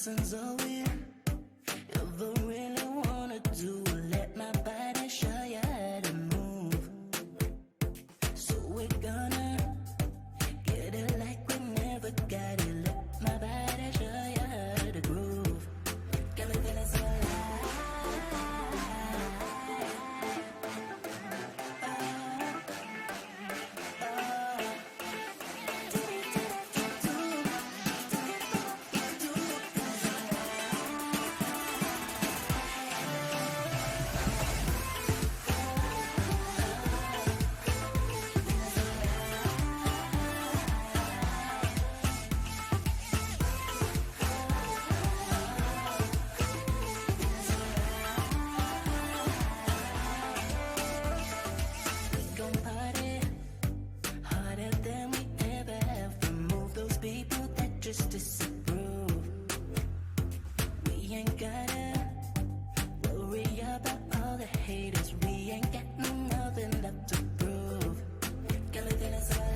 lessons all we ever really wanna do. Let my body show you how to move. So we're gonna get it like we never got it. Let my body show you how to groove. Got me feeling so alive. Disapprove. We ain't gotta worry about all the haters. We ain't got nothing left to prove. Got me feeling so alive.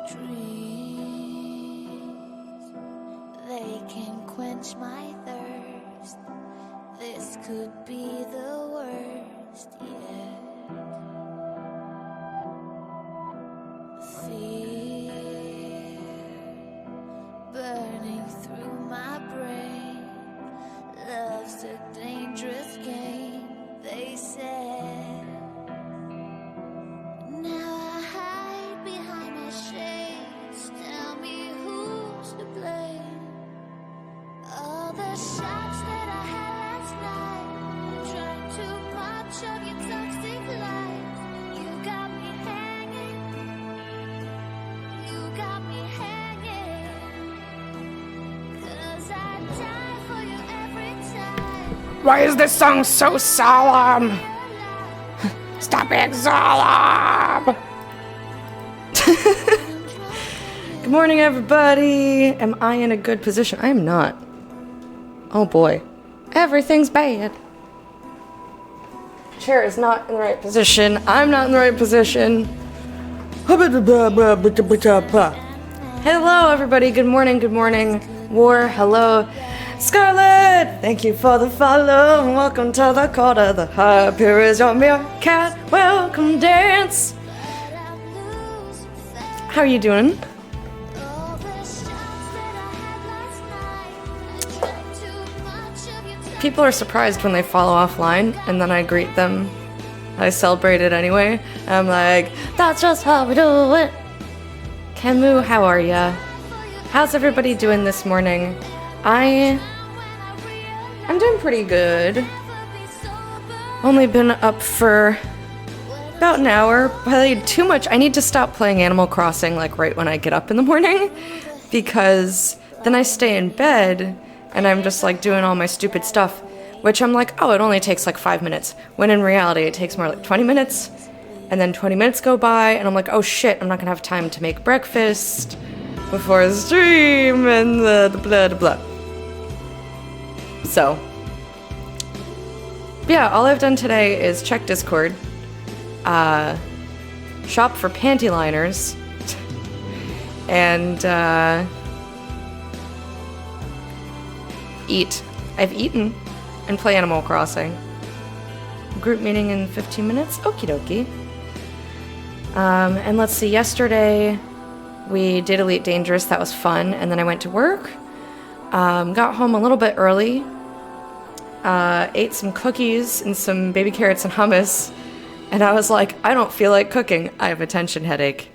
Streams, they can quench my thirst. This could be the worst yet. Fear burning through my brain. Love's a dangerous game, they said. Now I hide behind my shades. Tell me who's to blame. All the shots that I had last night. Drank too much of your toxic lies. You got me hanging. You got me hanging. 'Cause I die for you every time. Why is this song so solemn? Stop being solemn! Good morning, everybody. Am I in a good position? I am not. Oh boy. Everything's bad. Chair is not in the right position. I'm not in the right position. Hello, everybody. Good morning. Good morning. War. Hello. Scarlet! Thank you for the follow. Welcome to the call of the hub. Here is your meerkat. Welcome dance. How are you doing? People are surprised when they follow offline, and then I greet them. I celebrate it anyway. I'm like, that's just how we do it. Camus, how are ya? How's everybody doing this morning? I'm doing pretty good. Only been up for about an hour. Played too much. I need to stop playing Animal Crossing like right when I get up in the morning, because then I stay in bed and I'm just like doing all my stupid stuff, which I'm like, oh, it only takes like 5 minutes, when in reality it takes more like 20 minutes, and then 20 minutes go by and I'm like, oh shit, I'm not gonna have time to make breakfast before the stream and the blah blah. So yeah, all I've done today is check Discord, shop for panty liners, and eat. I've eaten and play Animal Crossing. Group meeting in 15 minutes? Okie dokie. And let's see, yesterday we did Elite Dangerous. That was fun. And then I went to work. Got home a little bit early. Ate some cookies and some baby carrots and hummus. And I was like, I don't feel like cooking. I have a tension headache.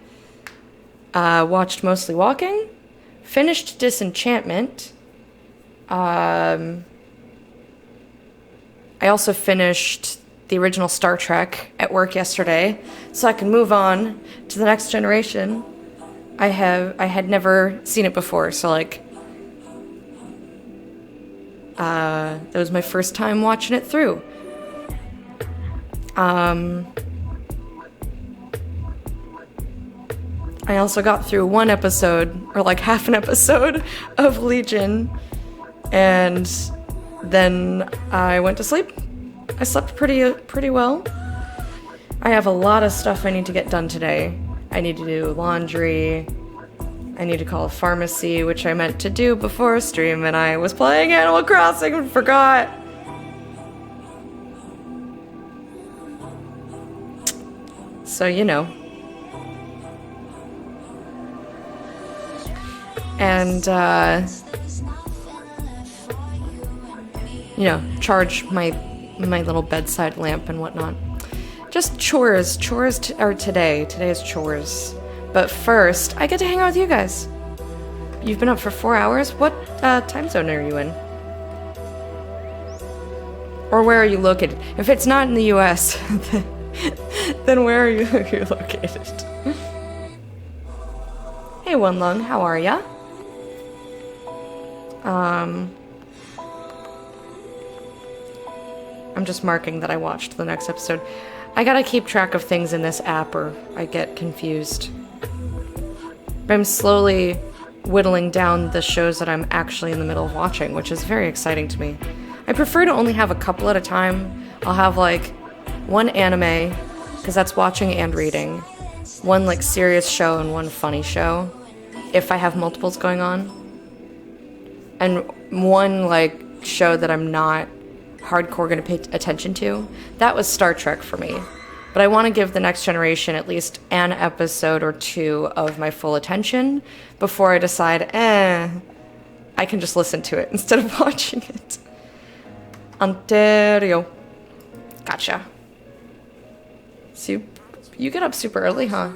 Watched Mostly Walking. Finished Disenchantment. I also finished the original Star Trek at work yesterday, so I can move on to the Next Generation. I had never seen it before, so like, that was my first time watching it through. I also got through one episode, or like half an episode, of Legion, and then I went to sleep. I slept pretty well. I have a lot of stuff I need to get done today. I need to do laundry. I need to call a pharmacy, which I meant to do before stream, and I was playing Animal Crossing and forgot. So, you know. And, you know, charge my little bedside lamp and whatnot. Just chores. Chores are today. Today is chores. But first, I get to hang out with you guys. You've been up for 4 hours? What time zone are you in? Or where are you located? If it's not in the US, then where are you located? Hey, One Lung, how are ya? I'm just marking that I watched the next episode. I gotta keep track of things in this app or I get confused. But I'm slowly whittling down the shows that I'm actually in the middle of watching, which is very exciting to me. I prefer to only have a couple at a time. I'll have like one anime, because that's watching and reading, one like serious show and one funny show, if I have multiples going on, and one like show that I'm not hardcore gonna pay attention to. That was Star Trek for me. But I want to give the Next Generation at least an episode or two of my full attention before I decide, I can just listen to it instead of watching it. Ontario. Gotcha. So you get up super early, huh?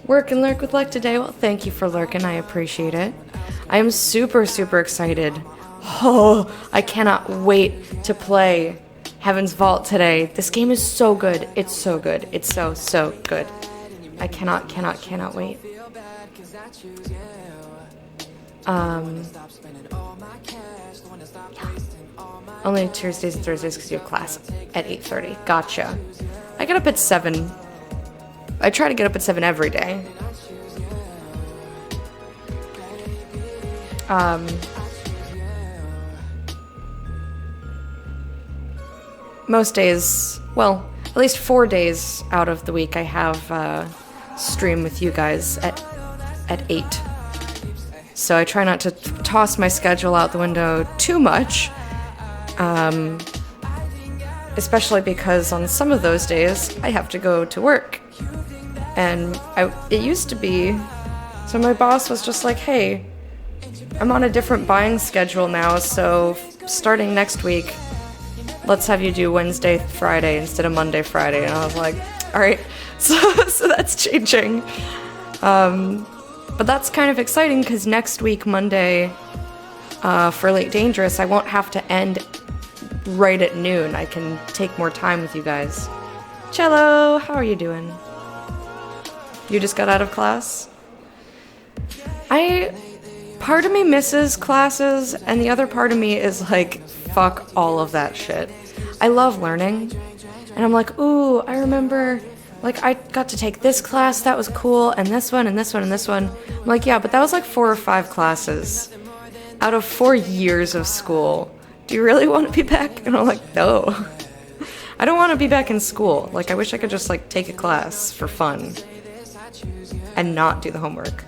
Work and lurk with luck today. Well, thank you for lurking. I appreciate it. I am super, super excited. Oh, I cannot wait to play Heaven's Vault today. This game is so good. It's so good. It's so, so good. I cannot wait. Only Tuesdays and Thursdays because you have class at 8:30. Gotcha. I get up at 7. I try to get up at 7 every day. Most days, well, at least 4 days out of the week I have stream with you guys at 8. So I try not to toss my schedule out the window too much, especially because on some of those days I have to go to work. And it used to be, so my boss was just like, hey, I'm on a different buying schedule now, so starting next week, let's have you do Wednesday, Friday instead of Monday, Friday. And I was like, all right, so that's changing. But that's kind of exciting because next week, Monday, for Elite Dangerous, I won't have to end right at noon. I can take more time with you guys. Cello, how are you doing? You just got out of class? Part of me misses classes, and the other part of me is like, fuck all of that shit. I love learning, and I'm like, ooh, I remember, like, I got to take this class, that was cool, and this one, and this one, and this one. I'm like, yeah, but that was like 4 or 5 classes out of 4 years of school. Do you really want to be back? And I'm like, no. I don't want to be back in school. Like, I wish I could just, like, take a class for fun and not do the homework.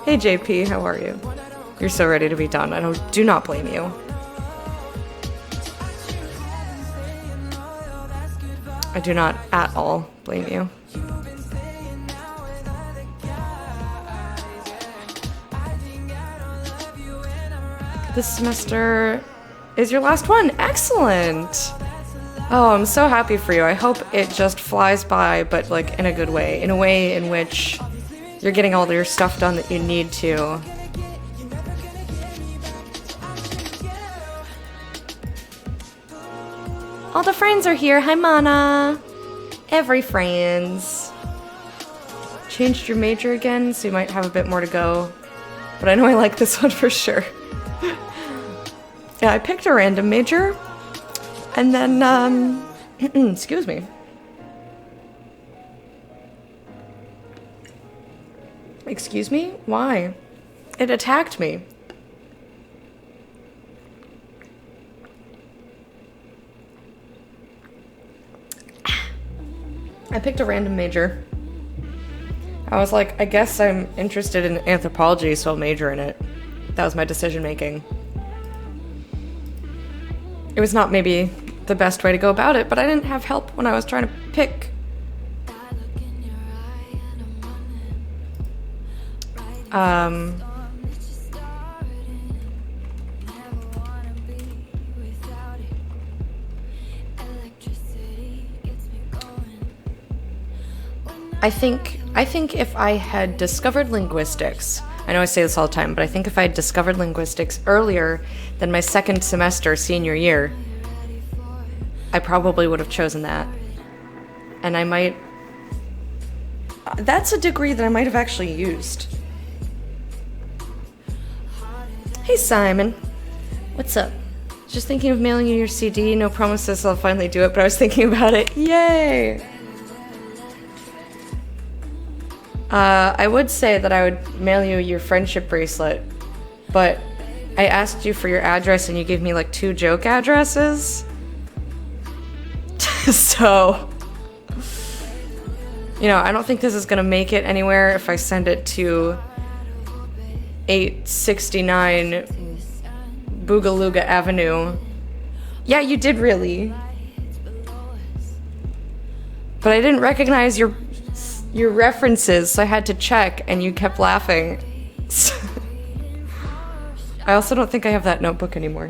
Hey, JP, how are you? You're so ready to be done. Do not blame you. I do not at all blame you. This semester is your last one. Excellent. Oh, I'm so happy for you. I hope it just flies by, but like in a good way. In a way in which you're getting all your stuff done that you need to. All the friends are here. Hi, Mana. Every friends. Changed your major again, so you might have a bit more to go. But I know I like this one for sure. Yeah, I picked a random major. And then, excuse me. Excuse me? Why? It attacked me. I picked a random major. I was like, I guess I'm interested in anthropology, so I'll major in it. That was my decision making. It was not maybe the best way to go about it, but I didn't have help when I was trying to pick. I think if I had discovered linguistics, I know I say this all the time, but I think if I had discovered linguistics earlier than my second semester senior year, I probably would have chosen that. And I might... That's a degree that I might have actually used. Hey, Simon. What's up? Just thinking of mailing you your CD. No promises I'll finally do it, but I was thinking about it. Yay! I would say that I would mail you your friendship bracelet, but I asked you for your address and you gave me like 2 joke addresses. So, you know, I don't think this is gonna make it anywhere if I send it to 869 Boogalooga Avenue. Yeah, you did really. But I didn't recognize your references, so I had to check, and you kept laughing. I also don't think I have that notebook anymore.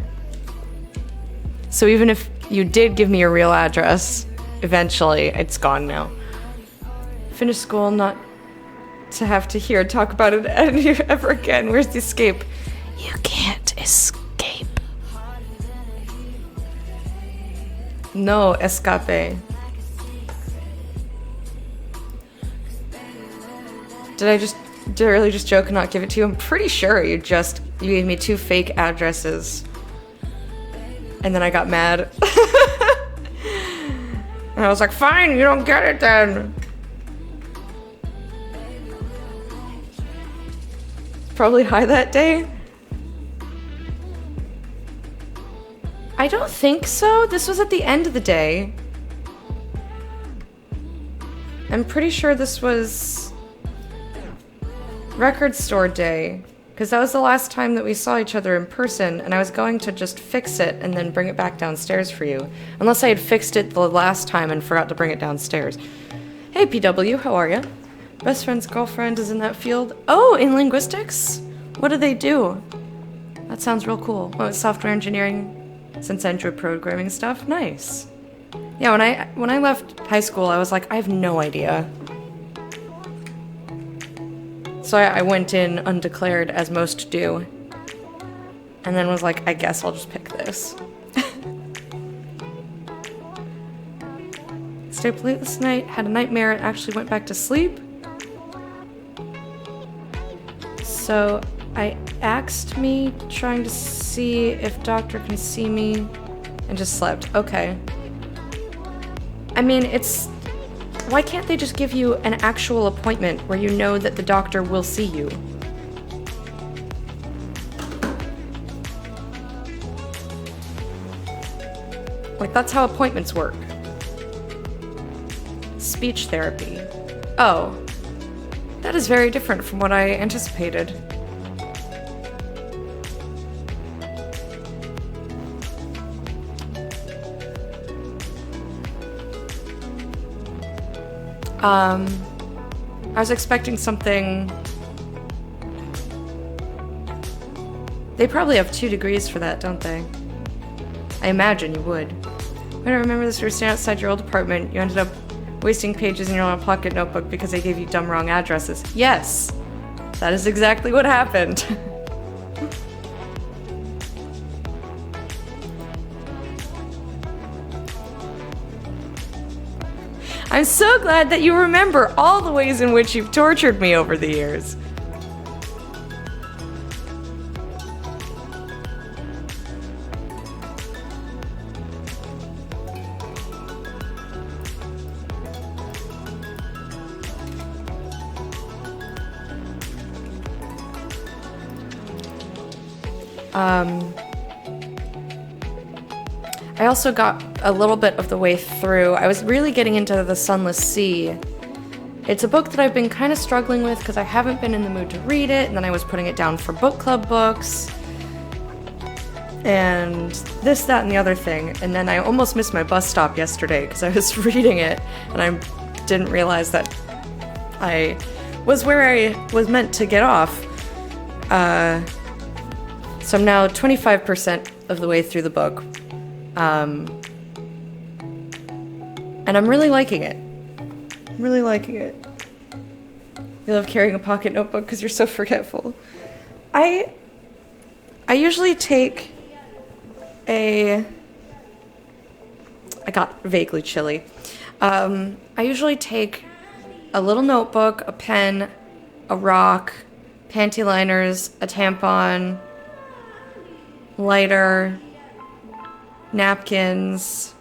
So even if you did give me your real address, eventually, it's gone now. Finish school, not to have to hear talk about it ever again. Where's the escape? You can't escape. No escape. Did I really just joke and not give it to you? I'm pretty sure you gave me 2 fake addresses. And then I got mad. And I was like, fine, you don't get it then. Probably high that day. I don't think so. This was at the end of the day. I'm pretty sure this was record store day, because that was the last time that we saw each other in person, and I was going to just fix it and then bring it back downstairs for you. Unless I had fixed it the last time and forgot to bring it downstairs. Hey PW, how are ya? Best friend's girlfriend is in that field. Oh, in linguistics? What do they do? That sounds real cool. Oh, it's software engineering since Android programming stuff. Nice. Yeah, when I left high school, I was like, I have no idea. So I went in undeclared, as most do. And then was like, I guess I'll just pick this. Stayed up late this night, had a nightmare, and actually went back to sleep. So I axed me, trying to see if doctor can see me, and just slept. Okay. I mean, why can't they just give you an actual appointment where you know that the doctor will see you? Like, that's how appointments work. Speech therapy. Oh. That is very different from what I anticipated. I was expecting something. They probably have 2 degrees for that, don't they? I imagine you would. I remember this, you were standing outside your old apartment. You ended up wasting pages in your own pocket notebook because they gave you dumb wrong addresses. Yes! That is exactly what happened. I'm so glad that you remember all the ways in which you've tortured me over the years. I also got a little bit of the way through. I was really getting into The Sunless Sea. It's a book that I've been kind of struggling with because I haven't been in the mood to read it, and then I was putting it down for book club books, and this, that, and the other thing. And then I almost missed my bus stop yesterday because I was reading it, and I didn't realize that I was where I was meant to get off. So I'm now 25% of the way through the book. And I'm really liking it. I'm really liking it. You love carrying a pocket notebook because you're so forgetful. I usually take I got vaguely chilly. I usually take a little notebook, a pen, a rock, panty liners, a tampon, lighter, napkins.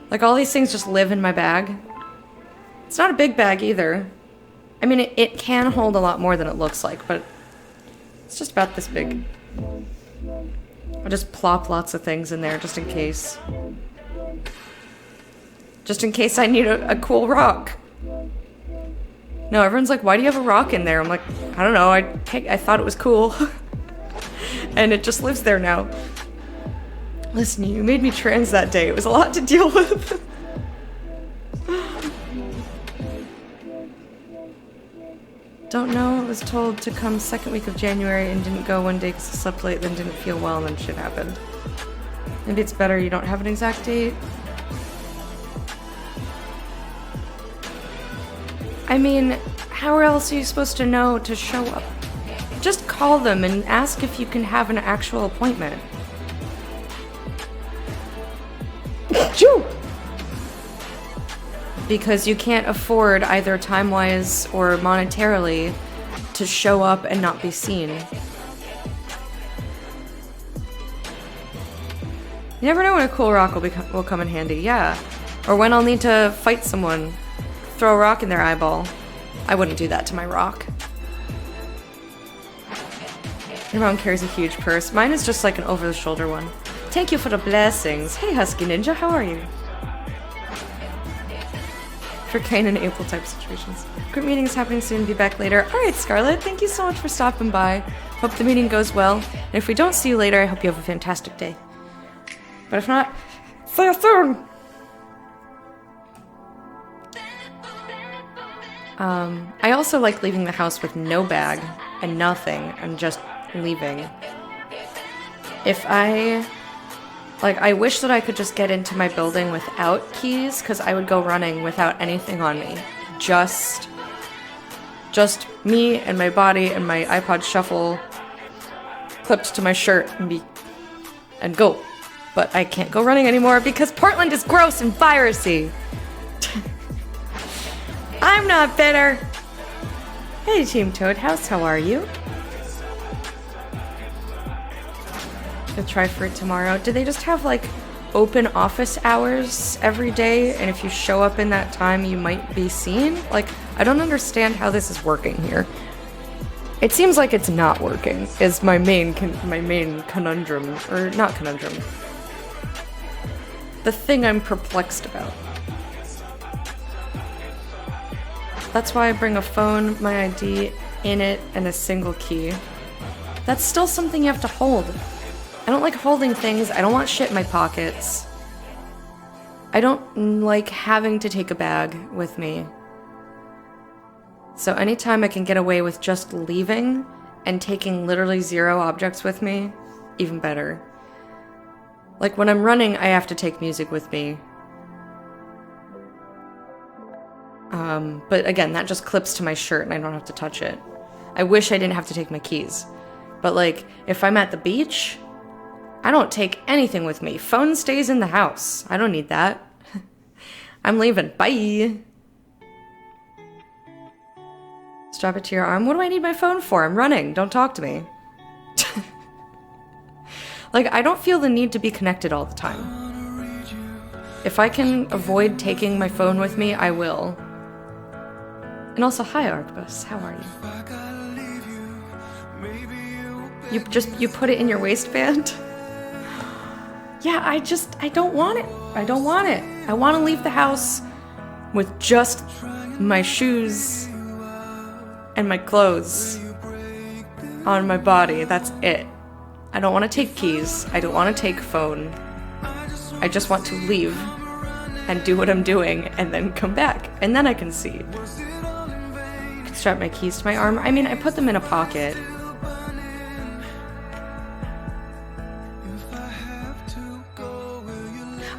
Like, all these things just live in my bag. It's not a big bag either. I mean, it can hold a lot more than it looks like, but it's just about this big. I just plop lots of things in there just in case. Just in case I need a cool rock. No, everyone's like, why do you have a rock in there? I'm like, I don't know, I thought it was cool. And it just lives there now. Listen, you made me trans that day. It was a lot to deal with. Don't know, I was told to come second week of January and didn't go one day because I slept late, then didn't feel well, and then shit happened. Maybe it's better you don't have an exact date. I mean, how else are you supposed to know to show up? Just call them and ask if you can have an actual appointment. Because you can't afford, either time-wise or monetarily, to show up and not be seen. You never know when a cool rock will come in handy, yeah. Or when I'll need to fight someone. Throw a rock in their eyeball. I wouldn't do that to my rock. Your mom carries a huge purse. Mine is just like an over-the-shoulder one. Thank you for the blessings. Hey, Husky Ninja, how are you? For Cain and April type situations. Group meeting is happening soon. Be back later. Alright, Scarlett, thank you so much for stopping by. Hope the meeting goes well. And if we don't see you later, I hope you have a fantastic day. But if not, see you soon! I also like leaving the house with no bag and nothing and just leaving. I wish that I could just get into my building without keys, because I would go running without anything on me. Just me and my body and my iPod Shuffle clipped to my shirt and go. But I can't go running anymore because Portland is gross and virusy. I'm not bitter. Hey, Team Toadhouse, how are you? I'll try for it tomorrow. Do they just have, like, open office hours every day, and if you show up in that time, you might be seen? Like, I don't understand how this is working here. It seems like it's not working, is my main conundrum. Or, not conundrum. The thing I'm perplexed about. That's why I bring a phone, my ID in it, and a single key. That's still something you have to hold. I don't like holding things. I don't want shit in my pockets. I don't like having to take a bag with me. So anytime I can get away with just leaving and taking literally 0 objects with me, even better. Like when I'm running, I have to take music with me. But again, that just clips to my shirt and I don't have to touch it. I wish I didn't have to take my keys. But like, if I'm at the beach, I don't take anything with me. Phone stays in the house. I don't need that. I'm leaving. Bye. Strap it to your arm. What do I need my phone for? I'm running. Don't talk to me. Like, I don't feel the need to be connected all the time. If I can avoid taking my phone with me, I will. And also, hi Arcbus, how are you? You put it in your waistband? Yeah, I don't want it. I don't want it. I want to leave the house with just my shoes and my clothes on my body. That's it. I don't want to take keys. I don't want to take phone. I just want to leave and do what I'm doing and then come back. And then I can see. I can strap my keys to my arm. I mean, I put them in a pocket.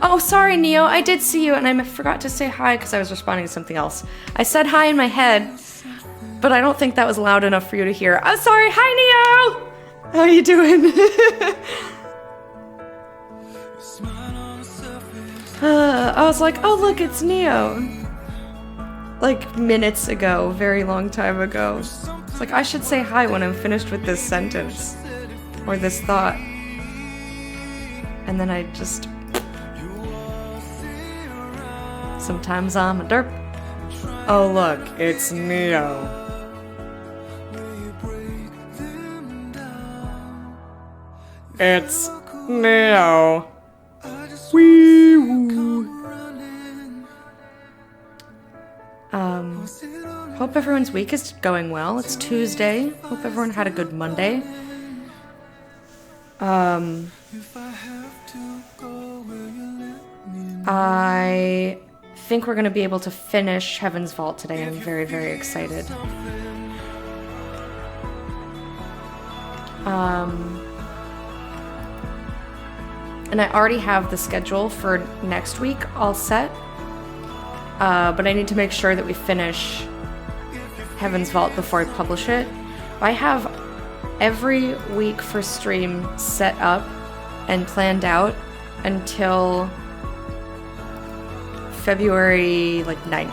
Oh, sorry, Neo. I did see you and I forgot to say hi because I was responding to something else. I said hi in my head, but I don't think that was loud enough for you to hear. Oh, sorry. Hi, Neo! How you doing? I was like, oh look, it's Neo. Like minutes ago, very long time ago. It's like, I should say hi when I'm finished with this sentence. Or this thought. And then I just... Sometimes I'm a derp. Oh look, it's Neo. It's Neo. Wee woo. Hope everyone's week is going well. It's Tuesday. Hope everyone had a good Monday. I think we're gonna be able to finish Heaven's Vault today. I'm very, very excited. And I already have the schedule for next week all set. But I need to make sure that we finish Heaven's Vault before I publish it. I have every week for stream set up and planned out until February 9th.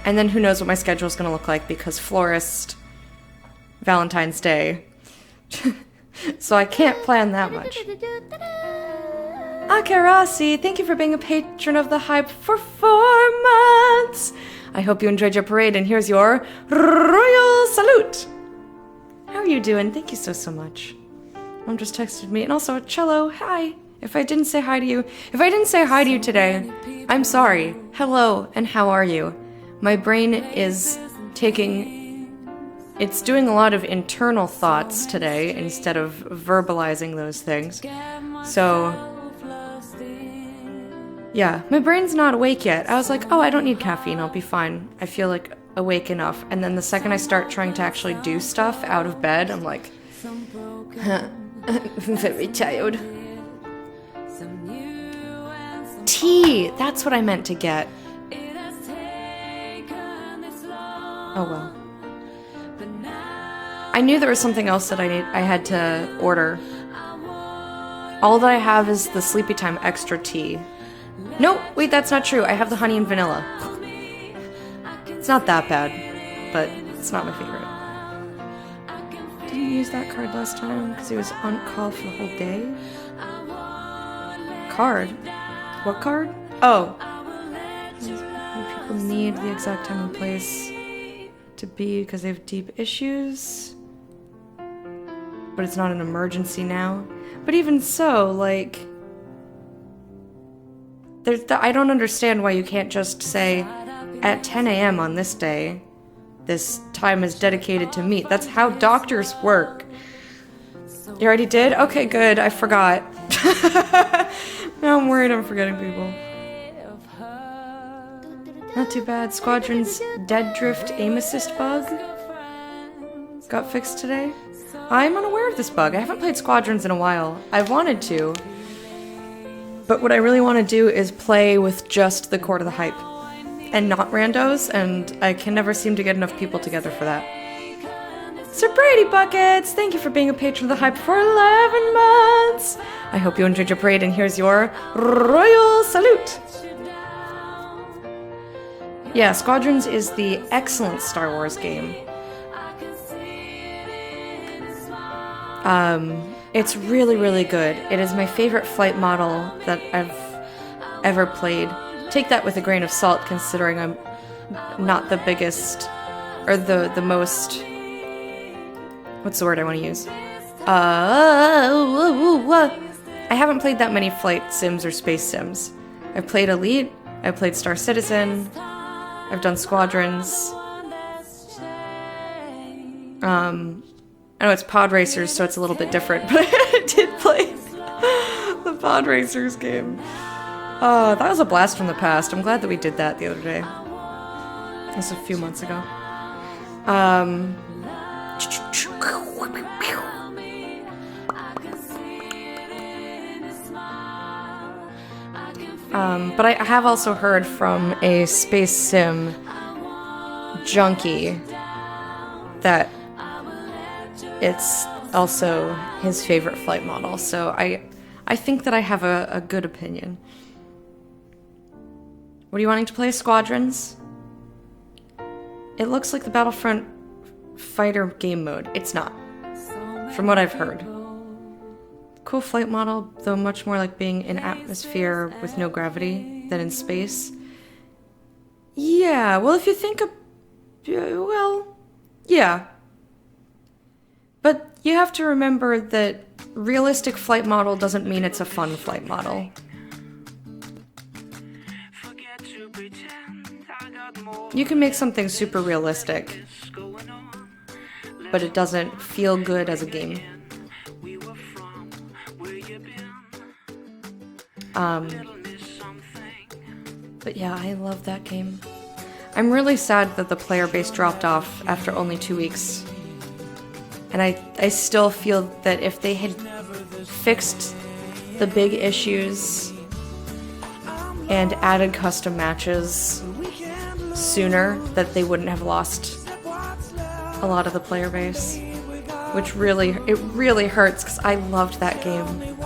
And then who knows what my schedule is going to look like because Florist, Valentine's Day. So I can't plan that much. Akarasi, thank you for being a patron of the Hype for 4 months. I hope you enjoyed your parade, and here's your royal salute. How are you doing? Thank you so much. Mom just texted me, and also Cello, hi. If I didn't say hi to you today, I'm sorry. Hello, and how are you? My brain is it's doing a lot of internal thoughts today instead of verbalizing those things. So, yeah, my brain's not awake yet. I was like, oh, I don't need caffeine, I'll be fine. I feel like awake enough. And then the second I start trying to actually do stuff out of bed, I'm like, I'm very tired. Tea! That's what I meant to get. Oh well. I knew there was something else that I had to order. All that I have is the Sleepy Time extra tea. Nope, wait, that's not true. I have the honey and vanilla. It's not that bad, but it's not my favorite. Didn't use that card last time because it was on call for the whole day. Card? What card? Oh. People need the exact time and place to be because they have deep issues. But it's not an emergency now. But even so, like... I don't understand why you can't just say, at 10 a.m. on this day, this time is dedicated to meat. That's how doctors work. You already did? Okay, good. I forgot. Now I'm worried I'm forgetting people. Not too bad. Squadron's dead drift aim assist bug got fixed today. I'm unaware of this bug. I haven't played Squadrons in a while. I've wanted to. But what I really want to do is play with just the Court of the Hype and not randos, and I can never seem to get enough people together for that. Sir Brady Buckets, thank you for being a patron of the Hype for 11 months. I hope you enjoyed your parade, and here's your royal salute. Yeah, Squadrons is the excellent Star Wars game. It's really, really good. It is my favorite flight model that I've ever played. Take that with a grain of salt, considering I'm not the biggest, or the most, what's the word I want to use? I haven't played that many flight sims or space sims. I've played Elite, I've played Star Citizen, I've done Squadrons. I know it's Pod Racers, so it's a little bit different, but I did play the Pod Racers game. Oh, that was a blast from the past. I'm glad that we did that the other day. That was a few months ago. But I have also heard from a space sim junkie that it's also his favorite flight model, so I think that I have a good opinion. What are you wanting to play? Squadrons? It looks like the Battlefront fighter game mode. It's not, from what I've heard. Cool flight model, though much more like being in atmosphere with no gravity than in space. Yeah, well, if you think of... well, yeah. But you have to remember that realistic flight model doesn't mean it's a fun flight model. You can make something super realistic, but it doesn't feel good as a game. But yeah, I love that game. I'm really sad that the player base dropped off after only 2 weeks. And I still feel that if they had fixed the big issues and added custom matches sooner, that they wouldn't have lost a lot of the player base. Which really hurts, because I loved that game.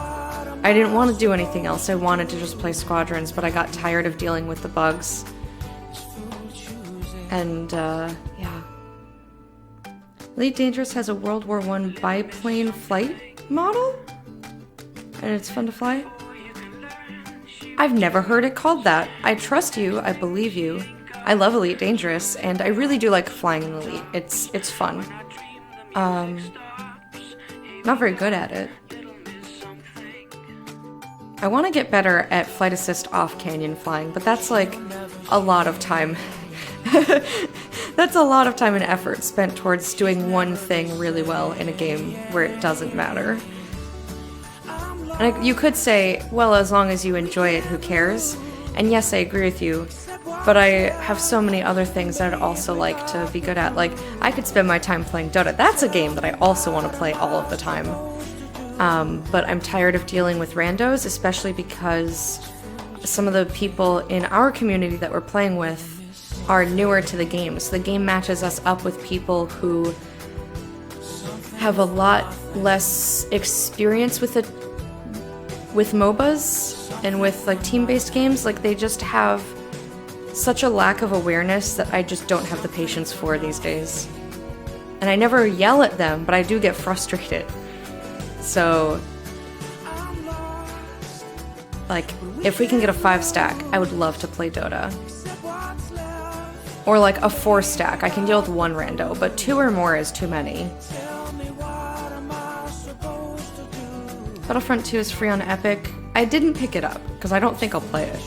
I didn't want to do anything else. I wanted to just play Squadrons, but I got tired of dealing with the bugs. And, yeah. Elite Dangerous has a World War I biplane flight model? And it's fun to fly? I've never heard it called that. I trust you, I believe you. I love Elite Dangerous, and I really do like flying in Elite. It's fun. Not very good at it. I want to get better at flight assist off canyon flying, but that's like a lot of time. That's a lot of time and effort spent towards doing one thing really well in a game where it doesn't matter. And you could say, well, as long as you enjoy it, who cares? And yes, I agree with you, but I have so many other things that I'd also like to be good at. Like, I could spend my time playing Dota. That's a game that I also want to play all of the time. But I'm tired of dealing with randos, especially because some of the people in our community that we're playing with are newer to the game. So the game matches us up with people who have a lot less experience with MOBAs and with like team-based games. Like, they just have such a lack of awareness that I just don't have the patience for these days. And I never yell at them, but I do get frustrated. So, like, if we can get a 5-stack, I would love to play Dota. Or like a 4-stack, I can deal with 1 rando, but 2 or more is too many. Battlefront 2 is free on Epic. I didn't pick it up, because I don't think I'll play it.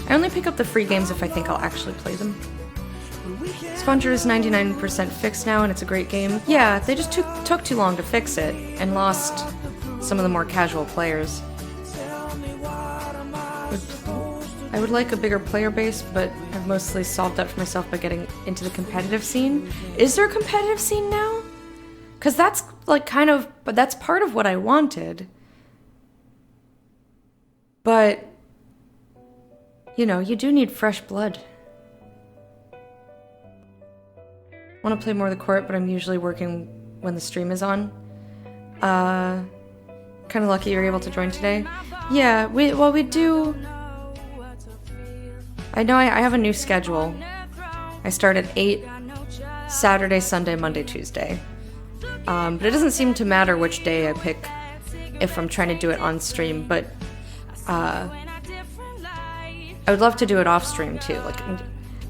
I only pick up the free games if I think I'll actually play them. Sponger is 99% fixed now, and it's a great game. Yeah, they just took too long to fix it, and lost some of the more casual players. I would like a bigger player base, but I've mostly solved that for myself by getting into the competitive scene. Is there a competitive scene now? Because that's like but that's part of what I wanted. But, you know, you do need fresh blood. I want to play more of the court, but I'm usually working when the stream is on. Kind of lucky you're able to join today. Yeah, we do... I know I have a new schedule. I start at 8, Saturday, Sunday, Monday, Tuesday. But it doesn't seem to matter which day I pick if I'm trying to do it on stream, but I would love to do it off stream too.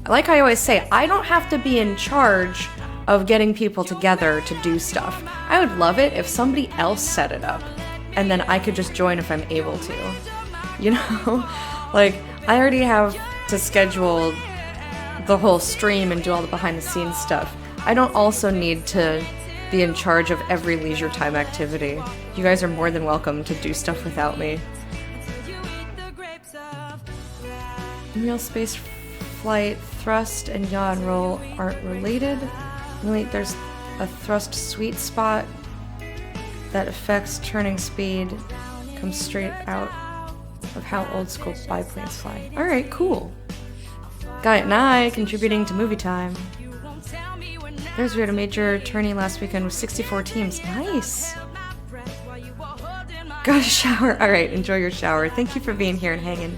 Like I always say, I don't have to be in charge of getting people together to do stuff. I would love it if somebody else set it up, and then I could just join if I'm able to. You know? Like, I already have to schedule the whole stream and do all the behind the scenes stuff. I don't also need to be in charge of every leisure time activity. You guys are more than welcome to do stuff without me. In real space flight, thrust and yaw and roll aren't related. Wait, there's a thrust sweet spot that affects turning speed, comes straight out of how old school biplanes fly. Alright, cool. Guy and I contributing to movie time. There's we had a major tourney last weekend with 64 teams. Nice! Got a shower. Alright, enjoy your shower. Thank you for being here and hanging.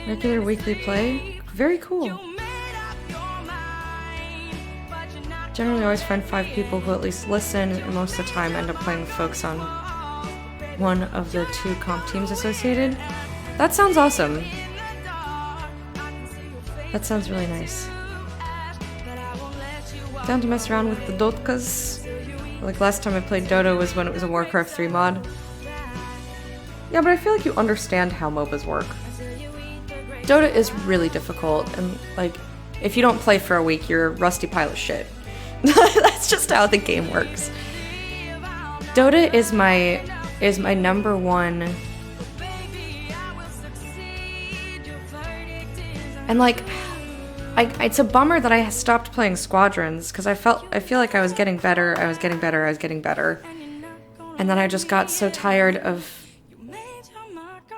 Regular weekly play? Very cool. Generally always find 5 people who at least listen, and most of the time end up playing with folks on one of the 2 comp teams associated. That sounds awesome. That sounds really nice. Down to mess around with the Dotkas. Like last time I played Dota was when it was a Warcraft 3 mod. Yeah, but I feel like you understand how MOBAs work. Dota is really difficult, and like, if you don't play for a week, you're a rusty pile of shit. That's just how the game works. Dota is my number one, and like, it's a bummer that I stopped playing Squadrons, because I feel like I was getting better, and then I just got so tired of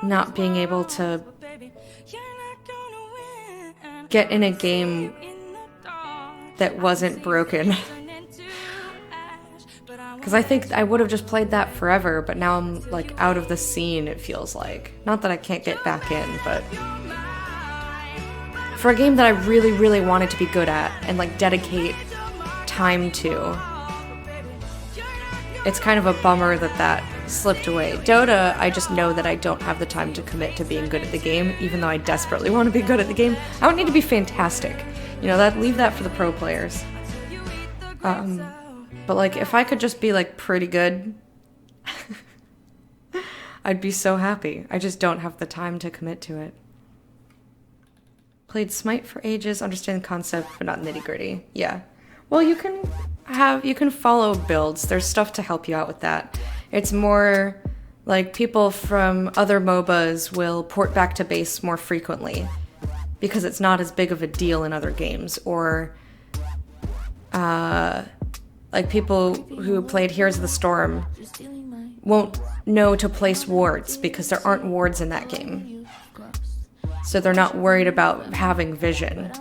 not being able to get in a game that wasn't broken. Because I think I would have just played that forever, but now I'm like out of the scene, it feels like. Not that I can't get back in, but for a game that I really, really wanted to be good at and like dedicate time to, it's kind of a bummer that slipped away. Dota, I just know that I don't have the time to commit to being good at the game, even though I desperately want to be good at the game. I don't need to be fantastic. You know, leave that for the pro players. But like, if I could just be like pretty good, I'd be so happy. I just don't have the time to commit to it. Played Smite for ages, understand the concept, but not nitty gritty. Yeah. Well, you can follow builds. There's stuff to help you out with that. It's more like people from other MOBAs will port back to base more frequently because it's not as big of a deal in other games, or like people who played Heroes of the Storm won't know to place wards because there aren't wards in that game. So they're not worried about having vision.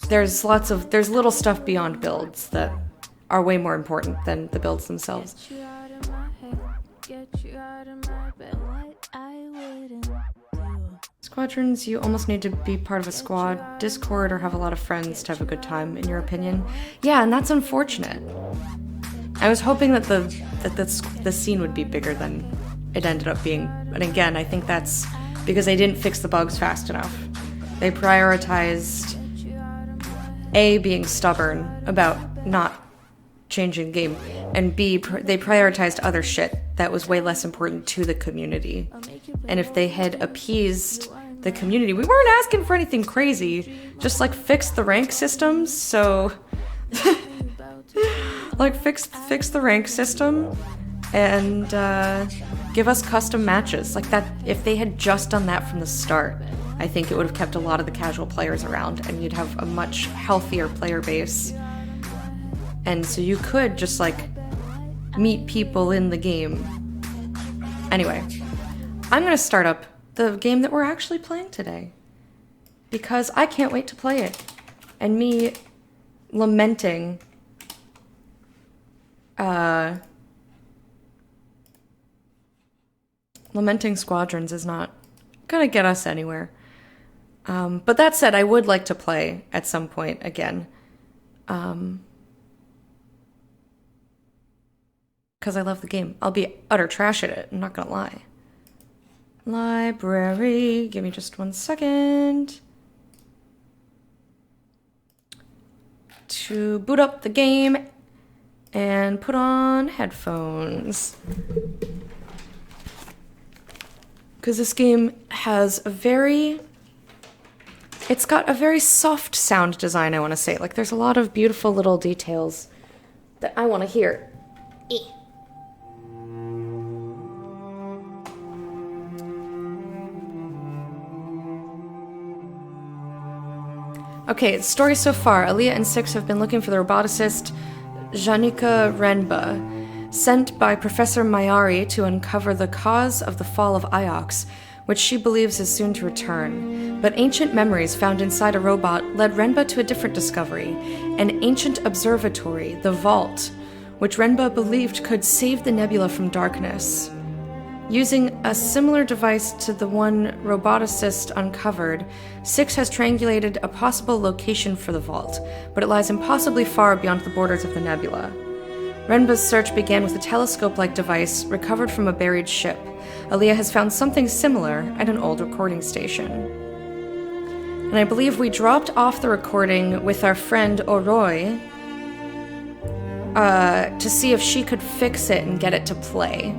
There's little stuff beyond builds that are way more important than the builds themselves. Squadrons, you almost need to be part of a squad, Discord, or have a lot of friends to have a good time, in your opinion. Yeah, and that's unfortunate. I was hoping that the scene would be bigger than it ended up being, and again, I think that's because they didn't fix the bugs fast enough. They prioritized A, being stubborn about not changing the game, and B, they prioritized other shit that was way less important to the community. And if they had appeased the community, we weren't asking for anything crazy, just like fix the rank systems, so like fix the rank system, and Give us custom matches. Like that, if they had just done that from the start, I think it would have kept a lot of the casual players around and you'd have a much healthier player base. And so you could just like meet people in the game. Anyway, I'm gonna start up the game that we're actually playing today because I can't wait to play it. And me lamenting lamenting squadrons is not gonna get us anywhere. But that said, I would like to play at some point again. Because I love the game. I'll be utter trash at it, I'm not gonna lie. Library, give me just 1 second. To boot up the game and put on headphones. Because this game has it's got a very soft sound design, I want to say. Like, there's a lot of beautiful little details that I want to hear. Okay, story so far. Aaliyah and Six have been looking for the roboticist Janika Renba, sent by Professor Mayari to uncover the cause of the fall of Iox, which she believes is soon to return. But ancient memories found inside a robot led Renba to a different discovery, an ancient observatory, the Vault, which Renba believed could save the nebula from darkness. Using a similar device to the one roboticist uncovered, Six has triangulated a possible location for the vault, but it lies impossibly far beyond the borders of the nebula. Renba's search began with a telescope-like device recovered from a buried ship. Aaliyah has found something similar at an old recording station. And I believe we dropped off the recording with our friend Oroi to see if she could fix it and get it to play.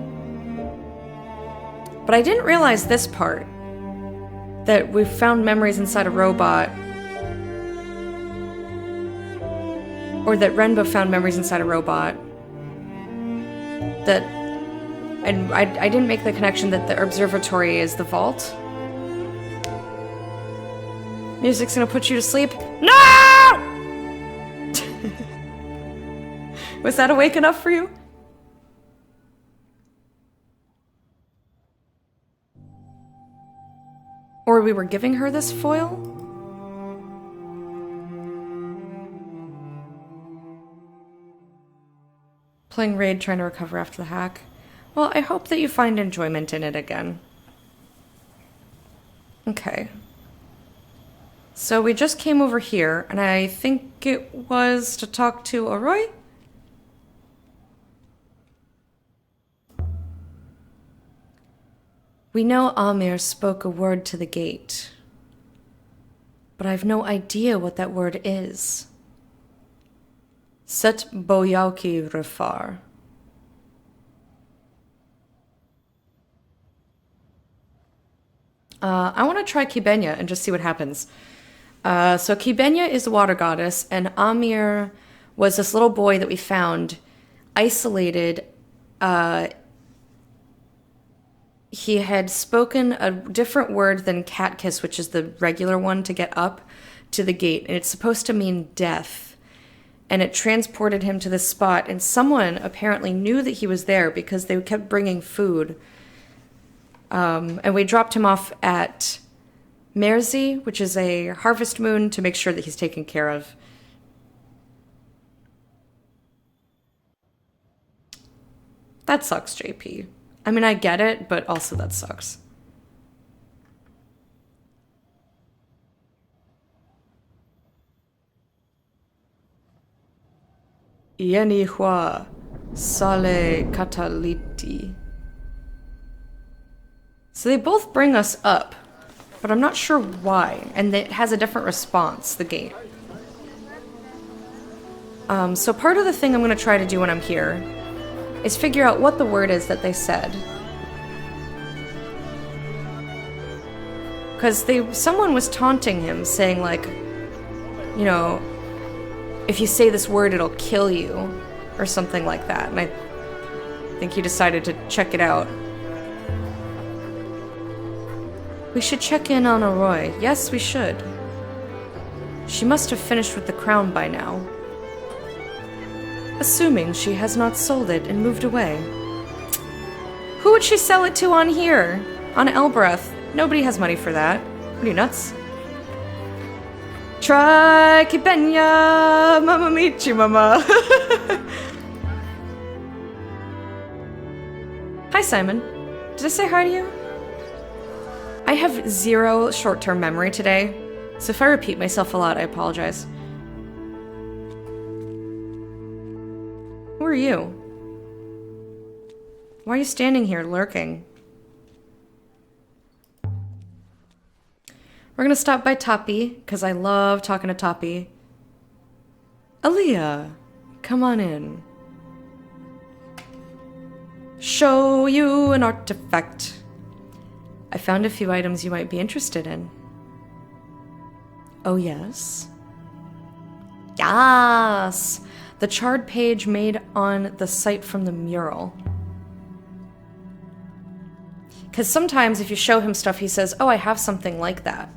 But I didn't realize this part, that we found memories inside a robot, or that Renba found memories inside a robot, and I didn't make the connection that the observatory is the vault. Music's gonna put you to sleep. No! Was that awake enough for you? Or we were giving her this foil? Playing Raid, trying to recover after the hack. Well, I hope that you find enjoyment in it again. Okay. So we just came over here, and I think it was to talk to Oroi? We know Amir spoke a word to the gate, but I have no idea what that word is. Set Boyauki Refar. I want to try Kibenya and just see what happens. So Kibenya is the water goddess, and Amir was this little boy that we found isolated. He had spoken a different word than cat kiss, which is the regular one to get up to the gate, and it's supposed to mean death. And it transported him to this spot, and someone apparently knew that he was there because they kept bringing food. And we dropped him off at Merzi, which is a harvest moon, to make sure that he's taken care of. That sucks, JP. I mean, I get it, but also that sucks. Yeni Hua Sale Kataliti. So they both bring us up, but I'm not sure why, and it has a different response, the gate. So part of the thing I'm going to try to do when I'm here is figure out what the word is that they said. Because someone was taunting him, saying like, you know, if you say this word, it'll kill you, or something like that. And I think he decided to check it out. We should check in on Arroy. Yes, we should. She must have finished with the crown by now. Assuming she has not sold it and moved away. Who would she sell it to on here? On Elbreth. Nobody has money for that. What are you, nuts? Try Kibenya! Mama Michi, mama! Hi, Simon. Did I say hi to you? I have zero short-term memory today, so if I repeat myself a lot, I apologize. Who are you? Why are you standing here lurking? We're gonna stop by Toppy, because I love talking to Toppy. Aaliyah, come on in. Show you an artifact. I found a few items you might be interested in. Oh, yes? Yes! The charred page made on the site from the mural. Because sometimes if you show him stuff, he says, oh, I have something like that.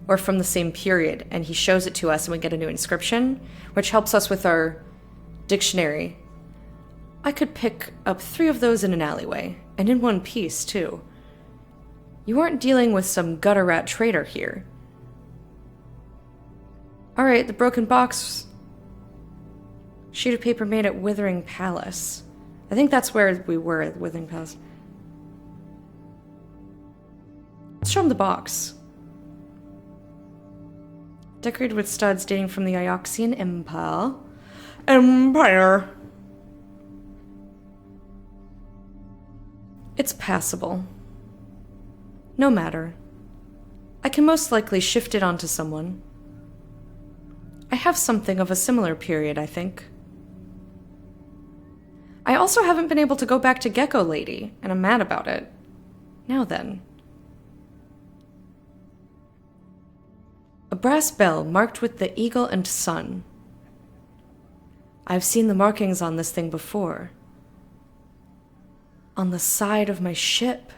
Or from the same period, and he shows it to us and we get a new inscription, which helps us with our dictionary. I could pick up 3 of those in an alleyway, and in one piece, too. You aren't dealing with some gutter rat trader here. Alright, the broken box. Sheet of paper made at Withering Palace. I think that's where we were at Withering Palace. Let's show him the box. Decorated with studs dating from the Ioxian Empire. It's passable. No matter. I can most likely shift it onto someone. I have something of a similar period, I think. I also haven't been able to go back to Gecko Lady, and I'm mad about it. Now then. A brass bell marked with the eagle and sun. I've seen the markings on this thing before. On the side of my ship.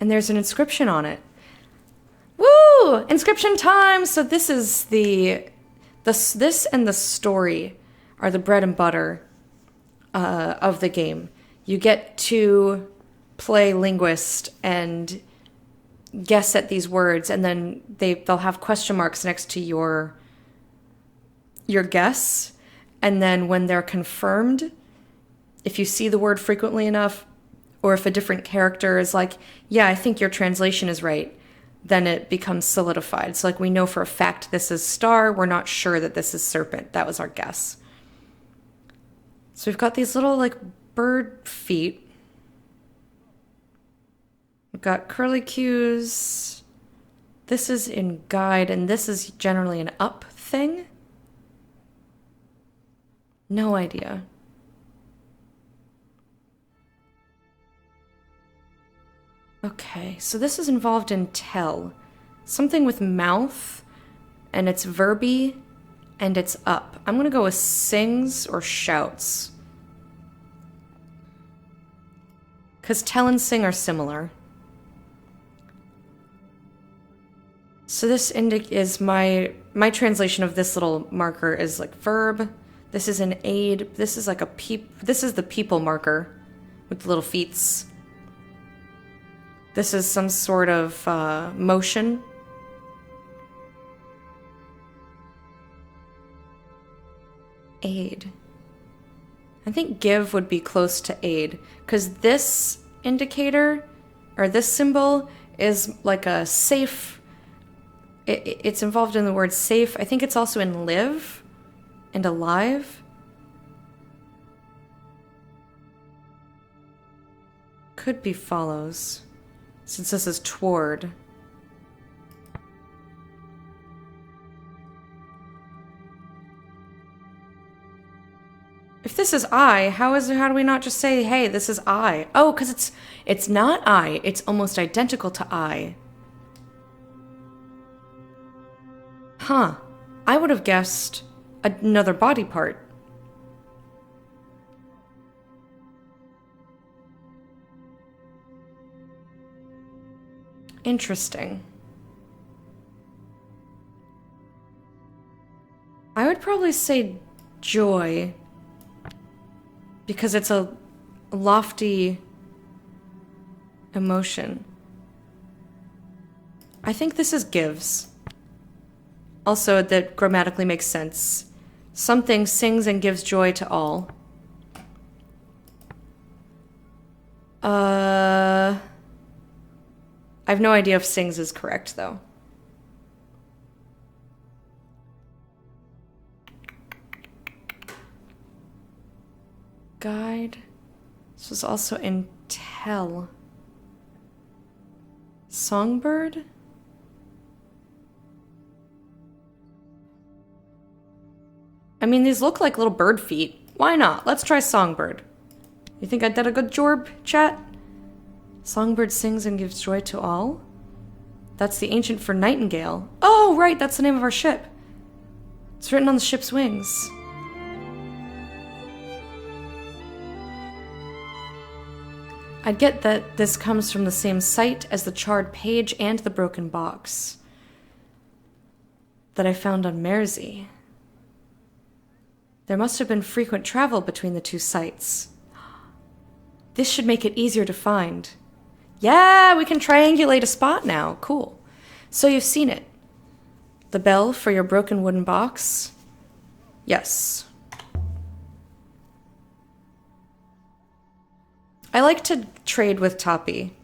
And there's an inscription on it. Woo! Inscription time! So this is this and the story are the bread and butter of the game. You get to play linguist and guess at these words, and then they'll have question marks next to your guess, and then when they're confirmed, if you see the word frequently enough, or if a different character is like, yeah, I think your translation is right, then it becomes solidified. So like we know for a fact this is star, we're not sure that this is serpent. That was our guess. So we've got these little like bird feet. We've got curly cues. This is in guide, and this is generally an up thing. No idea. Okay, so this is involved in tell. Something with mouth, and it's verby, and it's up. I'm gonna go with sings or shouts. Because tell and sing are similar. So this is my translation of this little marker is like verb. This is an aid. This is like this is the people marker with the little feets. This is some sort of motion. Aid. I think give would be close to aid, because this indicator, or this symbol, is like a safe. It's involved in the word safe. I think it's also in live and alive. Could be follows, since this is toward. If this is I, how do we not just say, hey, this is I? Oh, because it's not I. It's almost identical to I. Huh. I would have guessed another body part. Interesting. I would probably say joy, because it's a lofty emotion. I think this is gives. Also, that grammatically makes sense. Something sings and gives joy to all. I have no idea if sings is correct, though. Guide. This was also in tell. Songbird? I mean, these look like little bird feet. Why not? Let's try songbird. You think I did a good job, chat? Songbird sings and gives joy to all? That's the ancient for nightingale. Oh, right, that's the name of our ship. It's written on the ship's wings. I'd get that this comes from the same site as the charred page and the broken box that I found on Mersey. There must have been frequent travel between the two sites. This should make it easier to find. Yeah, we can triangulate a spot now. Cool. So you've seen it. The bell for your broken wooden box? Yes. I like to trade with Toppy.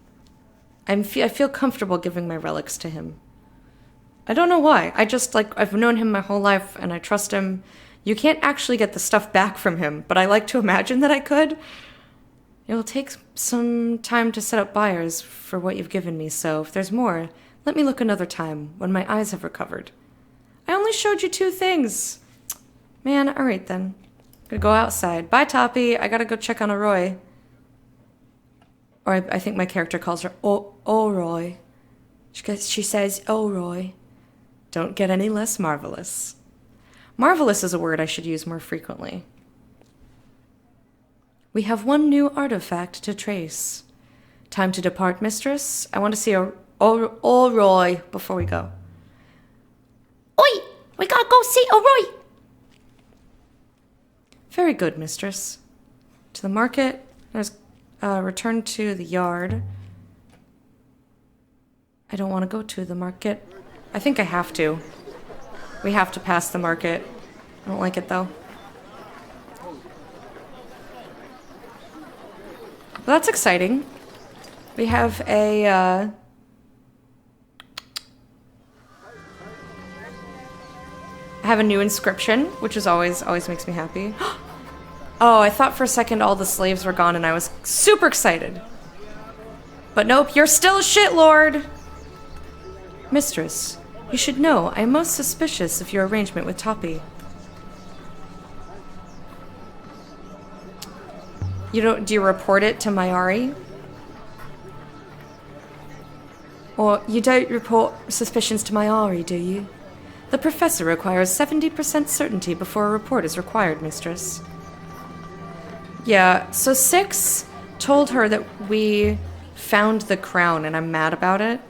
I feel comfortable giving my relics to him. I don't know why. I've known him my whole life and I trust him. You can't actually get the stuff back from him, but I like to imagine that I could. It will take some time to set up buyers for what you've given me, so if there's more, let me look another time when my eyes have recovered. I only showed you 2 things. Man, alright then. Gonna go outside. Bye, Toppy. I gotta go check on Roy. Or I think my character calls her Roy. She says, "Oh, Roy." Don't get any less marvelous. Marvelous is a word I should use more frequently. We have one new artifact to trace. Time to depart, mistress. I want to see Roy before we go. Oi! We gotta go see Roy! Very good, mistress. To the market. There's return to the yard. I don't want to go to the market. I think I have to. We have to pass the market. I don't like it, though. Well, that's exciting. We have a, I have a new inscription, which is always makes me happy. Oh, I thought for a second all the slaves were gone and I was super excited. But nope, you're still a shitlord! Mistress, you should know I am most suspicious of your arrangement with Toppy. Do you report it to Mayari? Or you don't report suspicions to Mayari, do you? The professor requires 70% certainty before a report is required, mistress. Yeah, so Six told her that we found the crown and I'm mad about it.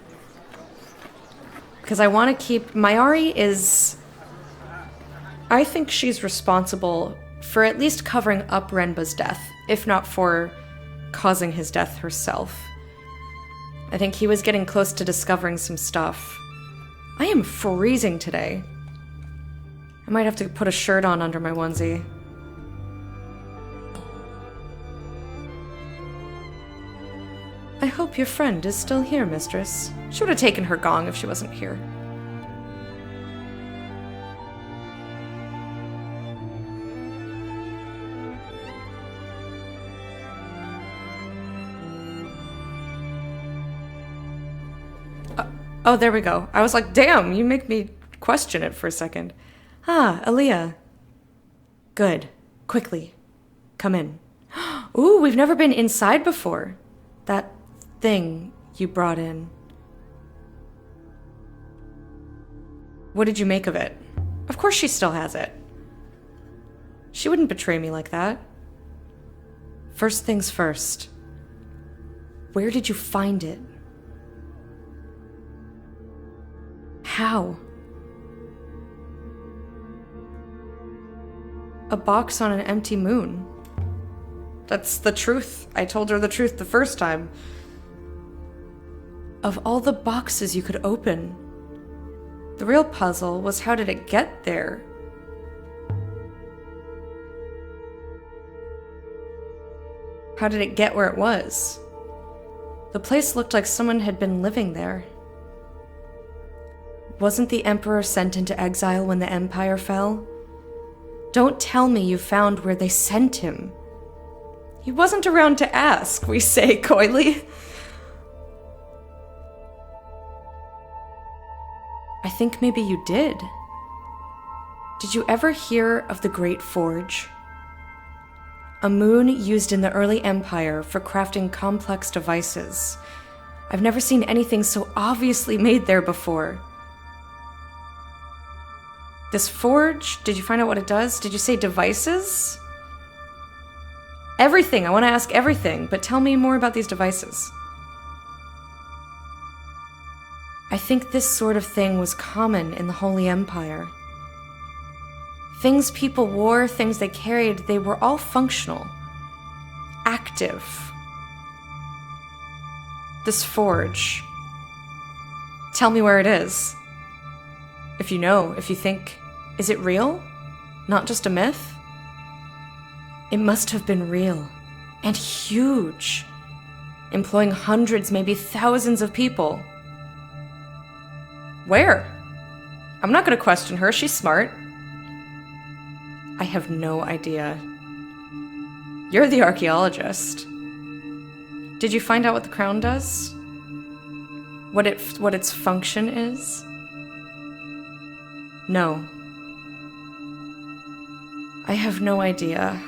Because I want to keep... Mayari is... I think she's responsible for at least covering up Renba's death, if not for causing his death herself. I think he was getting close to discovering some stuff. I am freezing today. I might have to put a shirt on under my onesie. I hope your friend is still here, mistress. She would have taken her gong if she wasn't here. Oh, there we go. I was like, damn, you make me question it for a second. Ah, Aaliyah. Good. Quickly. Come in. Ooh, we've never been inside before. That thing you brought in. What did you make of it? Of course she still has it. She wouldn't betray me like that. First things first. Where did you find it? How? A box on an empty moon. That's the truth. I told her the truth the first time. Of all the boxes you could open, the real puzzle was how did it get there? How did it get where it was? The place looked like someone had been living there. Wasn't the Emperor sent into exile when the Empire fell? Don't tell me you found where they sent him. He wasn't around to ask, we say coyly. I think maybe you did. Did you ever hear of the Great Forge? A moon used in the early Empire for crafting complex devices. I've never seen anything so obviously made there before. This forge, did you find out what it does? Did you say devices? Everything, I want to ask everything, but tell me more about these devices. I think this sort of thing was common in the Holy Empire. Things people wore, things they carried, they were all functional, active. This forge. Tell me where it is. If you know, if you think, is it real? Not just a myth? It must have been real and huge, employing hundreds, maybe thousands of people. Where? I'm not going to question her, she's smart. I have no idea. You're the archaeologist. Did you find out what the crown does? What its function is? No. I have no idea.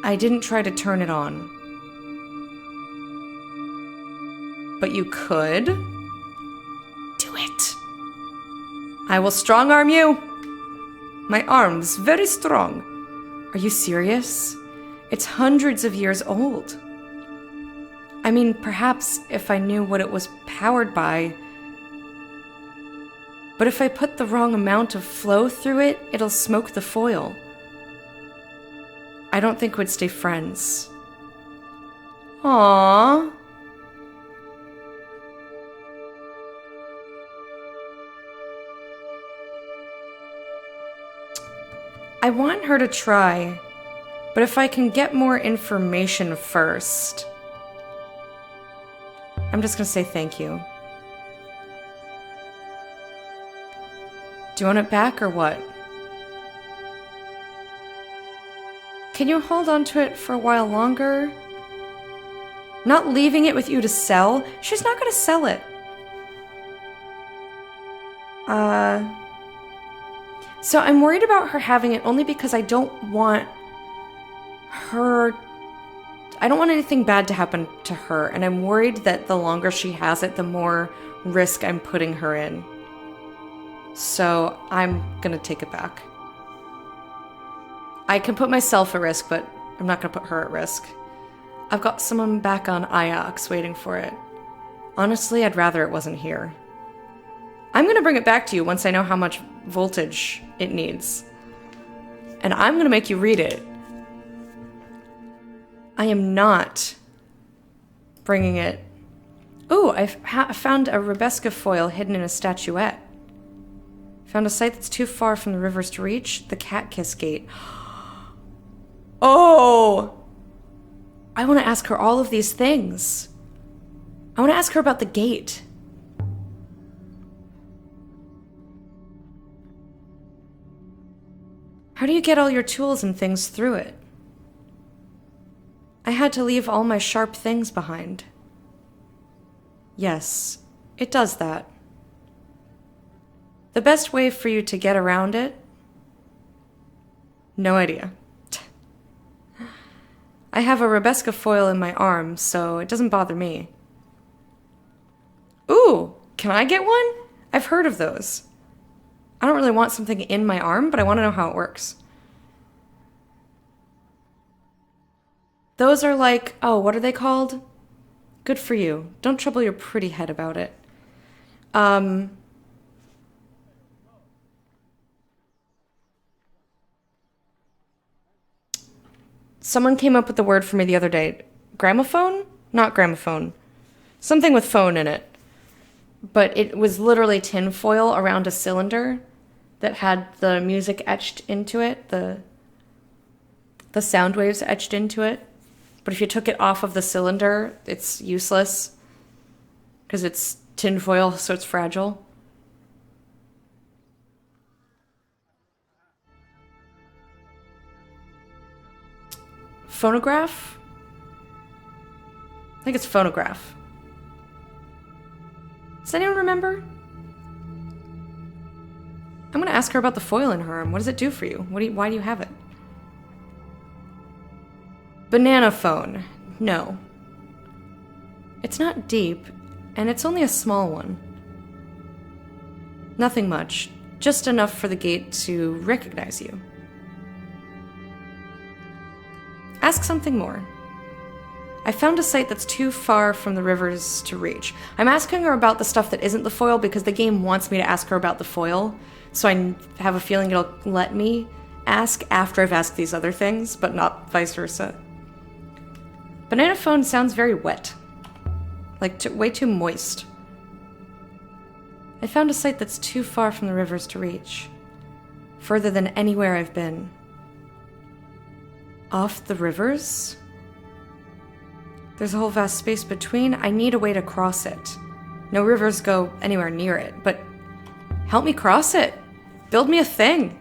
I didn't try to turn it on. But you could. Do it. I will strong-arm you. My arm's very strong. Are you serious? It's hundreds of years old. I mean, perhaps if I knew what it was powered by. But if I put the wrong amount of flow through it, it'll smoke the foil. I don't think we'd stay friends. Aww. I want her to try, but if I can get more information first, I'm just gonna say thank you. Do you want it back or what? Can you hold on to it for a while longer? Not leaving it with you to sell? She's not gonna sell it. So I'm worried about her having it only because I don't want anything bad to happen to her, and I'm worried that the longer she has it, the more risk I'm putting her in. So I'm gonna take it back. I can put myself at risk, but I'm not gonna put her at risk. I've got someone back on Iox waiting for it. Honestly, I'd rather it wasn't here. I'm gonna bring it back to you once I know how much voltage it needs. And I'm gonna make you read it. I am not bringing it. Ooh, I found a Rebesca foil hidden in a statuette. Found a site that's too far from the rivers to reach. The Cat Kiss Gate. Oh! I want to ask her all of these things. I want to ask her about the gate. How do you get all your tools and things through it? I had to leave all my sharp things behind. Yes, it does that. The best way for you to get around it? No idea. I have a Rebesca foil in my arm, so it doesn't bother me. Ooh, can I get one? I've heard of those. I don't really want something in my arm, but I want to know how it works. Those are what are they called? Good for you. Don't trouble your pretty head about it. Someone came up with the word for me the other day. Gramophone? Not gramophone. Something with phone in it. But it was literally tinfoil around a cylinder that had the music etched into it, the sound waves etched into it. But if you took it off of the cylinder, it's useless because it's tinfoil, so it's fragile. Phonograph? I think it's phonograph. Does anyone remember? I'm gonna ask her about the foil in her arm. What does it do for you? Why do you have it? Banana phone. No. It's not deep, and it's only a small one. Nothing much. Just enough for the gate to recognize you. Ask something more. I found a site that's too far from the rivers to reach. I'm asking her about the stuff that isn't the foil because the game wants me to ask her about the foil, so I have a feeling it'll let me ask after I've asked these other things, but not vice versa. Banana phone sounds very wet. Like, way too moist. I found a site that's too far from the rivers to reach. Further than anywhere I've been. Off the rivers? There's a whole vast space between. I need a way to cross it. No rivers go anywhere near it, but help me cross it. Build me a thing.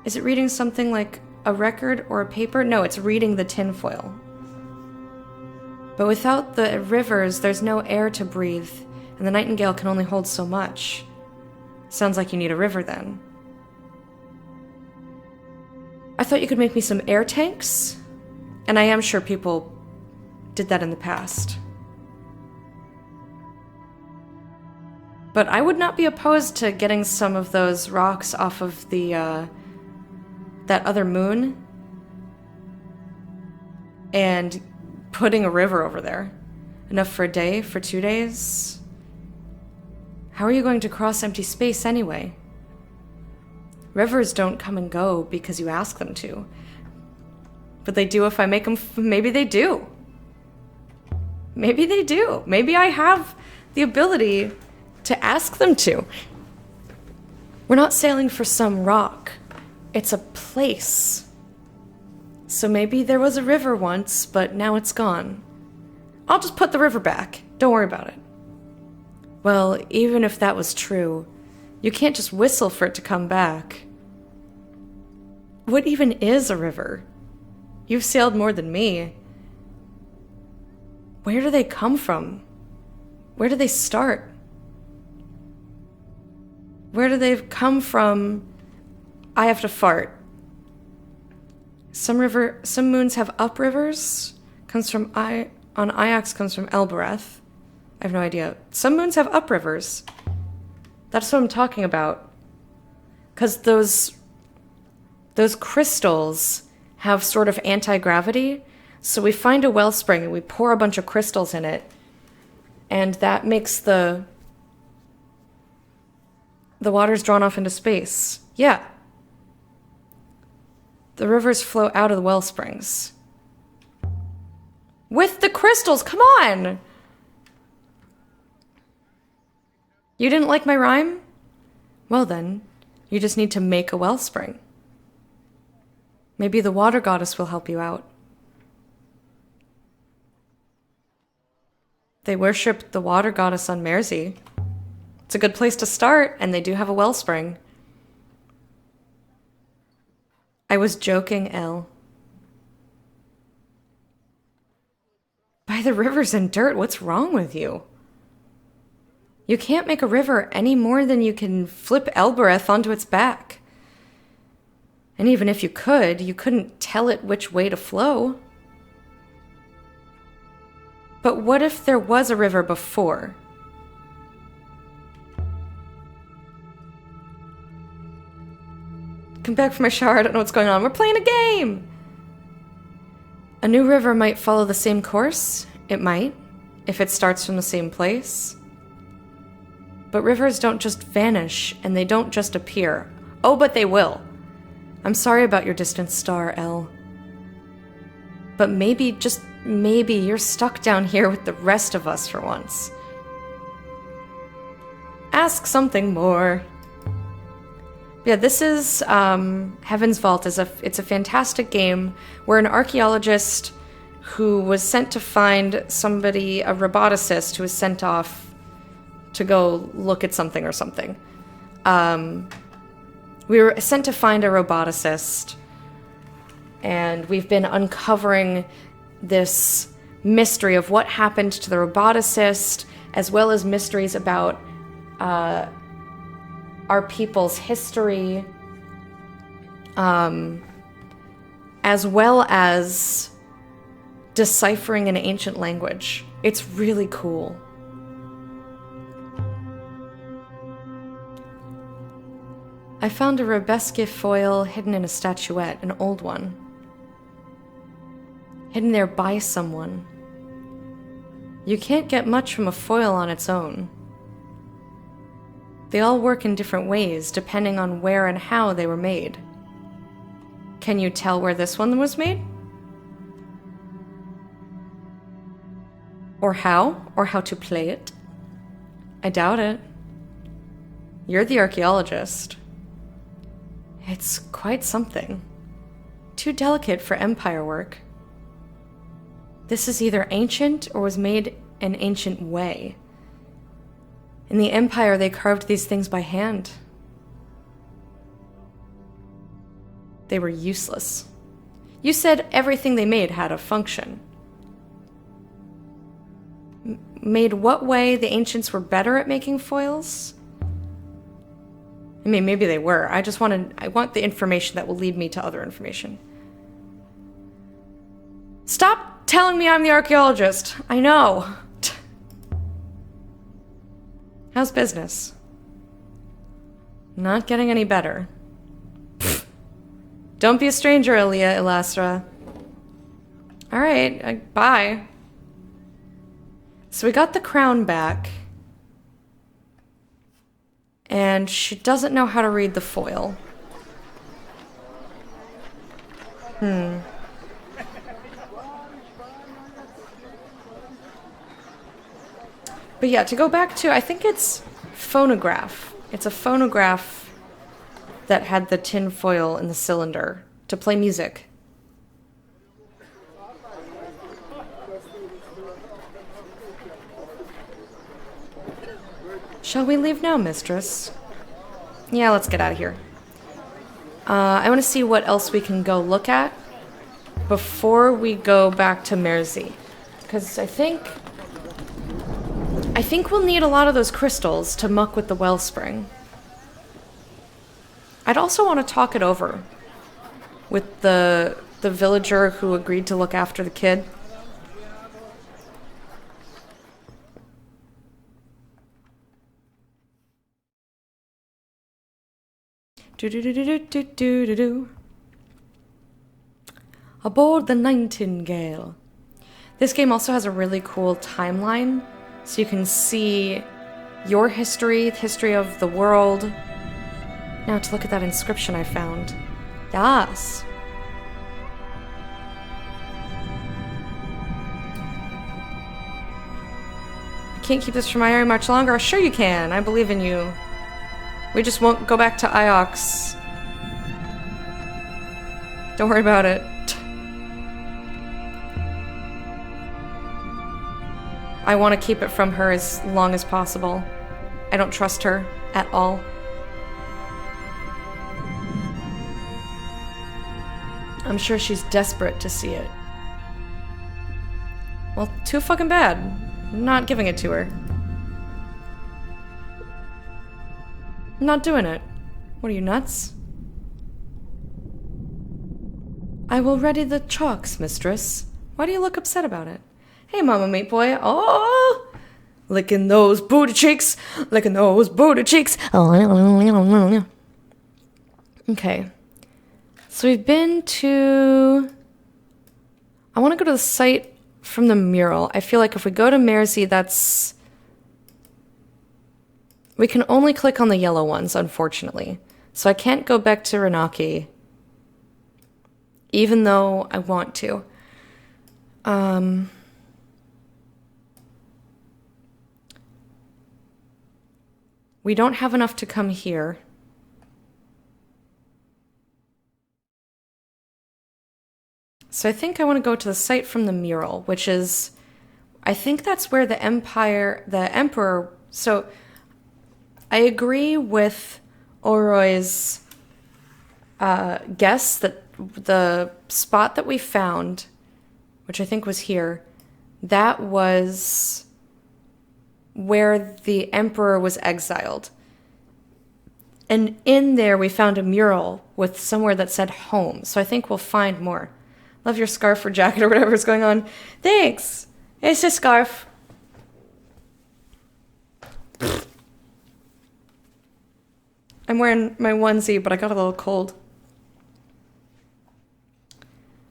Is it reading something like a record or a paper? No, it's reading the tinfoil. But without the rivers, there's no air to breathe, and the nightingale can only hold so much. Sounds like you need a river then. I thought you could make me some air tanks, and I am sure people did that in the past. But I would not be opposed to getting some of those rocks off of the, that other moon and putting a river over there. Enough for a day, for 2 days? How are you going to cross empty space anyway? Rivers don't come and go because you ask them to. But they do if I make them. Maybe they do. Maybe they do. Maybe I have the ability to ask them to. We're not sailing for some rock. It's a place. So maybe there was a river once, but now it's gone. I'll just put the river back. Don't worry about it. Well, even if that was true, you can't just whistle for it to come back. What even is a river? You've sailed more than me. Where do they come from? Where do they start? Where do they come from? I have to fart. Some moons have uprivers. Comes from on Iax comes from Elbereth. I have no idea. Some moons have uprivers. That's what I'm talking about. Because those crystals have sort of anti-gravity. So we find a wellspring and we pour a bunch of crystals in it. And that makes the water's drawn off into space. Yeah. The rivers flow out of the well springs. With the crystals, come on! You didn't like my rhyme? Well then, you just need to make a wellspring. Maybe the water goddess will help you out. They worship the water goddess on Mersey. It's a good place to start, and they do have a wellspring. I was joking, Elle. By the rivers and dirt, what's wrong with you? You can't make a river any more than you can flip Elbereth onto its back. And even if you couldn't tell it which way to flow. But what if there was a river before? Come back from my shower, I don't know what's going on. We're playing a game! A new river might follow the same course. It might, if it starts from the same place. But rivers don't just vanish, and they don't just appear. Oh, but they will. I'm sorry about your distant star, Elle. But maybe, just maybe, you're stuck down here with the rest of us for once. Ask something more. Yeah, this is Heaven's Vault. It's a fantastic game where an archaeologist who was sent to find somebody, a roboticist who was sent off to go look at something or something. We were sent to find a roboticist, and we've been uncovering this mystery of what happened to the roboticist, as well as mysteries about our people's history, as well as deciphering an ancient language. It's really cool. I found a Rebesque foil hidden in a statuette, an old one. Hidden there by someone. You can't get much from a foil on its own. They all work in different ways, depending on where and how they were made. Can you tell where this one was made? Or how to play it? I doubt it. You're the archaeologist. It's quite something. Too delicate for empire work. This is either ancient or was made an ancient way. In the Empire, they carved these things by hand. They were useless. You said everything they made had a function. Made what way the ancients were better at making foils? I mean, maybe they were. I want the information that will lead me to other information. Stop telling me I'm the archaeologist. I know. How's business? Not getting any better. Don't be a stranger, Elia Elastra. Alright, bye. So we got the crown back. And she doesn't know how to read the foil. But yeah, to go back to, I think it's phonograph. It's a phonograph that had the tin foil in the cylinder to play music. Shall we leave now, mistress? Yeah, let's get out of here. I want to see what else we can go look at before we go back to Mersey. Because I think we'll need a lot of those crystals to muck with the wellspring. I'd also want to talk it over with the villager who agreed to look after the kid. Do-do-do-do-do-do-do-do. Aboard the Nightingale. This game also has a really cool timeline, so you can see your history, the history of the world. Now to look at that inscription I found. Yes. I can't keep this from my area much longer. Sure you can. I believe in you. We just won't go back to Iox. Don't worry about it. I want to keep it from her as long as possible. I don't trust her at all. I'm sure she's desperate to see it. Well, too fucking bad. I'm not giving it to her. I'm not doing it. What are you, nuts? I will ready the chalks, mistress. Why do you look upset about it? Hey, mama meat boy. Oh! Licking those booty cheeks. Licking those booty cheeks. Okay. So we've been to... I want to go to the site from the mural. I feel like if we go to Mersey, that's... We can only click on the yellow ones, unfortunately. So I can't go back to Renaki, even though I want to. We don't have enough to come here. So I think I want to go to the site from the mural, which is, I think that's where the Emperor, so I agree with Oroy's guess that the spot that we found, which I think was here, that was where the Emperor was exiled. And in there we found a mural with somewhere that said home, so I think we'll find more. Love your scarf or jacket or whatever's going on. Thanks! It's a scarf. I'm wearing my onesie, but I got a little cold.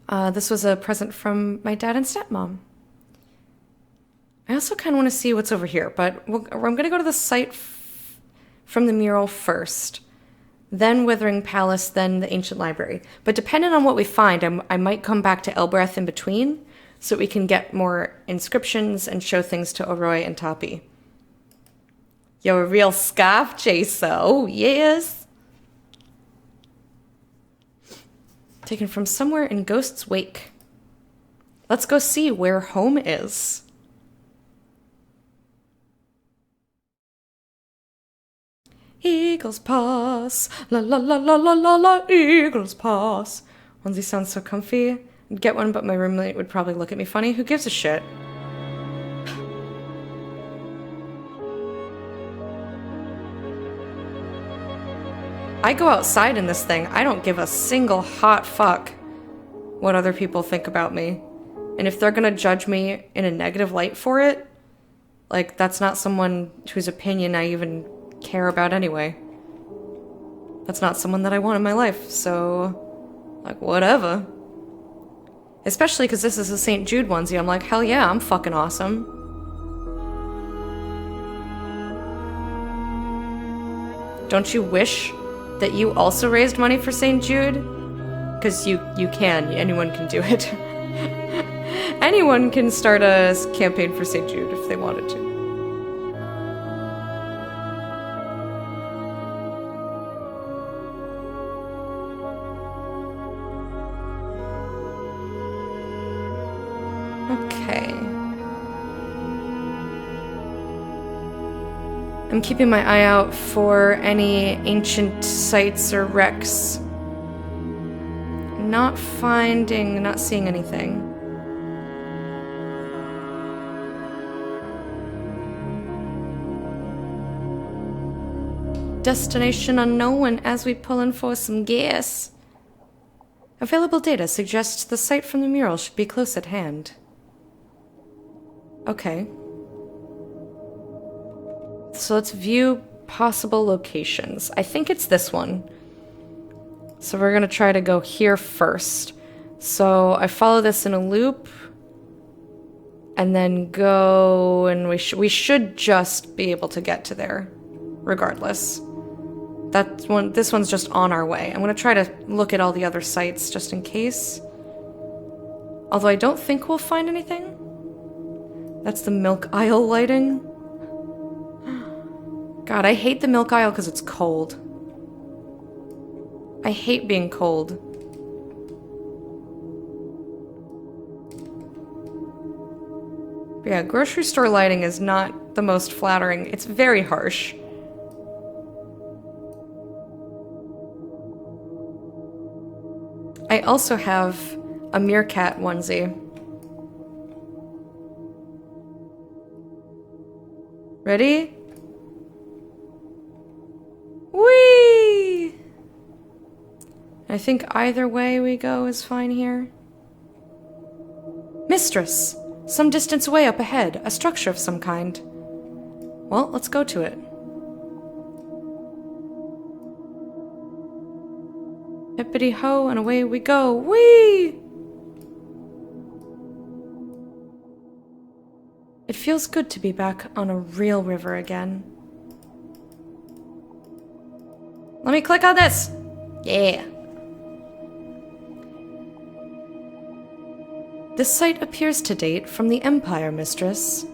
This was a present from my dad and stepmom. I also kind of want to see what's over here, but I'm going to go to the site from the mural first. Then Withering Palace, then the Ancient Library. But depending on what we find, I might come back to Elbereth in between, so we can get more inscriptions and show things to Oroy and Tapi. Yo, a real scarf, Jaso. Yes. Taken from somewhere in Ghost's Wake. Let's go see where home is. Eagle's Pass. La la la la la la la. Eagle's Pass. Onesie sounds so comfy. I'd get one, but my roommate would probably look at me funny. Who gives a shit? I go outside in this thing. I don't give a single hot fuck what other people think about me. And if they're gonna judge me in a negative light for it, like, that's not someone whose opinion I even care about anyway. That's not someone that I want in my life, so, like, whatever. Especially because this is a St. Jude onesie. I'm like, hell yeah, I'm fucking awesome. Don't you wish that you also raised money for St. Jude? Because you can. Anyone can do it. Anyone can start a campaign for St. Jude if they wanted to. Okay. I'm keeping my eye out for any ancient sites or wrecks. Not seeing anything. Destination unknown as we pull in for some gas. Available data suggests the site from the mural should be close at hand. Okay. So let's view possible locations. I think it's this one. So we're gonna try to go here first. So I follow this in a loop. And then go, and we should just be able to get to there. Regardless. This one's just on our way. I'm gonna try to look at all the other sites just in case. Although I don't think we'll find anything. That's the milk aisle lighting. God, I hate the milk aisle because it's cold. I hate being cold. But yeah, grocery store lighting is not the most flattering. It's very harsh. I also have a meerkat onesie. Ready? Whee! I think either way we go is fine here. Mistress! Some distance away up ahead, a structure of some kind. Well, let's go to it. Hippity ho, and away we go. Whee! It feels good to be back on a real river again. Let me click on this. Yeah. This site appears to date from the Empire, Mistress.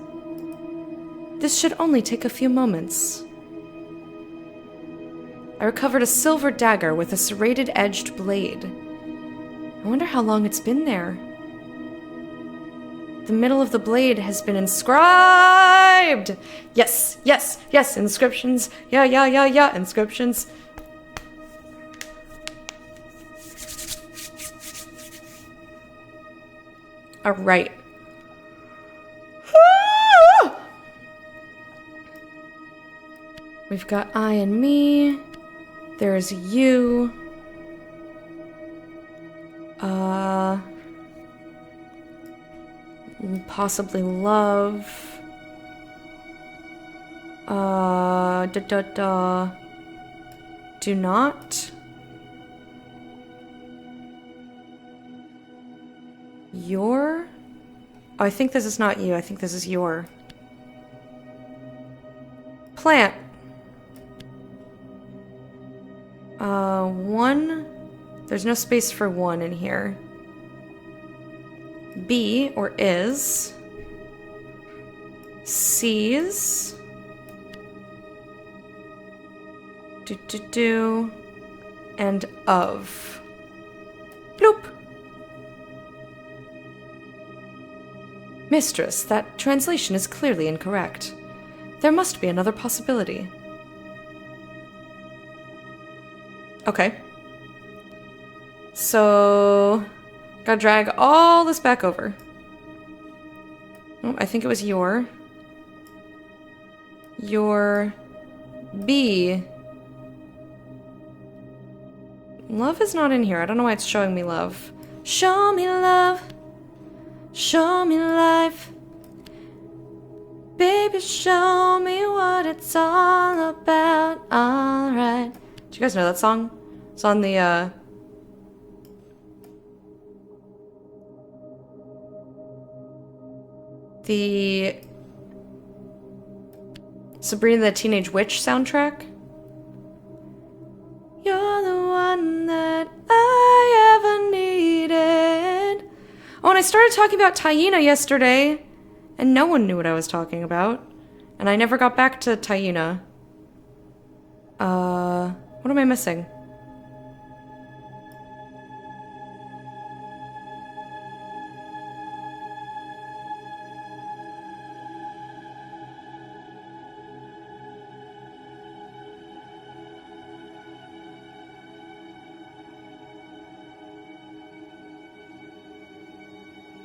This should only take a few moments. I recovered a silver dagger with a serrated-edged blade. I wonder how long it's been there. The middle of the blade has been inscribed! Yes, yes, yes, inscriptions. Yeah, inscriptions. Alright. We've got I and me. There's you. Possibly love. Do not. Your? Oh, I think this is not you. I think this is your. Plant. One. There's no space for one in here. Be, or is. Sees. And of. Bloop. Mistress, that translation is clearly incorrect. There must be another possibility. Okay. So, gotta drag all this back over. Oh, I think it was your. B. Love is not in here. I don't know why it's showing me love. Show me love. Show me life. Baby, show me what it's all about. Alright. Do you guys know that song? It's on the, Sabrina the Teenage Witch soundtrack. You're the one that I ever needed. Oh, and I started talking about Taina yesterday, and no one knew what I was talking about. And I never got back to Taina. What am I missing?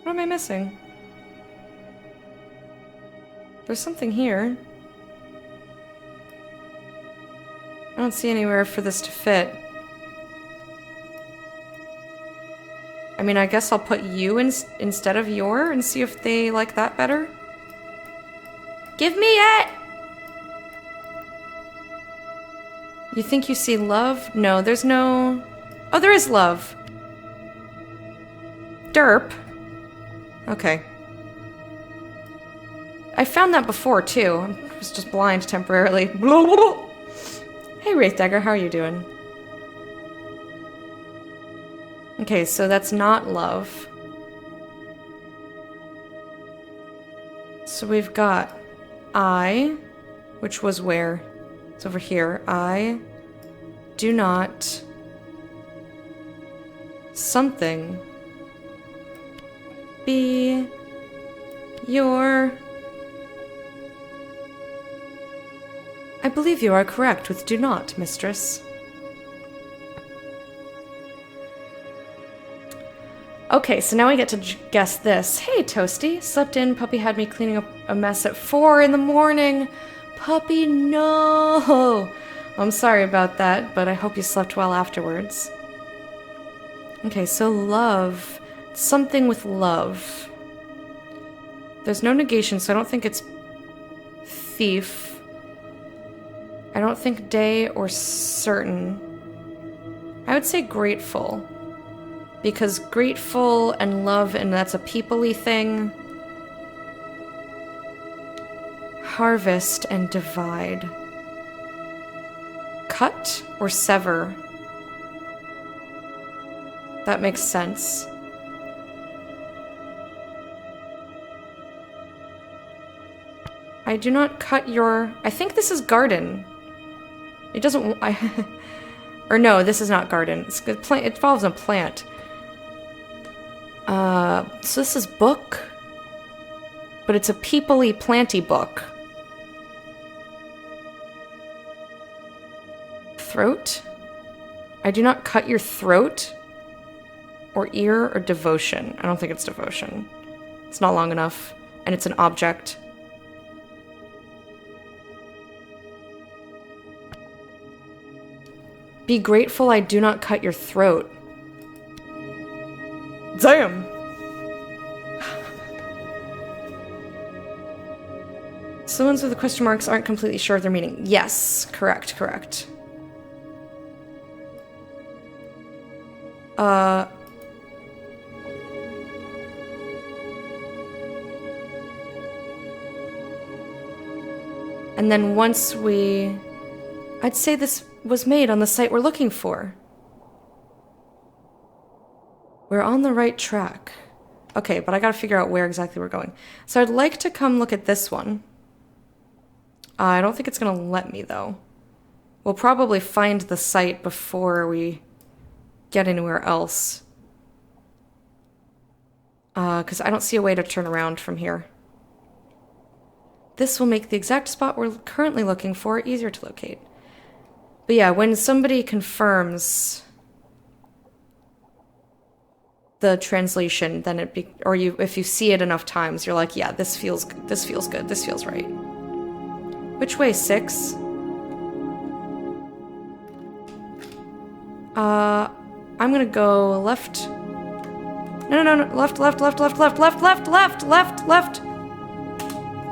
What am I missing? There's something here. I don't see anywhere for this to fit. I mean, I guess I'll put you instead of your and see if they like that better. Give me it! You think you see love? No, there's no... Oh, there is love. Derp. Okay. I found that before, too. I was just blind temporarily. Hey, Wraith Dagger, how are you doing? Okay, so that's not love. So we've got I, which was where? It's over here. I do not... something... be your... I believe you are correct with do not, mistress. Okay, so now we get to guess this. Hey, Toasty. Slept in. Puppy had me cleaning up a mess at 4 in the morning. Puppy, no. I'm sorry about that, but I hope you slept well afterwards. Okay, so love. Something with love. There's no negation, so I don't think it's thief. I don't think day or certain. I would say grateful. Because grateful and love, and that's a people-y thing. Harvest and divide. cut or sever. That makes sense. I do not cut your... I think this is garden. It doesn't... or no, this is not garden. It's a plant. It involves a plant. So this is book. But it's a people-y, planty book. Throat? I do not cut your throat. Or ear or devotion. I don't think it's devotion. It's not long enough. And it's an object. Be grateful I do not cut your throat. Damn! So the ones with the question marks aren't completely sure of their meaning. Yes, correct. And then once we... I'd say this was made on the site we're looking for. We're on the right track. Okay, but I gotta figure out where exactly we're going. So I'd like to come look at this one. I don't think it's gonna let me, though. We'll probably find the site before we get anywhere else. Because I don't see a way to turn around from here. This will make the exact spot we're currently looking for easier to locate. But yeah, when somebody confirms the translation, then if you see it enough times, you're like, yeah, this feels good, this feels right. Which way, 6? I'm gonna go left. No, left.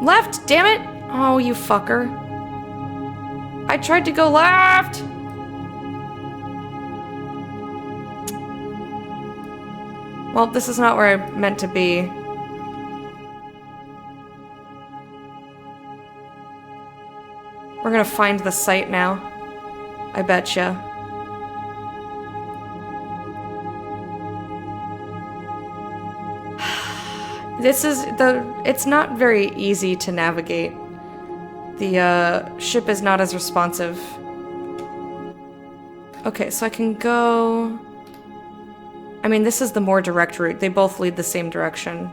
Left, damn it! Oh, you fucker. I tried to go left! Well, this is not where I meant to be. We're gonna find the site now. I betcha. It's not very easy to navigate. The ship is not as responsive. Okay, so I can go... I mean, this is the more direct route. They both lead the same direction.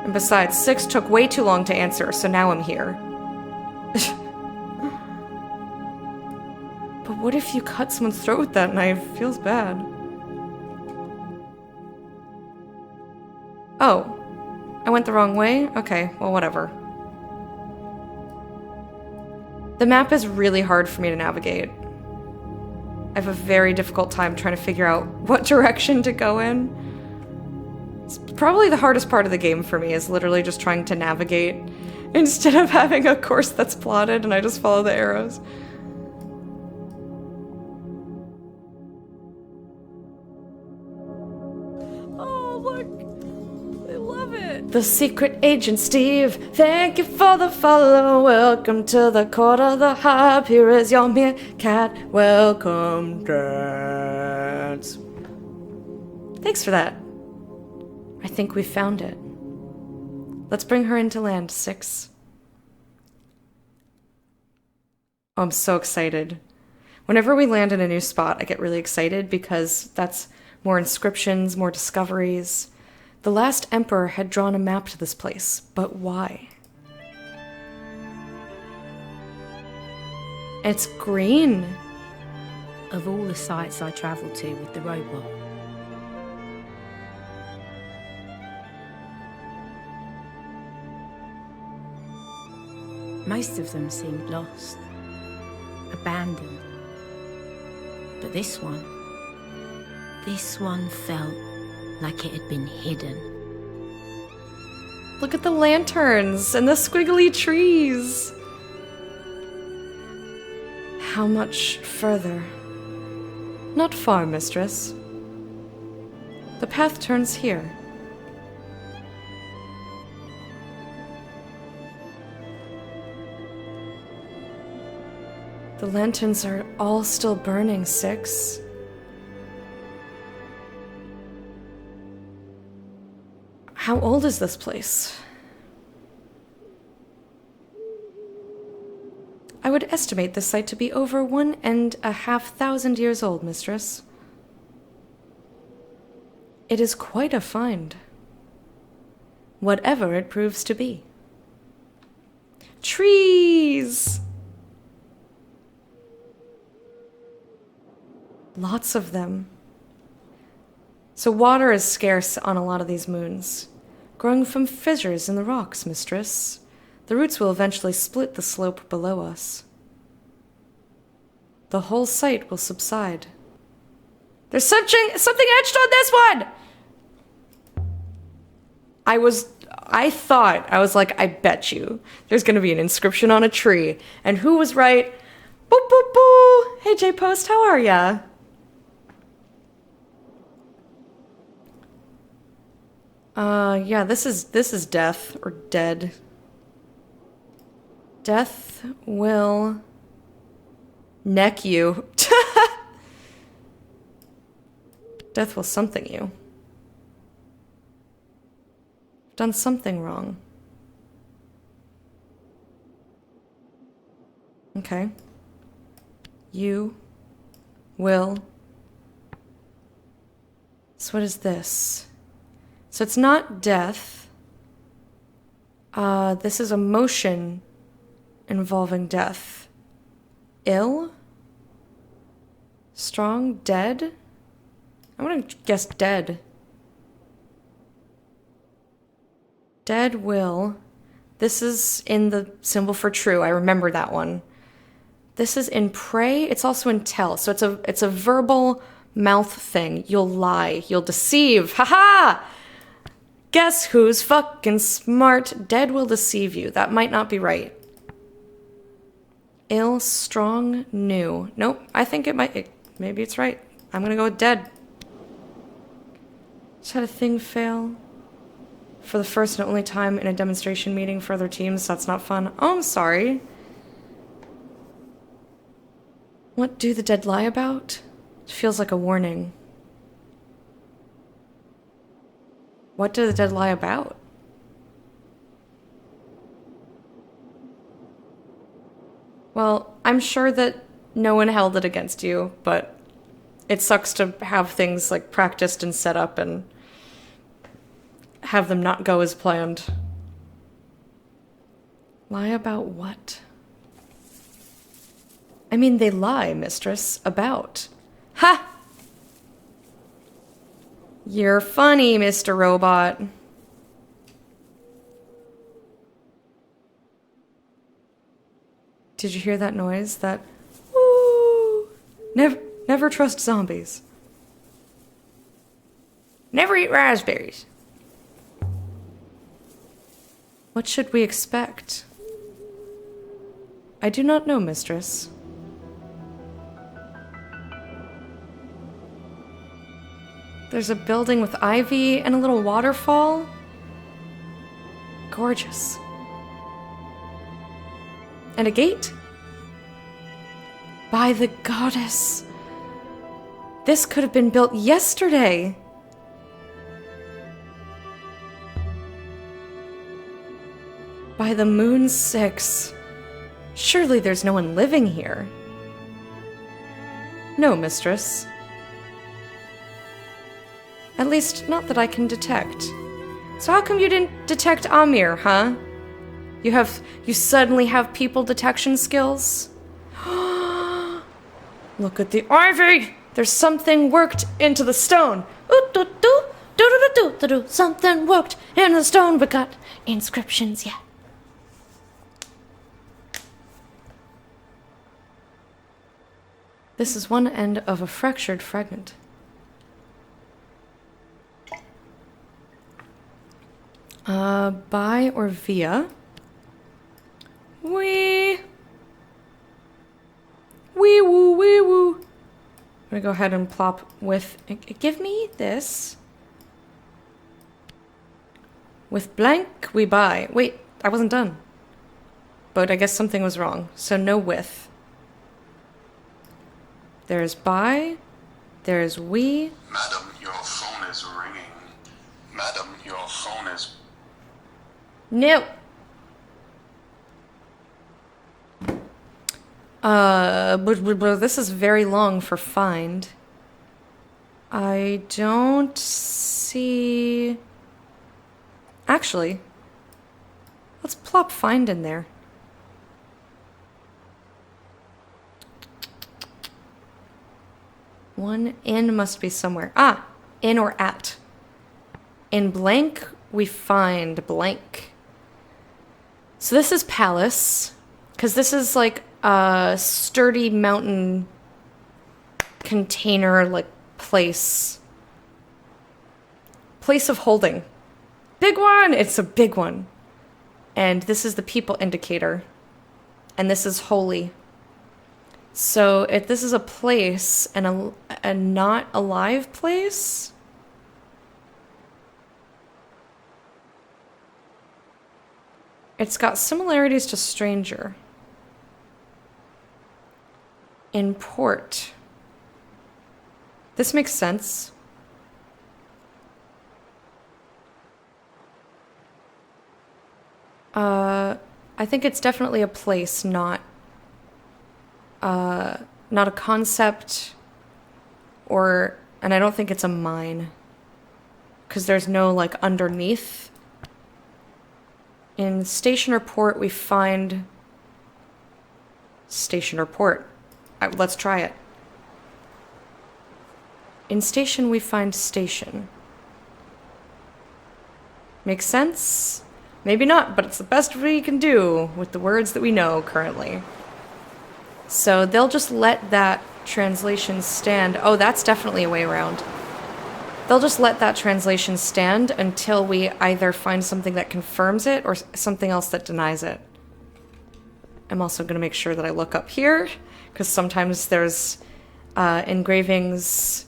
And besides, 6 took way too long to answer, so now I'm here. But what if you cut someone's throat with that knife? Feels bad. Oh. I went the wrong way? Okay, well, whatever. The map is really hard for me to navigate. I have a very difficult time trying to figure out what direction to go in. It's probably the hardest part of the game for me, is literally just trying to navigate instead of having a course that's plotted and I just follow the arrows. Oh, look! I love it! The secret agent Steve, thank you for the follow. Welcome to the court of the hub. Here is your meerkat. Welcome, dance. Thanks for that. I think we found it. Let's bring her into land, 6. Oh, I'm so excited. Whenever we land in a new spot, I get really excited because that's more inscriptions, more discoveries. The last emperor had drawn a map to this place, but why? It's green. Of all the sites I travelled to with the robot, most of them seemed lost, abandoned. But this one felt like it had been hidden. Look at the lanterns and the squiggly trees. How much further? Not far, mistress. The path turns here. lanterns are all still burning, Six. How old is this place? I would estimate this site to be over 1,500 years old, mistress. It is quite a find. Whatever it proves to be. Trees! Lots of them. So water is scarce on a lot of these moons, growing from fissures in the rocks, mistress. The roots will eventually split the slope below us. The whole site will subside. There's something etched on this one! I was like, I bet you there's gonna be an inscription on a tree. And who was right? Boo, boo, boo! Hey, J-Post, how are ya? Yeah, this is death, or dead. Death will neck you. Death will something you. Done something wrong. Okay. You will. So what is this? So it's not death. This is emotion involving death. Ill? Strong? Dead? I'm gonna guess dead. Dead will. This is in the symbol for true. I remember that one. This is in pray. It's also in tell. So it's a verbal mouth thing. You'll lie. You'll deceive. Haha! Guess who's fucking smart? Dead will deceive you. That might not be right. Ill, strong, new. Nope. I think maybe it's right. I'm gonna go with dead. Just had a thing fail. For the first and only time in a demonstration meeting for other teams, that's not fun. Oh, I'm sorry. What do the dead lie about? It feels like a warning. What do the dead lie about? Well, I'm sure that no one held it against you, but it sucks to have things like practiced and set up and have them not go as planned. Lie about what? I mean, they lie, mistress, about. Ha! You're funny, Mr. Robot. Did you hear that noise? That woo! Never trust zombies. Never eat raspberries. What should we expect? I do not know, mistress. There's a building with ivy and a little waterfall. Gorgeous. And a gate. By the goddess. This could have been built yesterday. By the moon 6. Surely there's no one living here. No, mistress. At least, not that I can detect. So how come you didn't detect Amir, huh? You suddenly have people detection skills? Look at the ivy! There's something worked into the stone. Something worked in the stone. We got inscriptions, yeah. This is one end of a fractured fragment. By or via? Wee woo, wee woo. I'm gonna go ahead and plop with, give me this. With blank, we buy. Wait, I wasn't done. But I guess something was wrong, so no with. There's by. There's we. Madam, your phone is ringing. Madam, your phone is... Nope. This is very long for find. I don't see... Actually, let's plop find in there. One in must be somewhere. Ah, in or at. In blank, we find blank. So this is palace, because this is like a sturdy mountain container, like place. Place of holding. Big one! It's a big one. And this is the people indicator. And this is holy. So if this is a place and a not alive place... It's got similarities to stranger. In port. This makes sense. I think it's definitely a place, not a concept, and I don't think it's a mine. Because there's no, like, underneath. In station or port, we find station or port. Let's try it. In station, we find station. Makes sense? Maybe not, but it's the best we can do with the words that we know currently. So they'll just let that translation stand. Oh, that's definitely a way around. They'll just let that translation stand until we either find something that confirms it or something else that denies it. I'm also going to make sure that I look up here, because sometimes there's engravings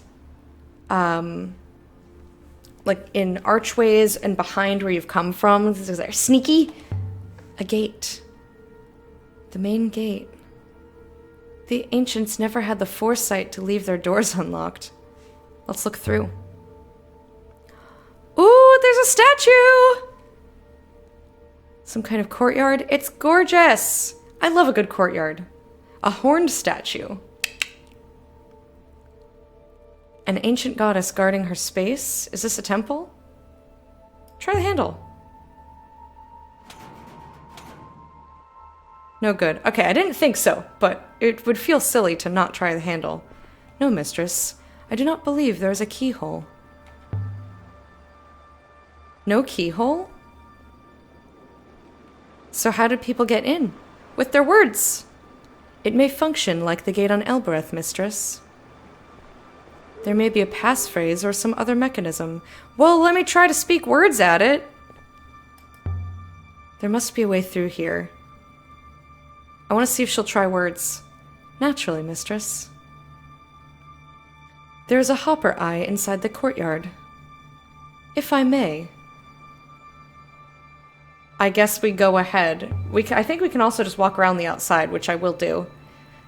like in archways and behind where you've come from. This is sneaky. A gate. The main gate. The ancients never had the foresight to leave their doors unlocked. Let's look through. Ooh, there's a statue! Some kind of courtyard. It's gorgeous! I love a good courtyard. A horned statue. An ancient goddess guarding her space. Is this a temple? Try the handle. No good. Okay, I didn't think so, but it would feel silly to not try the handle. No, mistress. I do not believe there is a keyhole. No keyhole? So how did people get in? With their words. It may function like the gate on Elbereth, mistress. There may be a passphrase or some other mechanism. Well, let me try to speak words at it. There must be a way through here. I want to see if she'll try words. Naturally, mistress. There is a hopper eye inside the courtyard. If I may. I guess we go ahead. I think we can also just walk around the outside, which I will do.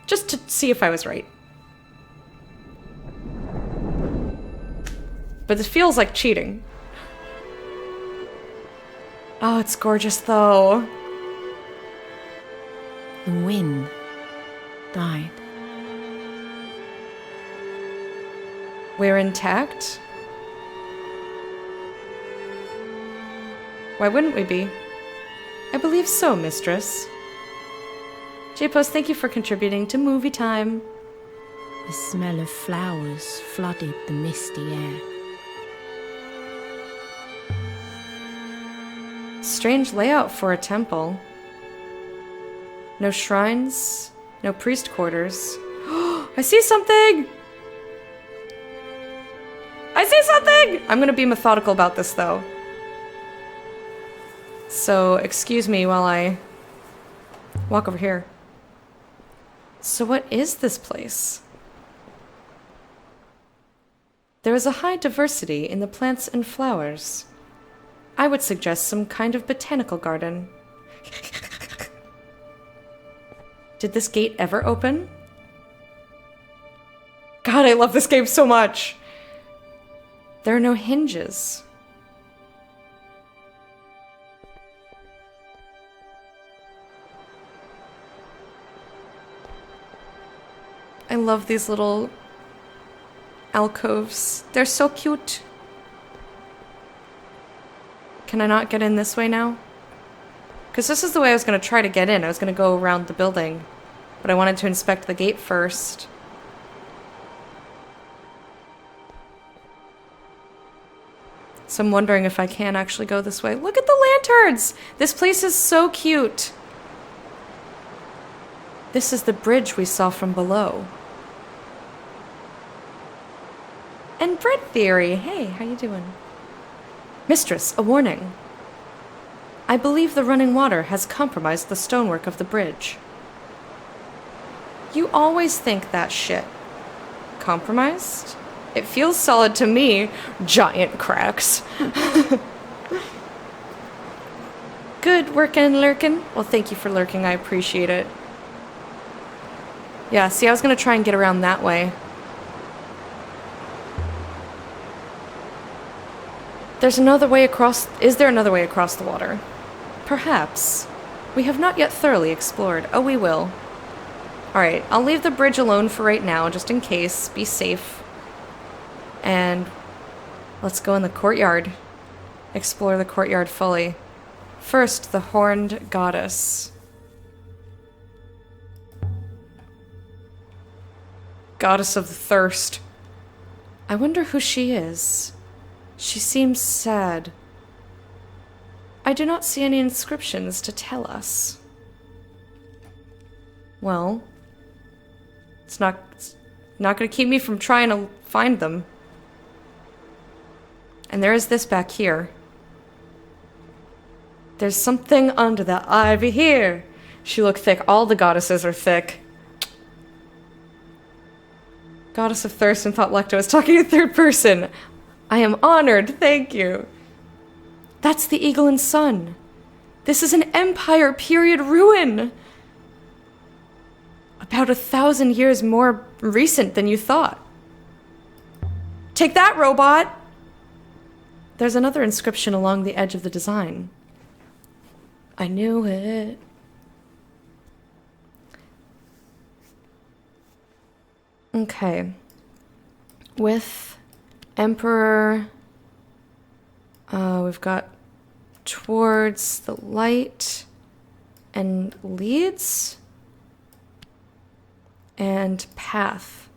Just to see if I was right. But this feels like cheating. Oh, it's gorgeous though. The wind died. We're intact? Why wouldn't we be? I believe so, mistress. J-Post, thank you for contributing to Movie Time. The smell of flowers flooded the misty air. Strange layout for a temple. No shrines, no priest quarters. I see something! I see something! I'm gonna be methodical about this, though. So, excuse me while I walk over here. So what is this place? There is a high diversity in the plants and flowers. I would suggest some kind of botanical garden. Did this gate ever open? God, I love this game so much. There are no hinges. I love these little alcoves. They're so cute. Can I not get in this way now? Because this is the way I was going to try to get in. I was going to go around the building. But I wanted to inspect the gate first. So I'm wondering if I can actually go this way. Look at the lanterns! This place is so cute. This is the bridge we saw from below. And Bread Theory. Hey, how you doing? Mistress, a warning. I believe the running water has compromised the stonework of the bridge. You always think that shit. Compromised? It feels solid to me. Giant cracks. Good workin' lurkin'. Well, thank you for lurking. I appreciate it. Yeah, see, I was gonna try and get around that way. There's another way across... Is there another way across the water? Perhaps. We have not yet thoroughly explored. Oh, we will. Alright, I'll leave the bridge alone for right now, just in case. Be safe. And let's go in the courtyard. Explore the courtyard fully. First, the Horned Goddess. Goddess of the Thirst. I wonder who she is. She seems sad. I do not see any inscriptions to tell us. Well, it's not going to keep me from trying to find them. And there is this back here. There's something under the ivy here. She looked thick. All the goddesses are thick. Goddess of Thirst and Thought Lecto is talking in third person. I am honored, thank you. That's the Eagle and Sun. This is an Empire period ruin. About 1,000 years more recent than you thought. Take that, robot! There's another inscription along the edge of the design. I knew it. Okay. With Emperor, we've got towards the light and leads and path.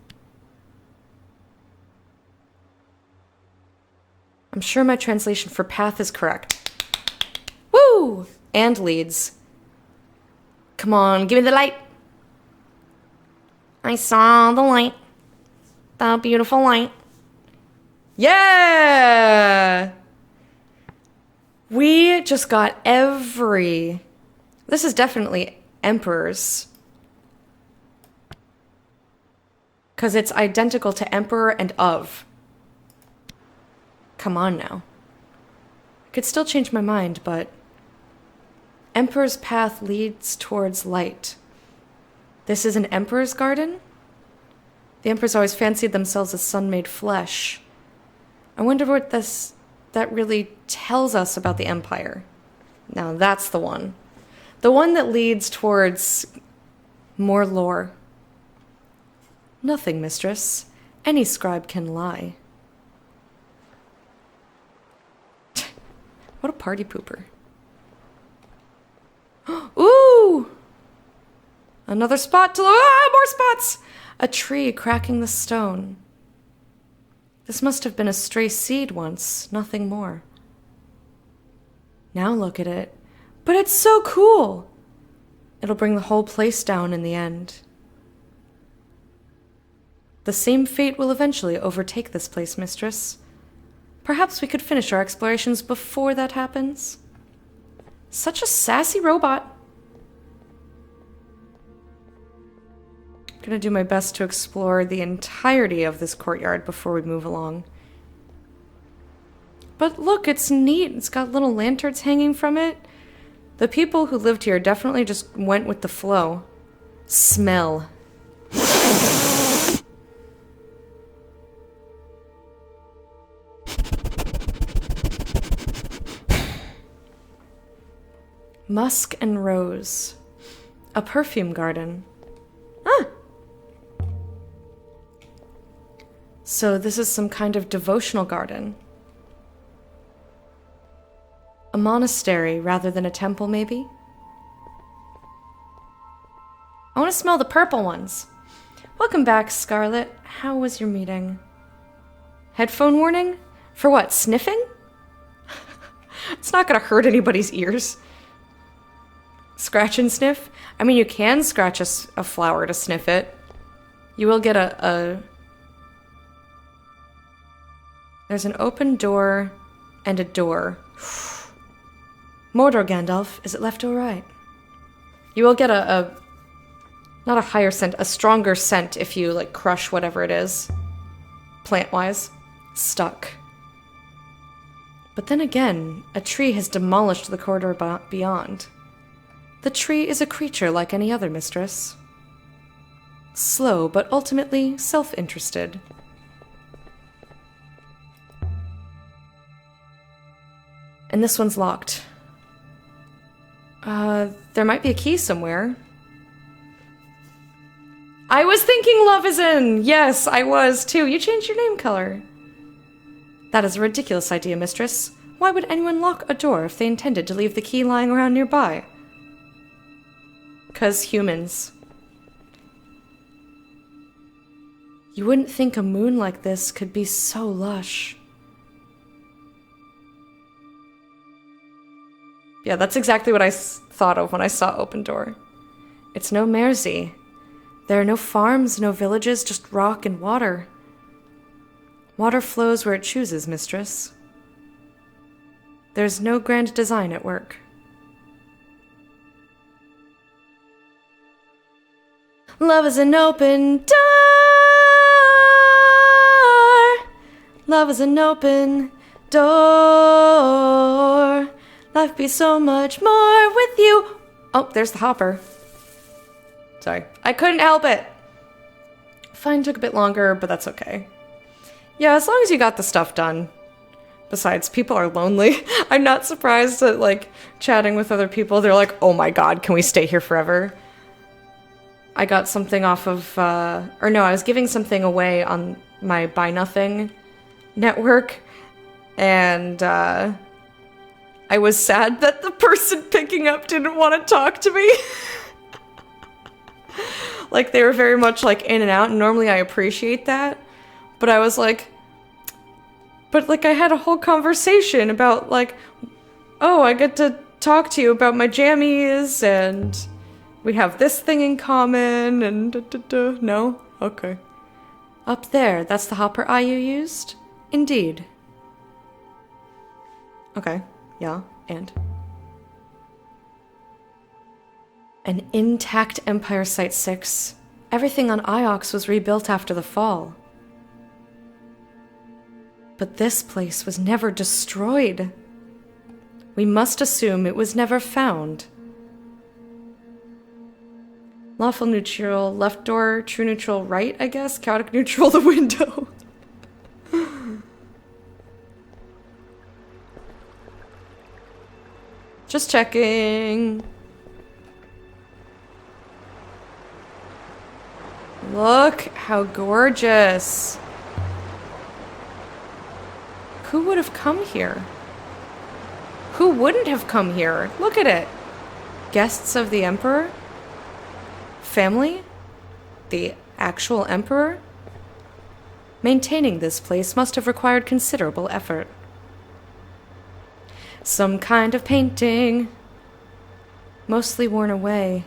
I'm sure my translation for path is correct. Woo! And leads. Come on, give me the light. I saw the light. The beautiful light. Yeah! We just got every... This is definitely Emperor's. Because it's identical to Emperor and of. Come on now. I could still change my mind, but... Emperor's path leads towards light. This is an Emperor's garden? The Emperors always fancied themselves as sun-made flesh. I wonder what that really tells us about the Empire. Now that's the one. The one that leads towards more lore. Nothing, mistress. Any scribe can lie. What a party pooper. Ooh! Another spot to look. Ah, more spots! A tree cracking the stone. This must have been a stray seed once, nothing more. Now look at it. But it's so cool! It'll bring the whole place down in the end. The same fate will eventually overtake this place, mistress. Perhaps we could finish our explorations before that happens. Such a sassy robot. I'm gonna do my best to explore the entirety of this courtyard before we move along. But look, it's neat. It's got little lanterns hanging from it. The people who lived here definitely just went with the flow. Smell. Musk and rose. A perfume garden. Ah! So this is some kind of devotional garden. A monastery rather than a temple, maybe? I want to smell the purple ones. Welcome back, Scarlet. How was your meeting? Headphone warning? For what, sniffing? It's not gonna hurt anybody's ears. Scratch and sniff? I mean, you can scratch a flower to sniff it. You will get a... There's an open door and a door. Mordor, Gandalf. Is it left or right? You will get not a higher scent, a stronger scent if you, like, crush whatever it is. Plant-wise. Stuck. But then again, a tree has demolished the corridor beyond. The tree is a creature like any other, mistress. Slow, but ultimately self-interested. And this one's locked. There might be a key somewhere. I was thinking Love is in! Yes, I was too. You changed your name color. That is a ridiculous idea, mistress. Why would anyone lock a door if they intended to leave the key lying around nearby? 'Cause humans. You wouldn't think a moon like this could be so lush. Yeah, that's exactly what I thought of when I saw Open Door. It's no Mersey. There are no farms, no villages, just rock and water. Water flows where it chooses, mistress. There's no grand design at work. Love is an open door. Love is an open door. Life be so much more with you. Oh, there's the hopper. Sorry. I couldn't help it. Fine, took a bit longer, but that's okay. Yeah, as long as you got the stuff done. Besides, people are lonely. I'm not surprised that, like, chatting with other people, they're like, oh my god, can we stay here forever? I got something off of, or no, I was giving something away on my Buy Nothing network, and, I was sad that the person picking up didn't want to talk to me. Like, they were very much, like, in and out, and normally I appreciate that. But I was like... But, like, I had a whole conversation about, like... Oh, I get to talk to you about my jammies, and... We have this thing in common, and da-da-da. No? Okay. Up there, that's the hopper eye you used? Indeed. Okay. Yeah, and? An intact Empire Site 6. Everything on Iox was rebuilt after the fall. But this place was never destroyed. We must assume it was never found. Lawful neutral, left door, true neutral, right, I guess? Chaotic neutral, the window. Just checking. Look how gorgeous. Who would have come here? Who wouldn't have come here? Look at it. Guests of the Emperor? Family? The actual Emperor? Maintaining this place must have required considerable effort. Some kind of painting. Mostly worn away.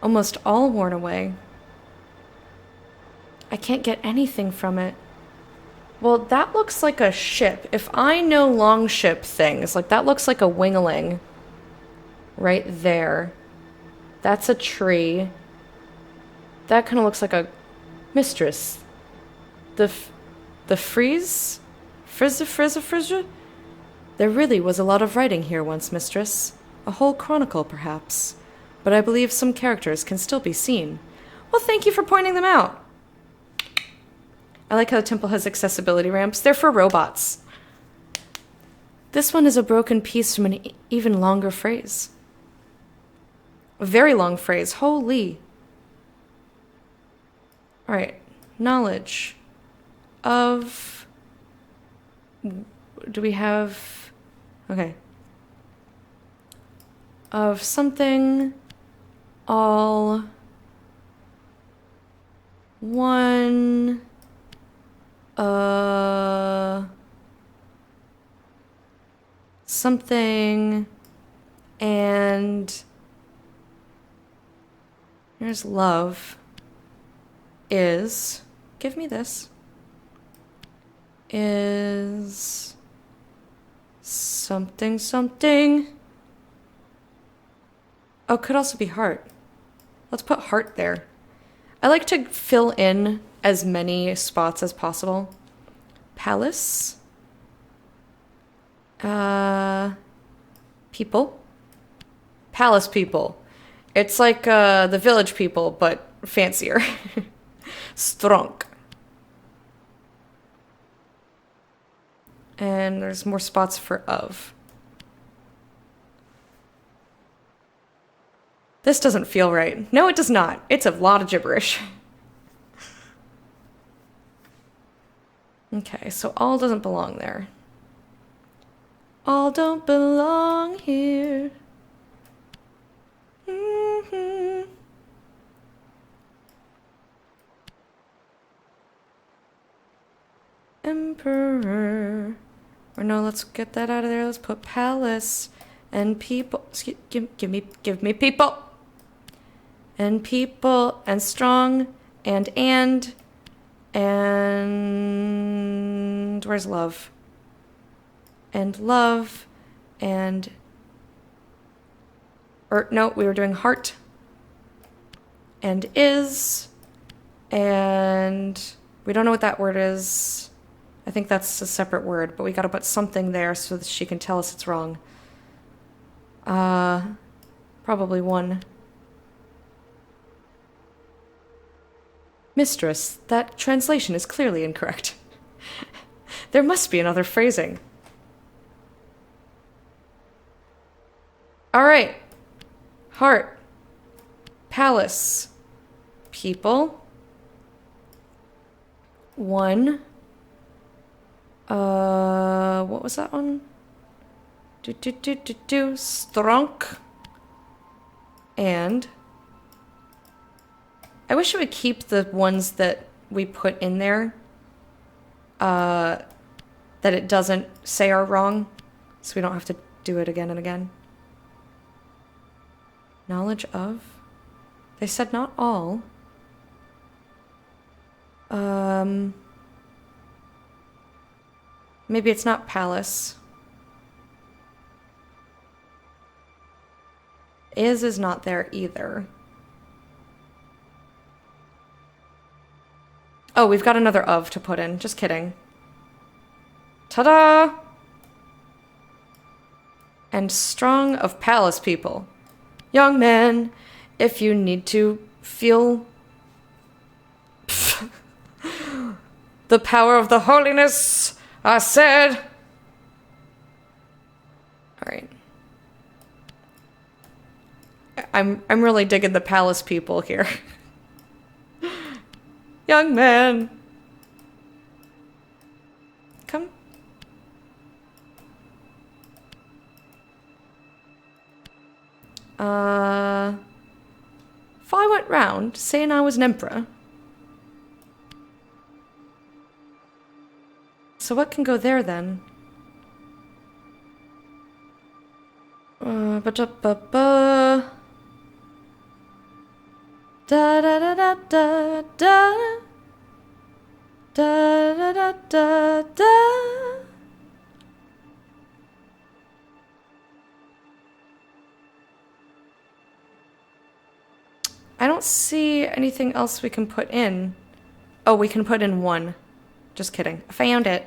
Almost all worn away. I can't get anything from it. Well, that looks like a ship. If I know longship things, like that looks like a wingling. Right there. That's a tree. That kind of looks like a mistress. The frieze? Frizza? There really was a lot of writing here once, mistress. A whole chronicle, perhaps. But I believe some characters can still be seen. Well, thank you for pointing them out. I like how the temple has accessibility ramps. They're for robots. This one is a broken piece from an even longer phrase. A very long phrase. Holy. All right. Knowledge of... Do we have... Okay. Of something, all, one, something, and here's love, is, give me this, is something something. Oh, could also be heart. Let's put heart there. I like to fill in as many spots as possible. Palace. People. Palace people. It's like the village people, but fancier. Strong. And there's more spots for of. This doesn't feel right. No, it does not. It's a lot of gibberish. Okay, so all doesn't belong there. All don't belong here. Emperor. Or no, let's get that out of there. Let's put palace and people. Excuse, give me people. And people and strong and where's love? And love and no, we were doing heart and is and we don't know what that word is. I think that's a separate word, but we got to put something there so that she can tell us it's wrong. Probably one. Mistress, that translation is clearly incorrect. There must be another phrasing. All right. Heart. Palace. People. One. What was that one? Strong. And I wish it would keep the ones that we put in there, that it doesn't say are wrong, so we don't have to do it again and again. Knowledge of? They said not all. Maybe it's not palace. Is not there either. Oh, we've got another of to put in. Just kidding. Ta-da! And strong of palace people. Young man, if you need to feel the power of the holiness, I said. All right. I'm really digging the palace people here. Young man. Come. If I went round saying I was an emperor. So what can go there then? Ba-da-ba-ba. Da-da-da-da-da-da. Da-da-da-da-da. I don't see anything else we can put in. Oh, we can put in one. Just kidding. I found it.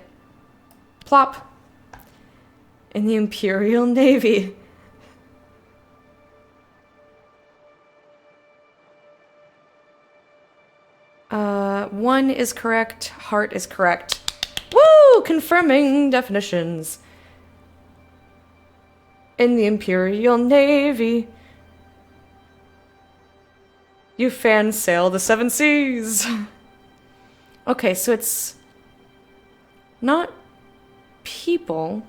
Plop. In the Imperial Navy. One is correct. Heart is correct. Woo! Confirming definitions. in the Imperial Navy. You fan sail the seven seas. Okay, so it's not people,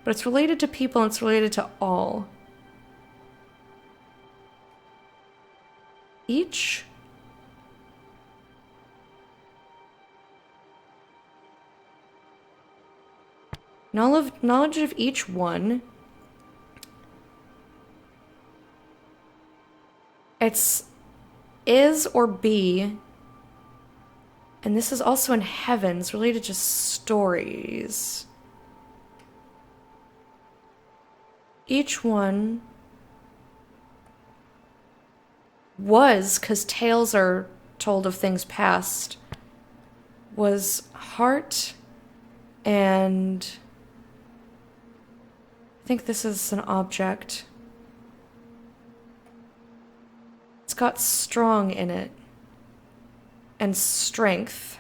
but it's related to people and it's related to all. Each knowledge of each one. It's is or be, and this is also in heavens, related to stories. Each one was, because tales are told of things past, was heart and I think this is an object. It's got strong in it. And strength.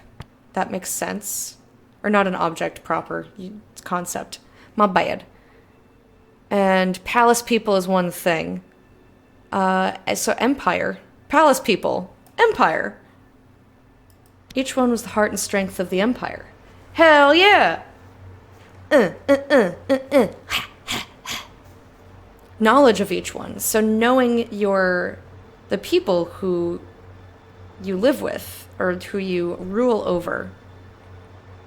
That makes sense. Or not an object proper. It's concept. My bad. And palace people is one thing. So empire. Palace people. Empire. Each one was the heart and strength of the empire. Hell yeah! Knowledge of each one. So knowing the people who you live with or who you rule over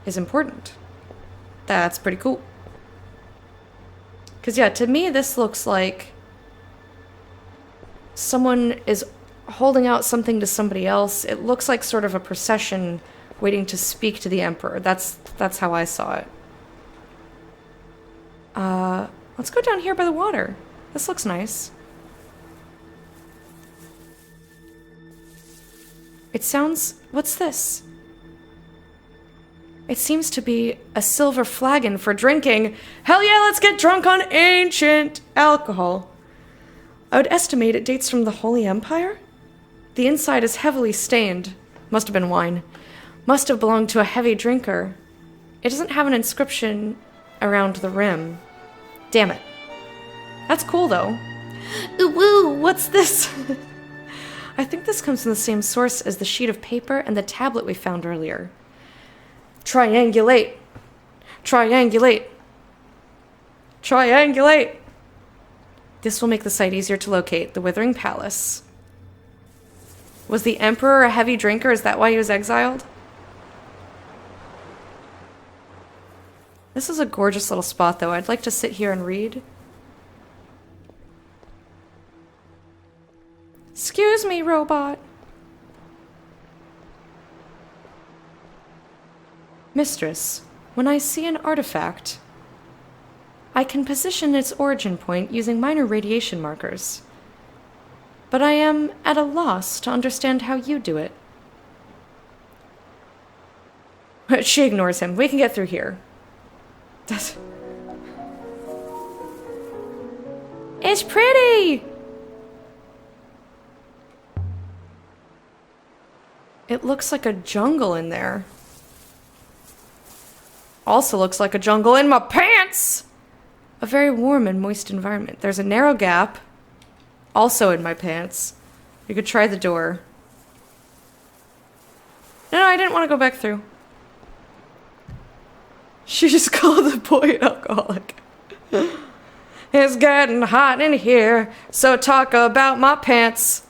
is important. That's pretty cool. Because yeah, to me this looks like someone is holding out something to somebody else. It looks like sort of a procession waiting to speak to the emperor. That's how I saw it. Let's go down here by the water. This looks nice. It sounds... What's this? It seems to be a silver flagon for drinking. Hell yeah, let's get drunk on ancient alcohol. I would estimate it dates from the Holy Empire? The inside is heavily stained. Must have been wine. Must have belonged to a heavy drinker. It doesn't have an inscription around the rim. Damn it. That's cool, though. Ooh, woo, what's this? I think this comes from the same source as the sheet of paper and the tablet we found earlier. Triangulate. Triangulate. Triangulate. This will make the site easier to locate. The Withering Palace. Was the Emperor a heavy drinker? Is that why he was exiled? This is a gorgeous little spot, though. I'd like to sit here and read. Excuse me, robot. Mistress, when I see an artifact, I can position its origin point using minor radiation markers. But I am at a loss to understand how you do it. She ignores him. We can get through here. It's pretty! It looks like a jungle in there. Also looks like a jungle in my pants! A very warm and moist environment. There's a narrow gap. Also in my pants. You could try the door. No, I didn't want to go back through. She just called the boy an alcoholic. It's getting hot in here, so talk about my pants.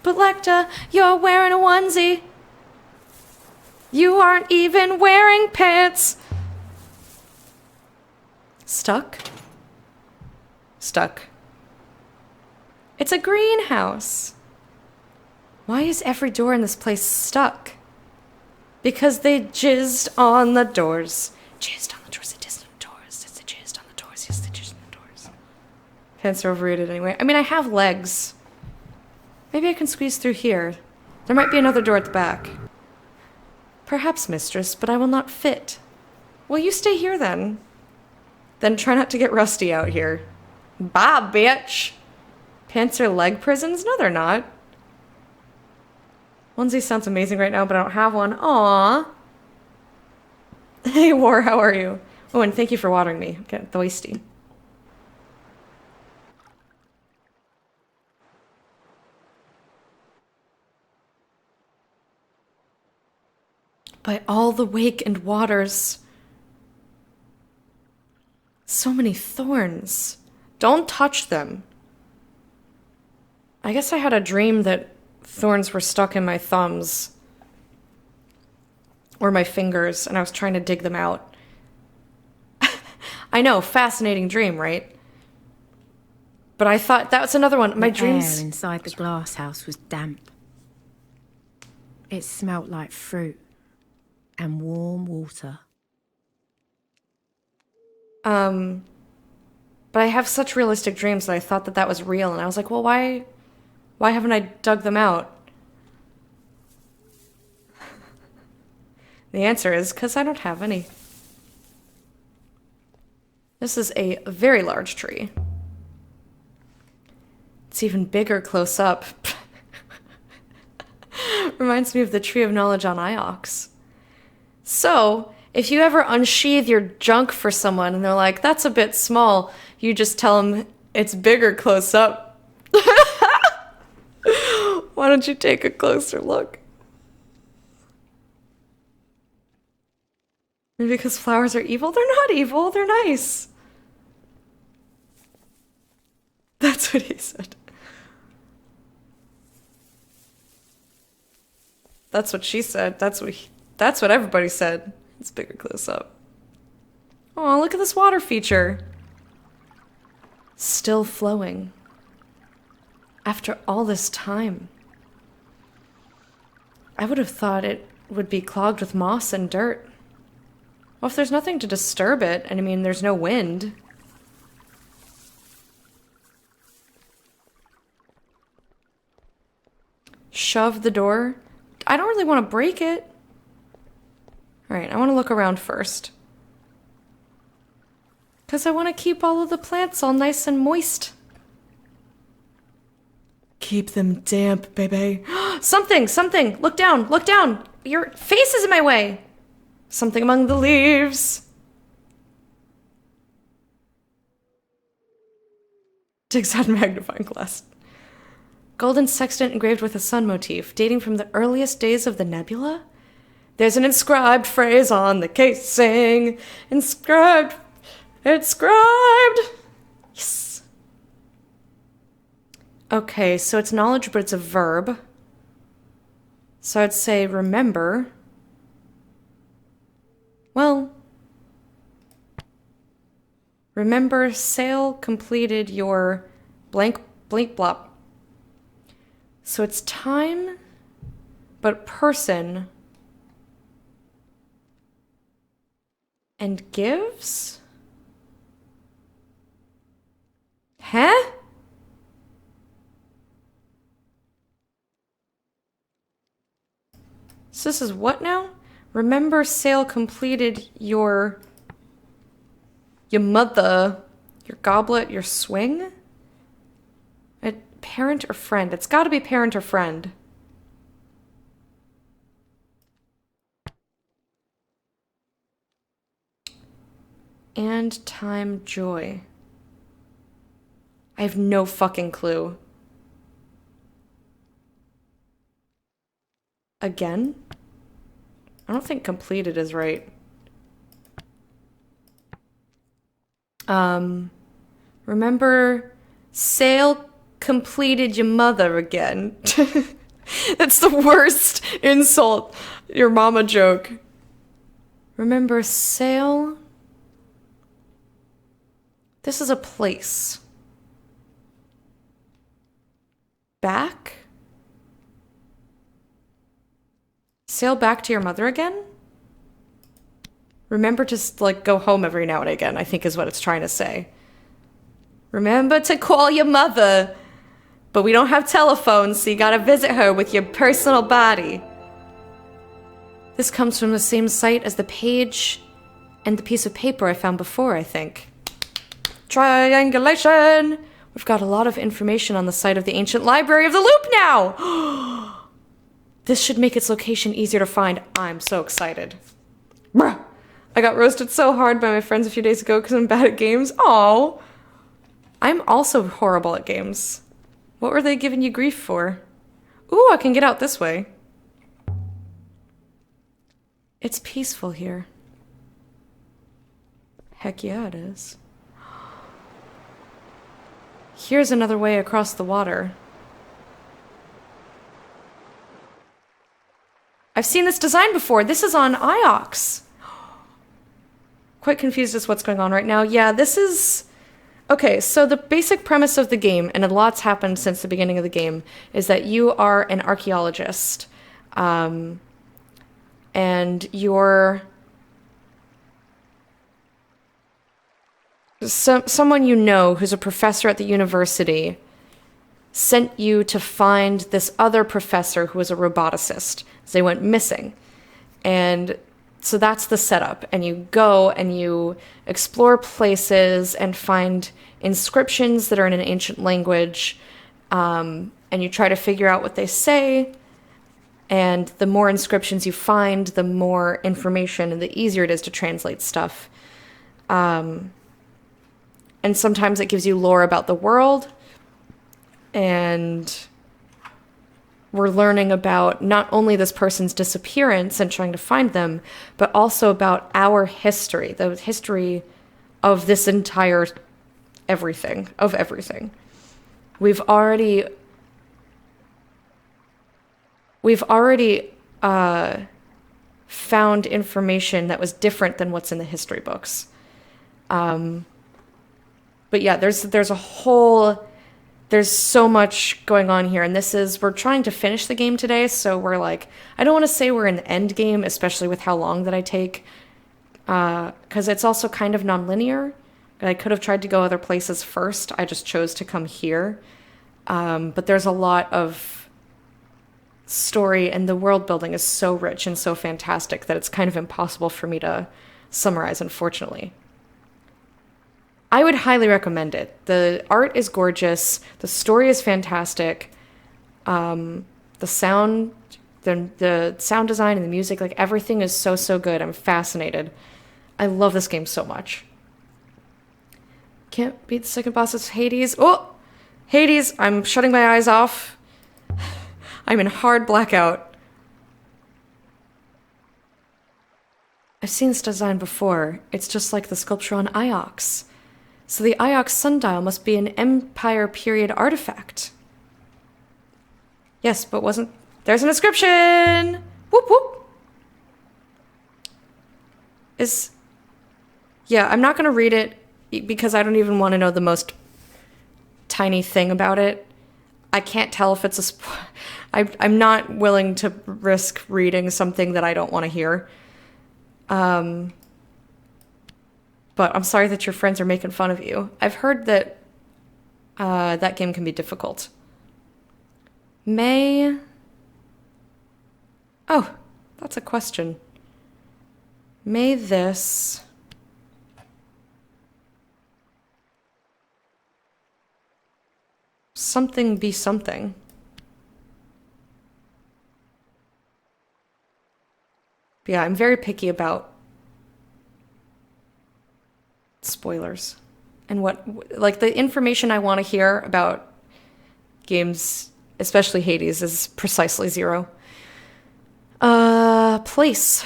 But Lecta, you're wearing a onesie. You aren't even wearing pants. Stuck? Stuck. It's a greenhouse. Why is every door in this place stuck? Because they jizzed on the doors. Jizzed on the doors, they jizzed on the doors. They jizzed on the doors, yes, they jizzed on the doors. Pants are overrated anyway. I mean, I have legs. Maybe I can squeeze through here. There might be another door at the back. Perhaps, mistress, but I will not fit. Well, you stay here then. Then try not to get rusty out here. Bye, bitch! Pants are leg prisons? No, they're not. Onesie sounds amazing right now, but I don't have one. Aww. Hey, War, how are you? Oh, and thank you for watering me. Get thirsty. By all the wake and waters. So many thorns. Don't touch them. I guess I had a dream that thorns were stuck in my thumbs. Or my fingers, and I was trying to dig them out. I know, fascinating dream, right? But I thought that was another one. My dreams. The air inside the glass house was damp. It smelt like fruit and warm water. But I have such realistic dreams that I thought that that was real, and I was like, well, why haven't I dug them out? The answer is because I don't have any. This is a very large tree. It's even bigger close up. Reminds me of the Tree of Knowledge on Iox. So, if you ever unsheath your junk for someone and they're like, that's a bit small, you just tell them it's bigger close up. Why don't you take a closer look? Because flowers are evil? They're not evil, they're nice. That's what he said. That's what she said. That's what everybody said. It's bigger close up. Oh, look at this water feature. Still flowing. After all this time. I would have thought it would be clogged with moss and dirt. Well, if there's nothing to disturb it, and I mean, there's no wind. Shove the door. I don't really want to break it. Alright, I want to look around first. Because I want to keep all of the plants all nice and moist. Keep them damp, baby. Something! Look down! Your face is in my way! Something among the leaves. Takes out a magnifying glass. Golden sextant engraved with a sun motif, dating from the earliest days of the nebula? There's an inscribed phrase on the casing. Inscribed. Yes. Okay, so it's knowledge, but it's a verb. So I'd say remember. Well, remember Sail completed your blank blop. So it's time, but person, and gives? Huh? So this is what now? Remember Sail completed your mother, your goblet, your swing? A parent or friend? It's gotta be parent or friend. And time joy. I have no fucking clue. Again? I don't think completed is right. Remember, Sail completed your mother again. That's the worst insult. Your mama joke. Remember, Sail. This is a place. Back? Sail back to your mother again? Remember to, like, go home every now and again, I think is what it's trying to say. Remember to call your mother. But we don't have telephones, so you gotta visit her with your personal body. This comes from the same site as the page and the piece of paper I found before, I think. Triangulation! We've got a lot of information on the site of the ancient library of the Loop now! This should make its location easier to find. I'm so excited. Bruh! I got roasted so hard by my friends a few days ago because I'm bad at games. Oh, I'm also horrible at games. What were they giving you grief for? Ooh, I can get out this way. It's peaceful here. Heck yeah, it is. Here's another way across the water. I've seen this design before. This is on Iox. Quite confused as what's going on right now. Yeah, this is... Okay, so the basic premise of the game, and a lot's happened since the beginning of the game, is that you are an archaeologist. And you're... someone you know who's a professor at the university sent you to find this other professor who was a roboticist. They went missing. And so that's the setup. And you go and you explore places and find inscriptions that are in an ancient language. And you try to figure out what they say. And the more inscriptions you find, the more information and the easier it is to translate stuff. And sometimes it gives you lore about the world. And we're learning about not only this person's disappearance and trying to find them, but also about our history, the history of this entire everything, of everything. We've already found information that was different than what's in the history books. But yeah, there's so much going on here, and we're trying to finish the game today, so we're like, I don't want to say we're in the end game, especially with how long that I take, because it's also kind of non-linear. I could have tried to go other places first, I just chose to come here, but there's a lot of story, and the world building is so rich and so fantastic that it's kind of impossible for me to summarize, unfortunately. I would highly recommend it. The art is gorgeous. The story is fantastic. The sound design and the music, like everything is so, so good. I'm fascinated. I love this game so much. Can't beat the second boss of Hades. Oh! Hades, I'm shutting my eyes off. I'm in hard blackout. I've seen this design before. It's just like the sculpture on Iox. So the Iox sundial must be an Empire period artifact. Yes, but wasn't... There's an inscription! Whoop whoop! Yeah, I'm not going to read it because I don't even want to know the most tiny thing about it. I can't tell if it's a... I'm not willing to risk reading something that I don't want to hear. But I'm sorry that your friends are making fun of you. I've heard that that game can be difficult. Oh, that's a question. May this... something be something. But yeah, I'm very picky about spoilers and like the information I want to hear about games, especially Hades, is precisely 0. Place.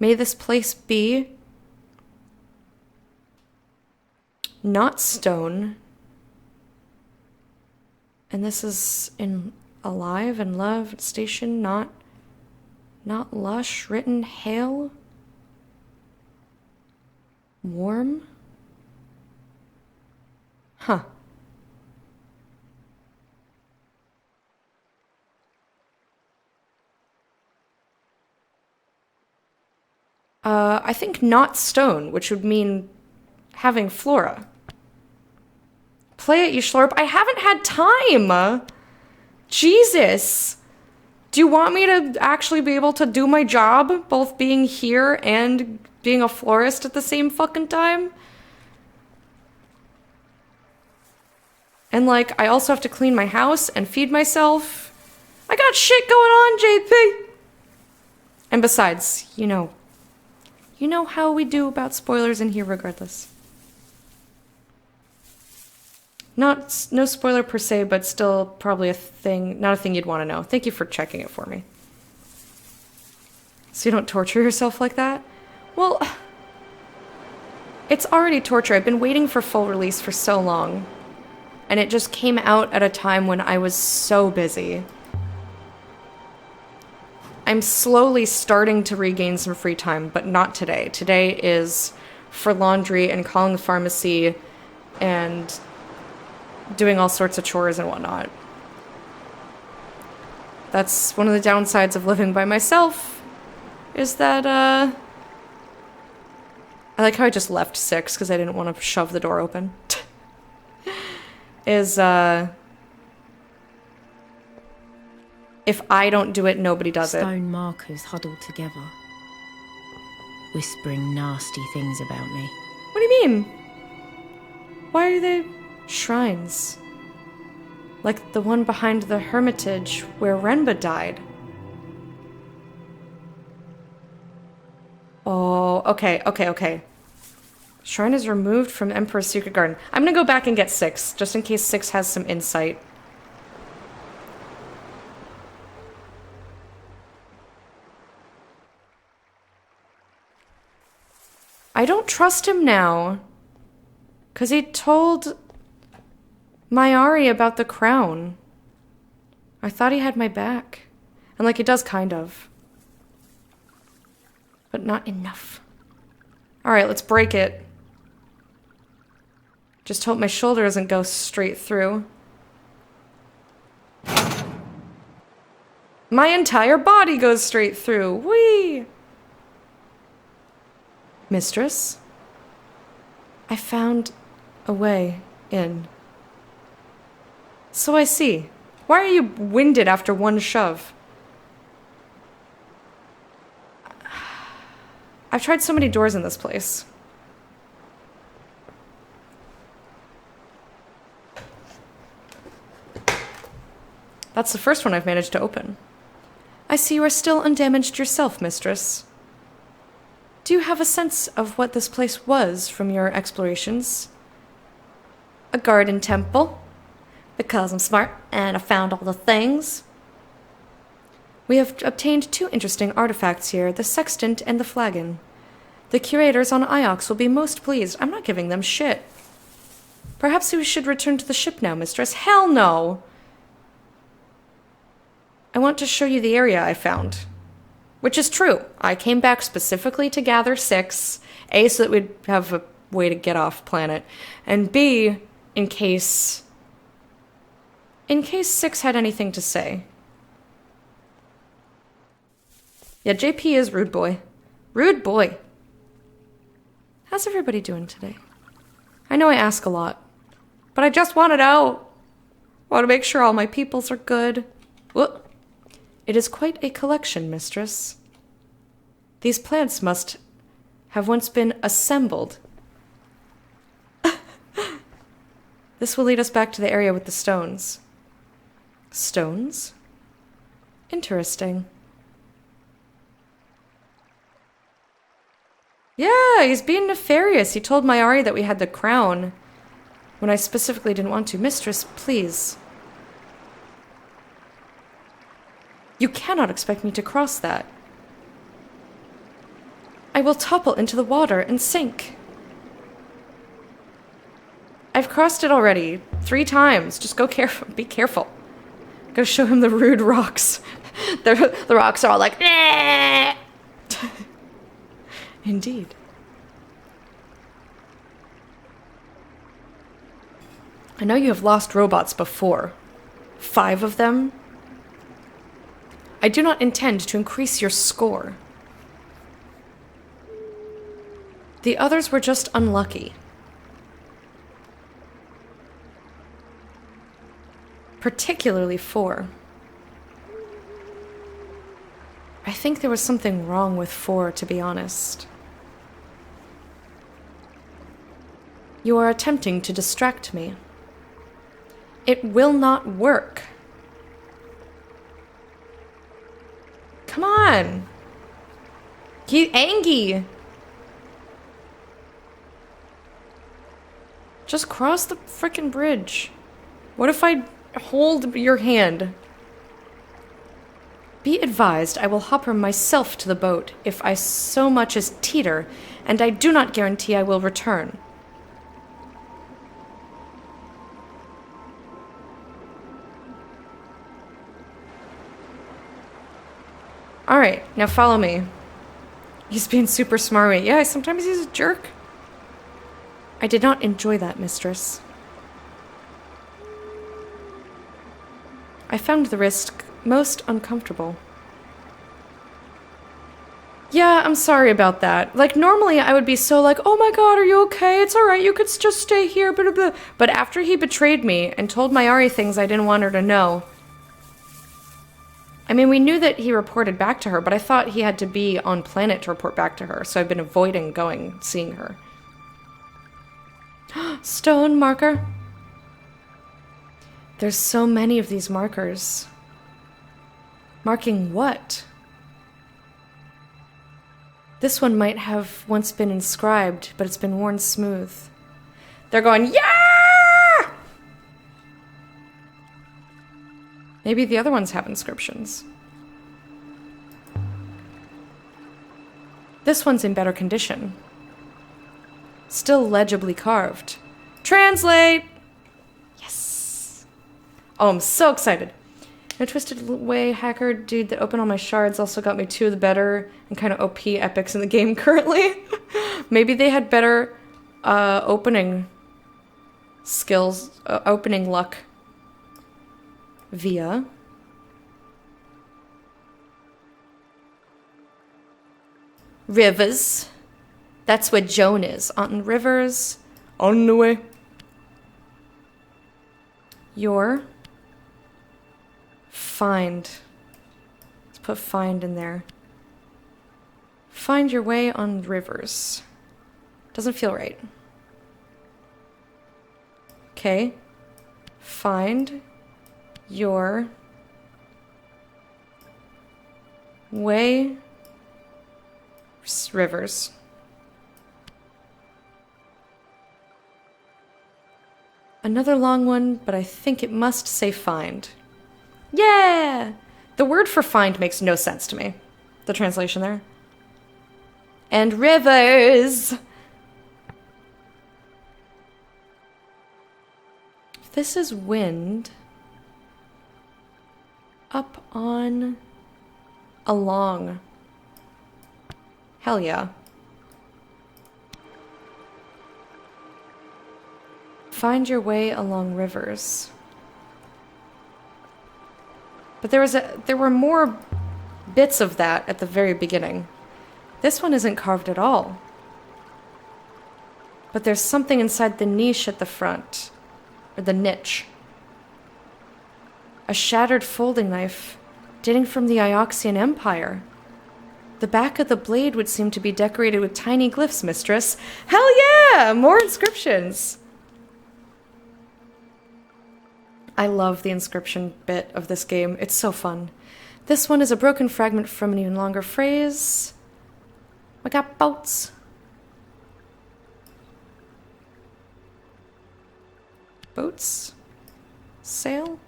May this place be not stone, and this is in alive and love station, not lush, written, hail. Warm? Huh. I think not stone, which would mean having flora. Play it, you slurp. I haven't had time! Jesus! Do you want me to actually be able to do my job, both being here and being a florist at the same fucking time? And like, I also have to clean my house and feed myself. I got shit going on, JP! And besides, you know, You know how we do about spoilers in here regardless. No spoiler per se, but still probably a thing, not a thing you'd want to know. Thank you for checking it for me. So you don't torture yourself like that? Well, it's already torture. I've been waiting for full release for so long. And it just came out at a time when I was so busy. I'm slowly starting to regain some free time, but not today. Today is for laundry and calling the pharmacy and doing all sorts of chores and whatnot. That's one of the downsides of living by myself, is that, I like how I just left 6 because I didn't want to shove the door open. If I don't do it, nobody does it. Stone markers huddled together, whispering nasty things about me. What do you mean? Why are they shrines? Like the one behind the hermitage where Renba died. Oh, okay. Shrine is removed from Emperor's Secret Garden. I'm gonna go back and get 6, just in case 6 has some insight. I don't trust him now. 'Cause he told Mayari about the crown. I thought he had my back. And like, he does kind of. But not enough. Alright, let's break it. Just hope my shoulder doesn't go straight through. My entire body goes straight through. Whee! Mistress? I found a way in. So I see. Why are you winded after one shove? I've tried so many doors in this place. That's the first one I've managed to open. I see you are still undamaged yourself, mistress. Do you have a sense of what this place was from your explorations? A garden temple. Because I'm smart and I found all the things. We have obtained 2 interesting artifacts here, the sextant and the flagon. The curators on Iox will be most pleased. I'm not giving them shit. Perhaps we should return to the ship now, mistress. Hell no! I want to show you the area I found. Which is true. I came back specifically to gather 6. A, so that we'd have a way to get off planet. And B, in case 6 had anything to say. Yeah, JP is rude boy. Rude boy. How's everybody doing today? I know I ask a lot, but I just want to know. Want to make sure all my peoples are good. Whoop. It is quite a collection, mistress. These plants must have once been assembled. This will lead us back to the area with the stones. Stones? Interesting. Yeah, he's being nefarious. He told Mayari that we had the crown when I specifically didn't want to. Mistress, please. You cannot expect me to cross that. I will topple into the water and sink. I've crossed it already 3 times. Just go careful. Be careful. Go show him the rude rocks. The rocks are all like, eh! Indeed. I know you have lost robots before. 5 of them. I do not intend to increase your score. The others were just unlucky. Particularly 4. I think there was something wrong with 4, to be honest. You are attempting to distract me. It will not work. Come on! Angie! Just cross the frickin' bridge. What if I hold your hand? Be advised, I will hop her myself to the boat if I so much as teeter, and I do not guarantee I will return. Alright, now follow me. He's being super smarmy. Yeah, sometimes he's a jerk. I did not enjoy that, mistress. I found the risk most uncomfortable. Yeah, I'm sorry about that. Like, normally I would be so like, oh my god, are you okay? It's alright, you could just stay here, blah, blah, blah. But after he betrayed me and told Mayari things I didn't want her to know... I mean, we knew that he reported back to her, but I thought he had to be on planet to report back to her, so I've been avoiding seeing her. Stone marker. There's so many of these markers. Marking what? This one might have once been inscribed, but it's been worn smooth. They're going, yeah! Maybe the other ones have inscriptions. This one's in better condition. Still legibly carved. Translate! Yes! Oh, I'm so excited. No twisted way hacker dude that opened all my shards also got me 2 of the better and kind of OP epics in the game currently. Maybe they had better opening skills, opening luck. Via. Rivers. That's where Joan is. On Rivers. On the way. Your. Find. Let's put find in there. Find your way on Rivers. Doesn't feel right. Okay. Find your way Rivers. Another long one, but I think it must say find. Yeah! The word for find makes no sense to me. The translation there. And Rivers! If this is wind... Up on... Along. Hell yeah. Find your way along rivers. But there were more bits of that at the very beginning. This one isn't carved at all. But there's something inside the niche at the front. Or the niche. A shattered folding knife dating from the Ioxian Empire. The back of the blade would seem to be decorated with tiny glyphs, mistress. Hell yeah! More inscriptions! I love the inscription bit of this game. It's so fun. This one is a broken fragment from an even longer phrase. We got boats. Boats? Sail?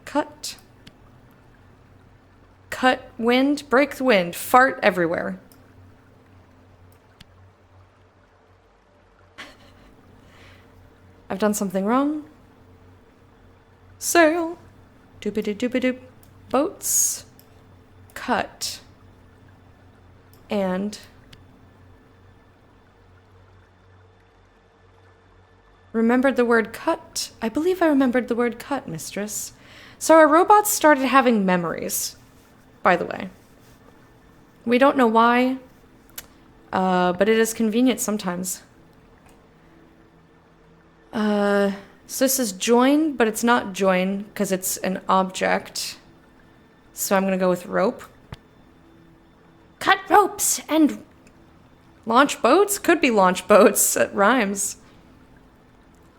Cut? Cut wind? Break the wind. Fart everywhere. I've done something wrong. Sail. Doopity-doopity-doop. Boats. Cut. And... remembered the word cut. I believe I remembered the word cut, mistress. So our robots started having memories, by the way. We don't know why, but it is convenient sometimes. So this is join, but it's not join because it's an object. So I'm going to go with rope. Cut ropes and launch boats? Could be launch boats. It rhymes.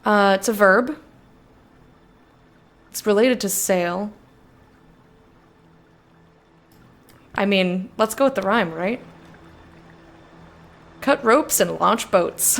It's a verb. It's related to sail. I mean, let's go with the rhyme, right? Cut ropes and launch boats.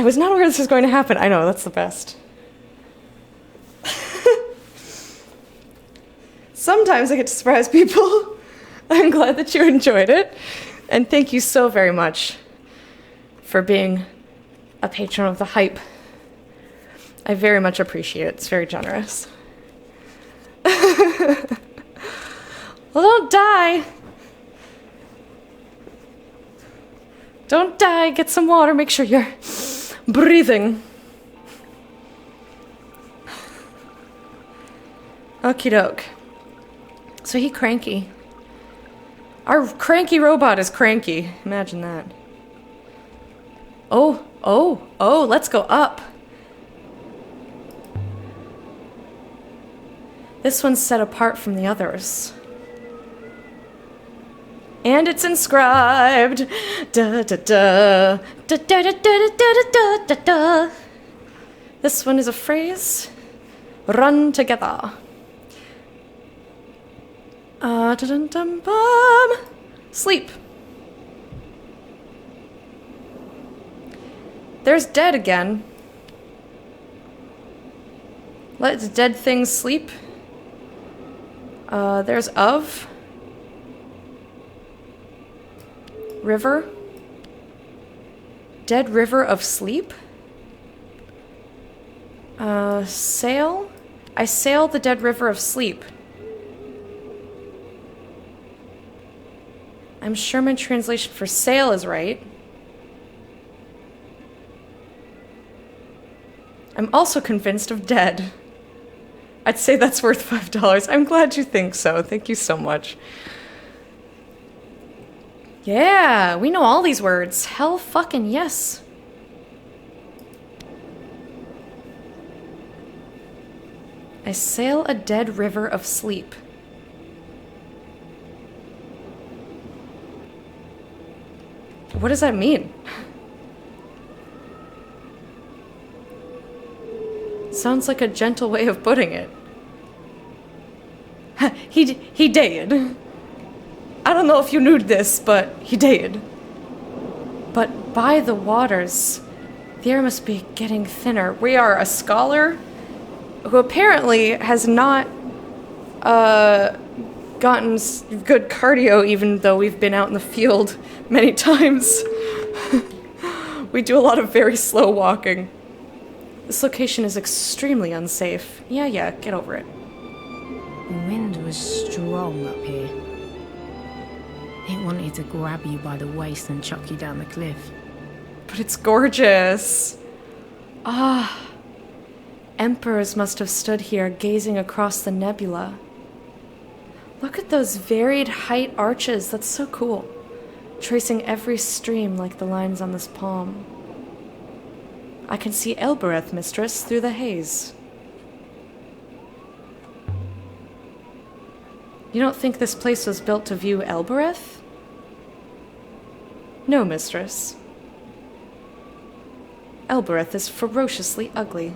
I was not aware this was going to happen. I know, that's the best. Sometimes I get to surprise people. I'm glad that you enjoyed it. And thank you so very much for being a patron of the hype. I very much appreciate it. It's very generous. Well, don't die. Don't die. Get some water. Make sure you're breathing. Okie doke. So he cranky. Our cranky robot is cranky. Imagine that. Oh, let's go up. This one's set apart from the others. And it's inscribed. Da da da. Da da da da da da da da. This one is a phrase. Run together. Dum-dum-bum. Sleep. There's dead again. Let dead things sleep. There's of. River. Dead river of sleep. Sail. I sail the dead river of sleep. I'm sure my translation for sail is right. I'm also convinced of dead. I'd say that's worth $5. I'm glad you think so. Thank you so much. Yeah, we know all these words. Hell fucking yes. I sail a dead river of sleep. What does that mean? Sounds like a gentle way of putting it. He did. I don't know if you knew this, but he did. But by the waters, the air must be getting thinner. We are a scholar who apparently has not gotten good cardio, even though we've been out in the field many times. We do a lot of very slow walking. This location is extremely unsafe. Yeah, get over it. The wind was strong up here. It wanted to grab you by the waist and chuck you down the cliff. But it's gorgeous. Emperors must have stood here gazing across the nebula. Look at those varied height arches. That's so cool. Tracing every stream like the lines on this palm. I can see Elbereth, mistress, through the haze. You don't think this place was built to view Elbereth? No, mistress. Elbereth is ferociously ugly.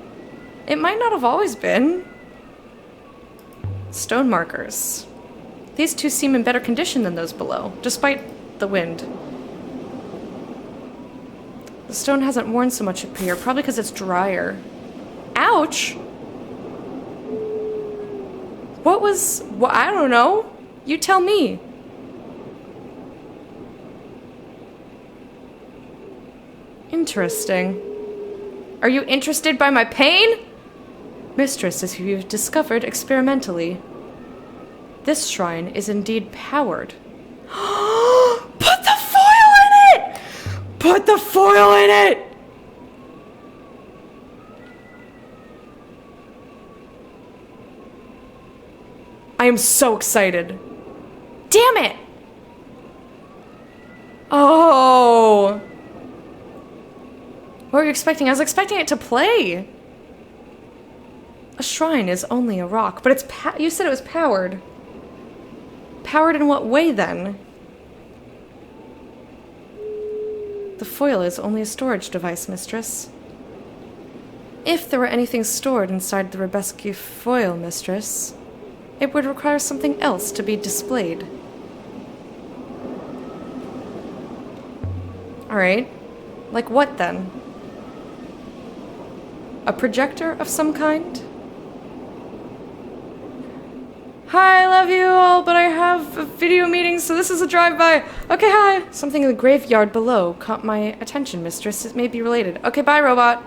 It might not have always been. Stone markers. These two seem in better condition than those below, despite the wind. The stone hasn't worn so much up here, probably because it's drier. Ouch! I don't know. You tell me. Interesting. Are you interested by my pain? Mistress, as you've discovered experimentally, this shrine is indeed powered. Put the foil in it! Put the foil in it! I am so excited. Damn it! Oh. What were you expecting? I was expecting it to play. A shrine is only a rock, but it's you said it was powered. Powered in what way, then? The foil is only a storage device, mistress. If there were anything stored inside the Rebescu foil, mistress, it would require something else to be displayed. Alright. Like what, then? A projector of some kind? Hi, I love you all, but I have a video meeting, so this is a drive-by. Okay, hi. Something in the graveyard below caught my attention, mistress. It may be related. Okay, bye, robot.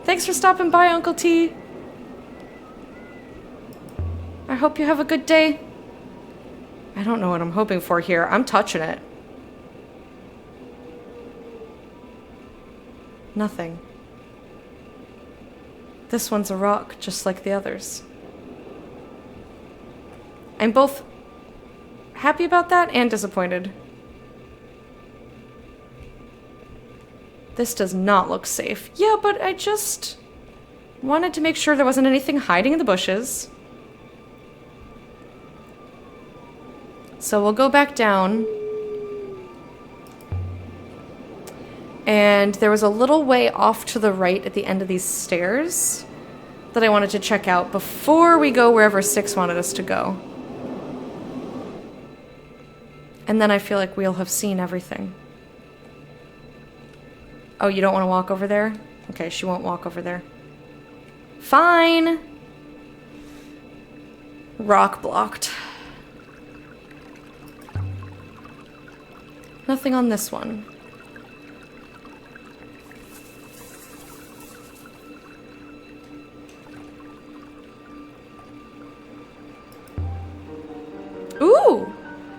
Thanks for stopping by, Uncle T. I hope you have a good day. I don't know what I'm hoping for here. I'm touching it. Nothing. This one's a rock, just like the others. I'm both happy about that and disappointed. This does not look safe. Yeah, but I just wanted to make sure there wasn't anything hiding in the bushes. So we'll go back down. And there was a little way off to the right at the end of these stairs that I wanted to check out before we go wherever Six wanted us to go. And then I feel like we'll have seen everything. Oh, you don't want to walk over there? Okay, she won't walk over there. Fine! Rock blocked. Nothing on this one. Ooh!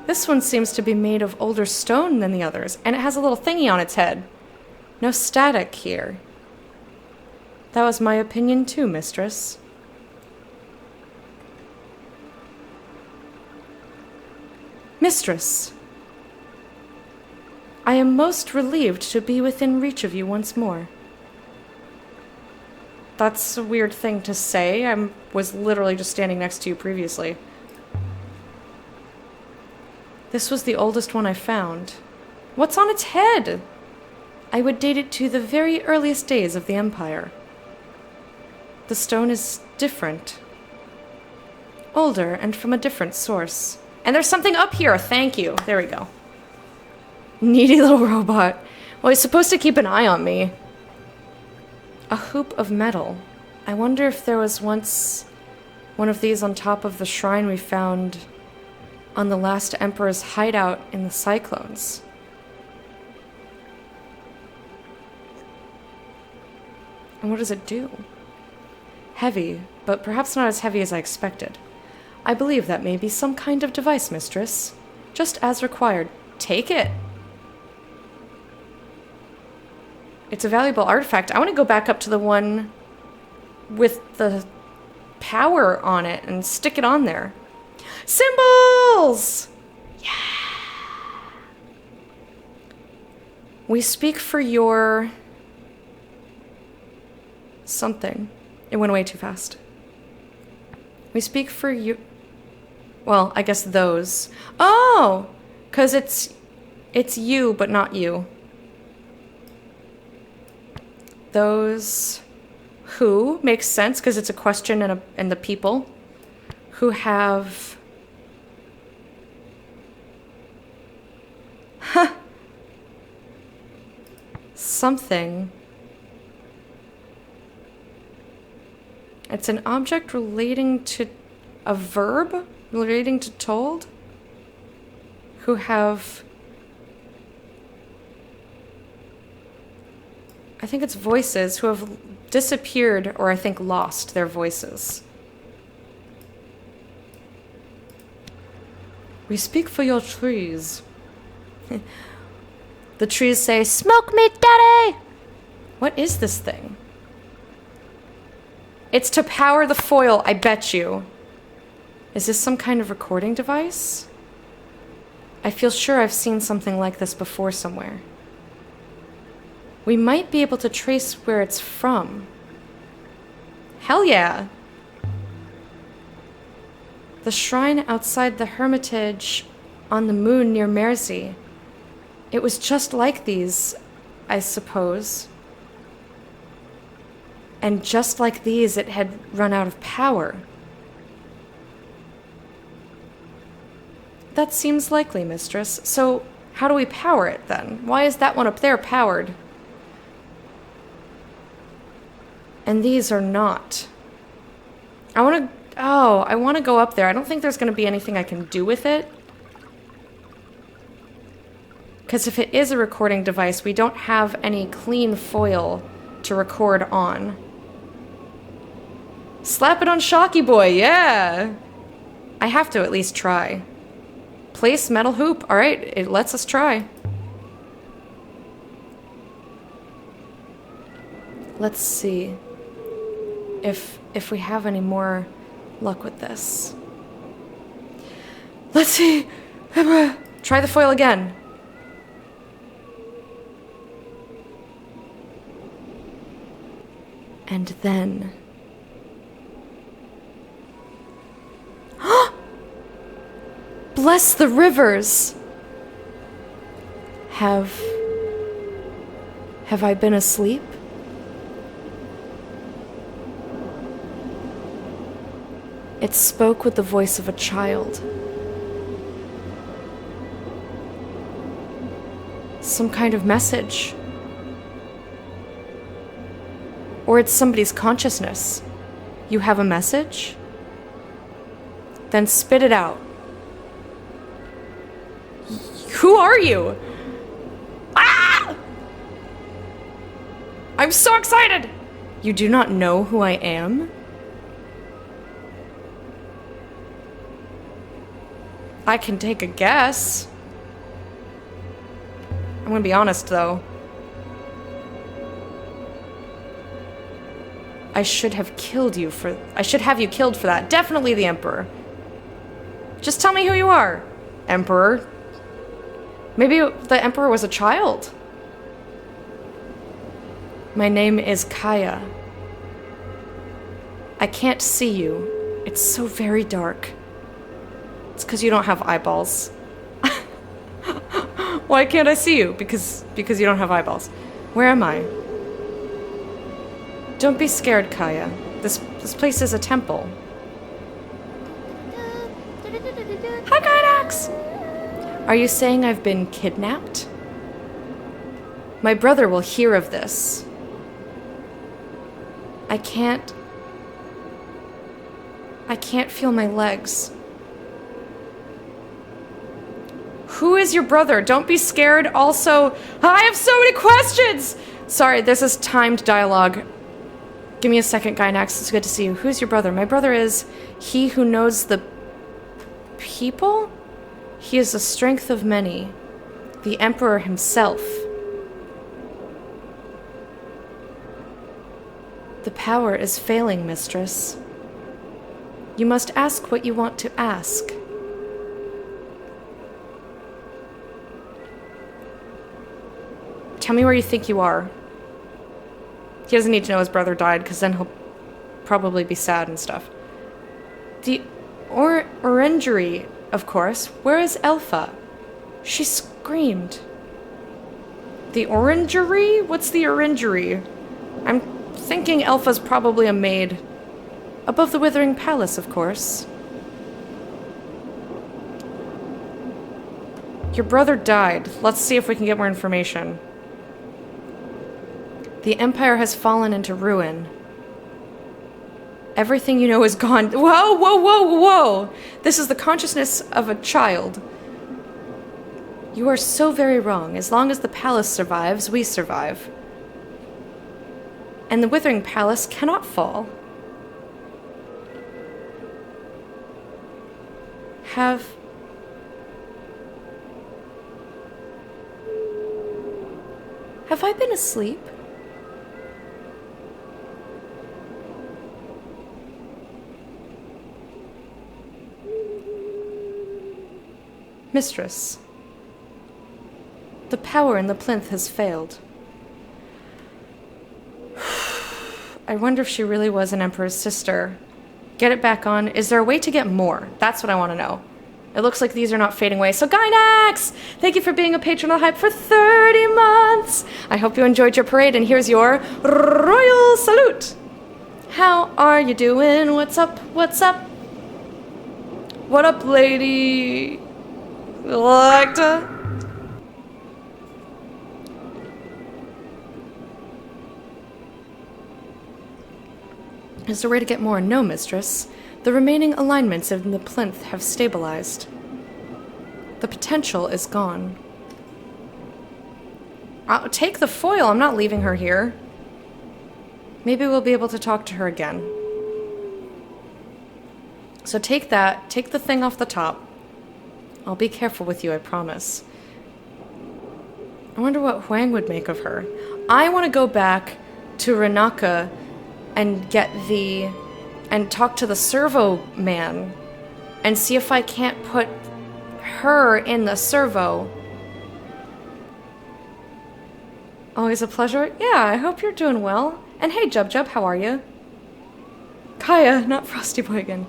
This one seems to be made of older stone than the others, and it has a little thingy on its head. No static here. That was my opinion too, mistress. Mistress! I am most relieved to be within reach of you once more. That's a weird thing to say. I was literally just standing next to you previously. This was the oldest one I found. What's on its head? I would date it to the very earliest days of the Empire. The stone is different. Older and from a different source. And there's something up here, thank you. There we go. Needy little robot. Well, he's supposed to keep an eye on me. A hoop of metal. I wonder if there was once one of these on top of the shrine we found on the last Emperor's hideout in the Cyclones. And what does it do? Heavy, but perhaps not as heavy as I expected. I believe that may be some kind of device, mistress. Just as required. Take it. It's a valuable artifact. I want to go back up to the one with the power on it and stick it on there. Symbols! Yeah! We speak for your... something. It went away too fast. We speak for you... Well, I guess those. Oh! Because it's you, but not you. Those who makes sense because it's a question and the people who have something. It's an object relating to a verb relating to told who have, I think it's voices who have disappeared or I think lost their voices. We speak for your trees. The trees say, "Smoke me, daddy!" What is this thing? It's to power the foil, I bet you. Is this some kind of recording device? I feel sure I've seen something like this before somewhere. We might be able to trace where it's from. Hell yeah! The shrine outside the Hermitage on the moon near Mersey. It was just like these, I suppose. And just like these, it had run out of power. That seems likely, mistress. So, how do we power it, then? Why is that one up there powered? And these are not. I want to go up there. I don't think there's going to be anything I can do with it. Because if it is a recording device, we don't have any clean foil to record on. Slap it on Shocky Boy, yeah! I have to at least try. Place metal hoop. Alright, it lets us try. Let's see if we have any more luck with this. Let's see. Try the foil again. And then... Bless the rivers! Have I been asleep? It spoke with the voice of a child. Some kind of message. Or it's somebody's consciousness. You have a message? Then spit it out. Who are you? Ah! I'm so excited! You do not know who I am? I can take a guess. I'm gonna be honest, though. I should have you killed for that. Definitely the Emperor. Just tell me who you are, Emperor. Maybe the Emperor was a child. My name is Kaya. I can't see you. It's so very dark. It's because you don't have eyeballs. Why can't I see you? Because you don't have eyeballs. Where am I? Don't be scared, Kaya. This place is a temple. Hi, Gynax! Are you saying I've been kidnapped? My brother will hear of this. I can't feel my legs. Who is your brother? Don't be scared. Also, I have so many questions! Sorry, this is timed dialogue. Give me a second, Gynax. It's good to see you. Who's your brother? My brother is he who knows the people? He is the strength of many. The Emperor himself. The power is failing, mistress. You must ask what you want to ask. Tell me where you think you are. He doesn't need to know his brother died, because then he'll probably be sad and stuff. The orangery, of course. Where is Elfa? She screamed. The orangery? What's the orangery? I'm thinking Elfa's probably a maid. Above the Withering Palace, of course. Your brother died. Let's see if we can get more information. The Empire has fallen into ruin. Everything you know is gone. Whoa, whoa, whoa, whoa! This is the consciousness of a child. You are so very wrong. As long as the palace survives, we survive. And the Withering Palace cannot fall. Have I been asleep? Mistress, the power in the plinth has failed. I wonder if she really was an Emperor's sister. Get it back on. Is there a way to get more? That's what I want to know. It looks like these are not fading away. So Gynax! Thank you for being a patron of Hype for 30 months! I hope you enjoyed your parade, and here's your royal salute! How are you doing? What's up? What's up? What up, lady? Electa? Is there a way to get more? No, mistress. The remaining alignments in the plinth have stabilized. The potential is gone. I'll take the foil. I'm not leaving her here. Maybe we'll be able to talk to her again. So take that. Take the thing off the top. I'll be careful with you, I promise. I wonder what Huang would make of her. I want to go back to Renaka and and talk to the servo man and see if I can't put her in the servo. Always a pleasure. Yeah, I hope you're doing well. And hey, Jub Jub, how are you? Kaya, not Frosty Boy again.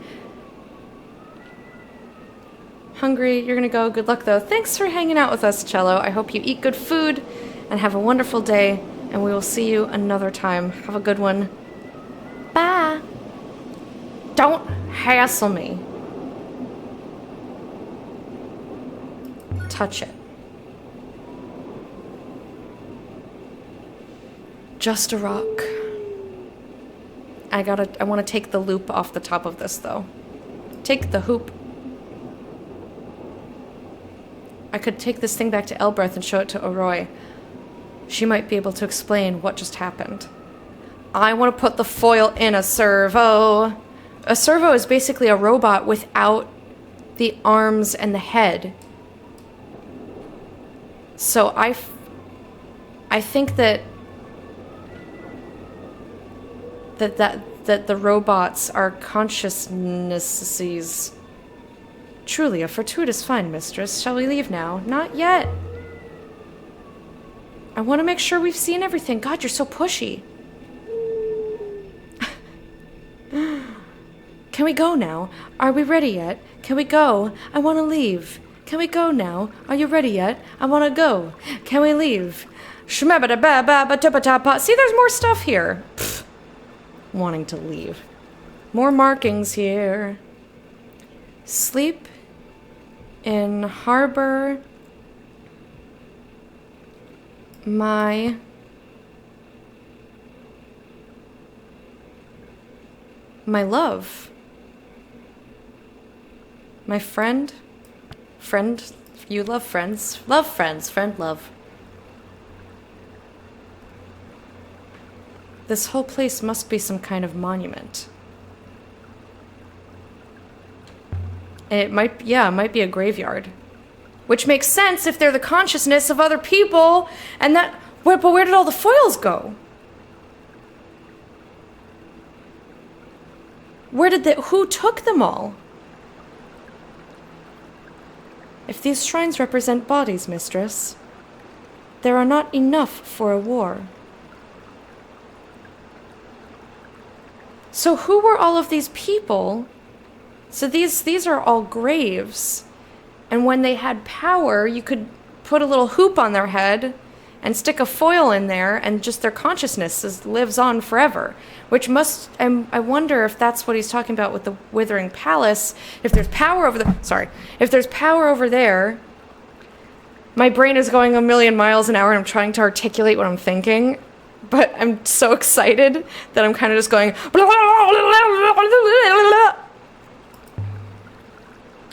Hungry, you're gonna go. Good luck, though. Thanks for hanging out with us, Cello. I hope you eat good food and have a wonderful day, and we will see you another time. Have a good one. Bye. Don't hassle me. Touch it. Just a rock. I want to take the loop off the top of this, though. Take the hoop. I could take this thing back to Elbreth and show it to Oroi. She might be able to explain what just happened. I want to put the foil in a servo. A servo is basically a robot without the arms and the head. So I think that the robots are consciousnesses. Truly a fortuitous find, mistress. Shall we leave now? Not yet. I want to make sure we've seen everything. God, you're so pushy. Can we go now? Are we ready yet? Can we go? I want to leave. Can we go now? Are you ready yet? I want to go. Can we leave? See, there's more stuff here. Pfft. Wanting to leave. More markings here. Sleep in harbor. My love. My friend. Friend. You love friends. Love friends. Friend love. This whole place must be some kind of monument. It might be a graveyard. Which makes sense if they're the consciousness of other people, and that... But where did all the foils go? Who took them all? If these shrines represent bodies, mistress, there are not enough for a war. So who were all of these people? So these are all graves. And when they had power, you could put a little hoop on their head and stick a foil in there, and just their consciousness lives on forever. Which must... I wonder if that's what he's talking about with the Withering Palace. If there's power over if there's power over there... My brain is going a million miles an hour and I'm trying to articulate what I'm thinking. But I'm so excited that I'm kind of just going...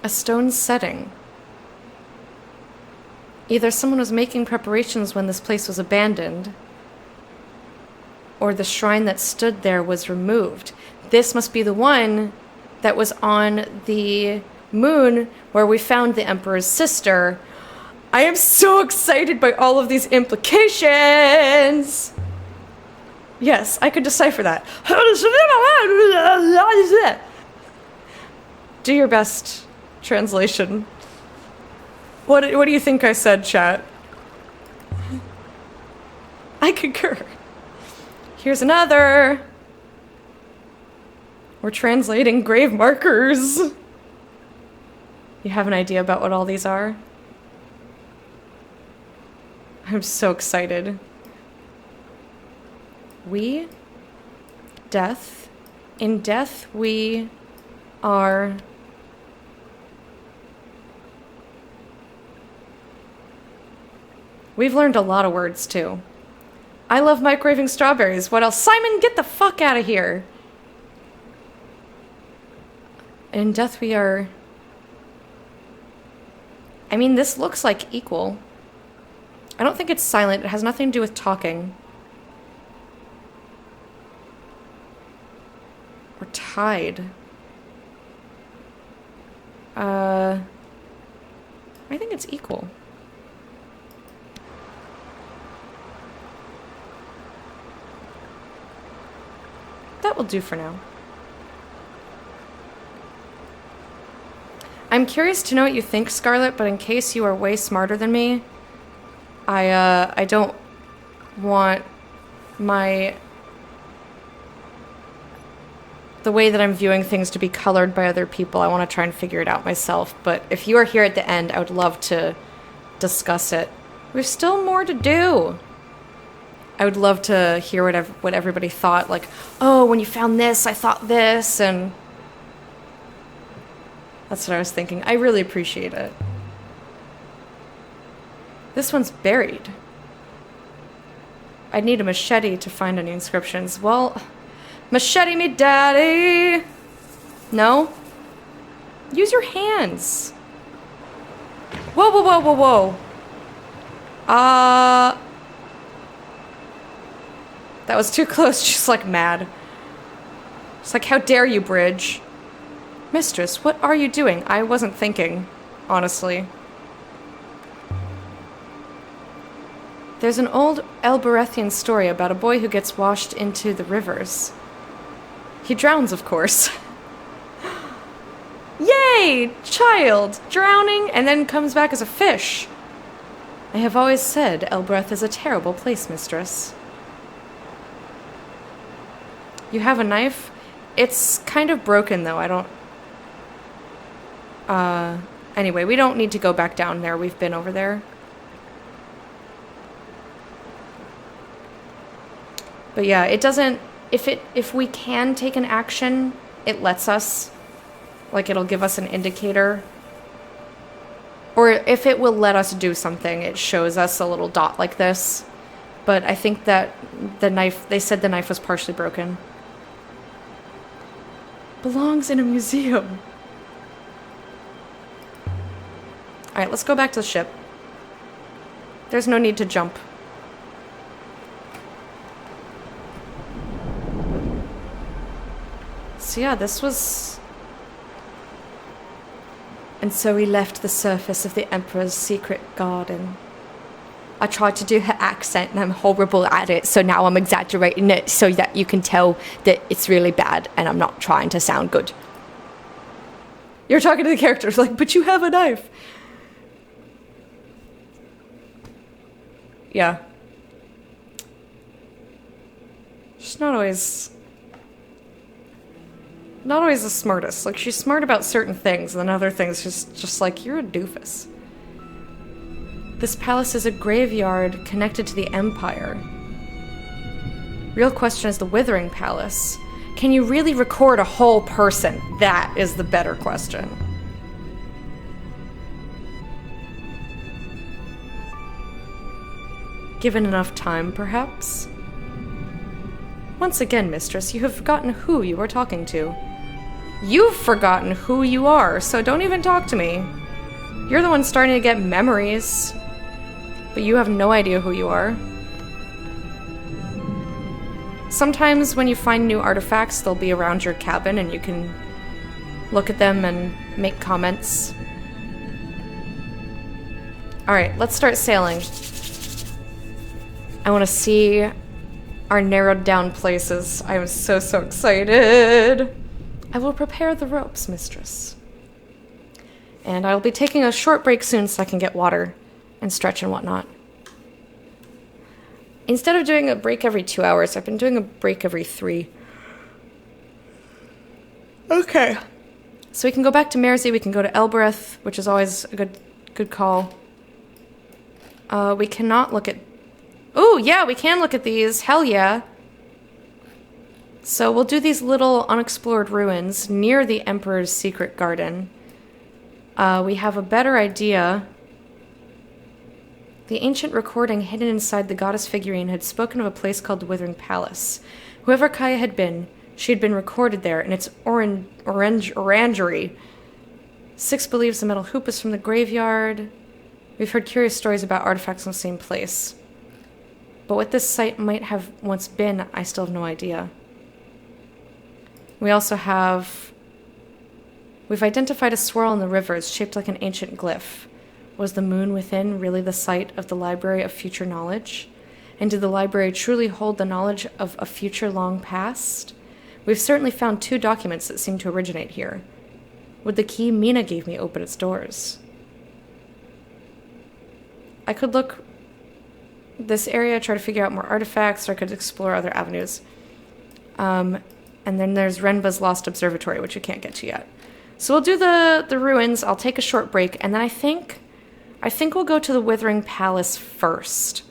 A stone setting. Either someone was making preparations when this place was abandoned, or the shrine that stood there was removed. This must be the one that was on the moon where we found the Emperor's sister. I am so excited by all of these implications! Yes, I could decipher that. Do your best, translation. What do you think I said, chat? I concur. Here's another. We're translating grave markers. You have an idea about what all these are? I'm so excited. We, death. In death, we are... We've learned a lot of words, too. I love microwaving strawberries. What else? Simon, get the fuck out of here. In death we are... I mean, this looks like equal. I don't think it's silent. It has nothing to do with talking. Or tied. I think it's equal. That will do for now. I'm curious to know what you think, Scarlet, but in case you are way smarter than me, I don't want the way that I'm viewing things to be colored by other people. I want to try and figure it out myself, but if you are here at the end, I would love to discuss it. There's still more to do. I would love to hear what everybody thought, like, oh, when you found this, I thought this, and that's what I was thinking. I really appreciate it. This one's buried. I'd need a machete to find any inscriptions. Well, machete me daddy! No? Use your hands. Whoa, whoa, whoa, whoa, whoa. That was too close, just like mad. It's like, how dare you, Bridge? Mistress, what are you doing? I wasn't thinking, honestly. There's an old Elberethian story about a boy who gets washed into the rivers. He drowns, of course. Yay! Child! Drowning and then comes back as a fish. I have always said Elbereth is a terrible place, mistress. You have a knife? It's kind of broken, though. I don't... Anyway, we don't need to go back down there. We've been over there. But yeah, it doesn't... If we can take an action, it lets us. Like, it'll give us an indicator. Or if it will let us do something, it shows us a little dot like this. But I think that the knife... They said the knife was partially broken. Belongs in a museum. Alright, let's go back to the ship. There's no need to jump. So yeah, this was... And so we left the surface of the Emperor's secret garden. I tried to do her accent and I'm horrible at it, so now I'm exaggerating it so that you can tell that it's really bad and I'm not trying to sound good. You're talking to the characters like, but you have a knife. Yeah. She's not always the smartest. Like, she's smart about certain things, and then other things just like, you're a doofus. This palace is a graveyard connected to the Empire. Real question is the Withering Palace. Can you really record a whole person? That is the better question. Given enough time, perhaps? Once again, mistress, you have forgotten who you are talking to. You've forgotten who you are, so don't even talk to me. You're the one starting to get memories. But you have no idea who you are. Sometimes when you find new artifacts, they'll be around your cabin and you can look at them and make comments. Alright, let's start sailing. I want to see our narrowed down places. I am so excited. I will prepare the ropes, mistress. And I will be taking a short break soon so I can get water and stretch and whatnot. Instead of doing a break every 2 hours, I've been doing a break every 3. Okay. So we can go back to Mersey, we can go to Elbereth, which is always a good call. We cannot look at... Ooh, yeah, we can look at these. Hell yeah. So we'll do these little unexplored ruins near the Emperor's secret garden. We have a better idea. The ancient recording hidden inside the goddess figurine had spoken of a place called the Withering Palace. Whoever Kaya had been, She had been recorded there in its orangery. 6 believes the metal hoop is from the graveyard. We've heard curious stories about artifacts in the same place. But what this site might have once been, I still have no idea. We also have... We've identified a swirl in the rivers shaped like an ancient glyph. Was the moon within really the site of the Library of Future Knowledge? And did the library truly hold the knowledge of a future long past? We've certainly found 2 documents that seem to originate here. Would the key Mina gave me open its doors? I could look this area, try to figure out more artifacts, or I could explore other avenues. And then there's Renba's Lost Observatory, which we can't get to yet. So we'll do the ruins. I'll take a short break, and then I think we'll go to the Withering Palace first.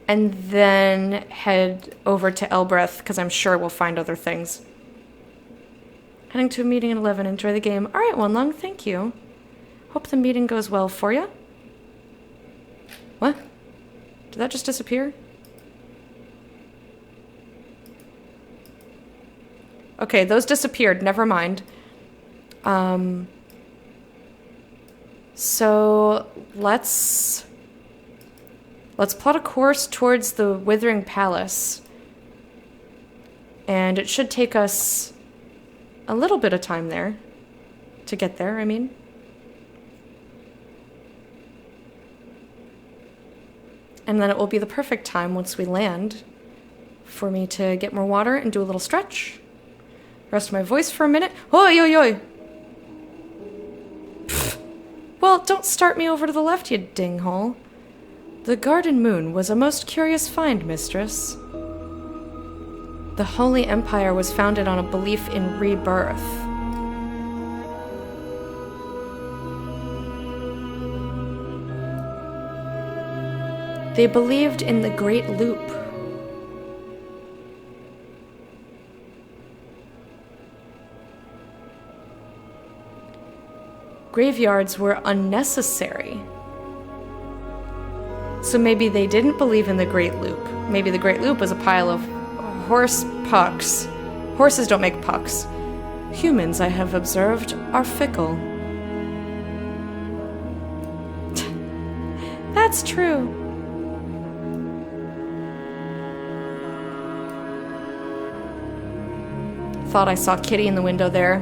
And then head over to Elbreth, because I'm sure we'll find other things. Heading to a meeting at 11. Enjoy the game. All right, One Lung, thank you. Hope the meeting goes well for you. What? Did that just disappear? Okay, those disappeared. Never mind. So let's plot a course towards the Withering Palace. And it should take us a little bit of time there. To get there, I mean. And then it will be the perfect time once we land for me to get more water and do a little stretch. Rest my voice for a minute. Oi, oi, oi! Pfft. Well, don't start me over to the left, you dinghole. The Garden Moon was a most curious find, mistress. The Holy Empire was founded on a belief in rebirth. They believed in the Great Loop. Graveyards were unnecessary. So maybe they didn't believe in the Great Loop. Maybe the Great Loop was a pile of horse pucks. Horses don't make pucks. Humans, I have observed, are fickle. That's true. Thought I saw Kitty in the window there.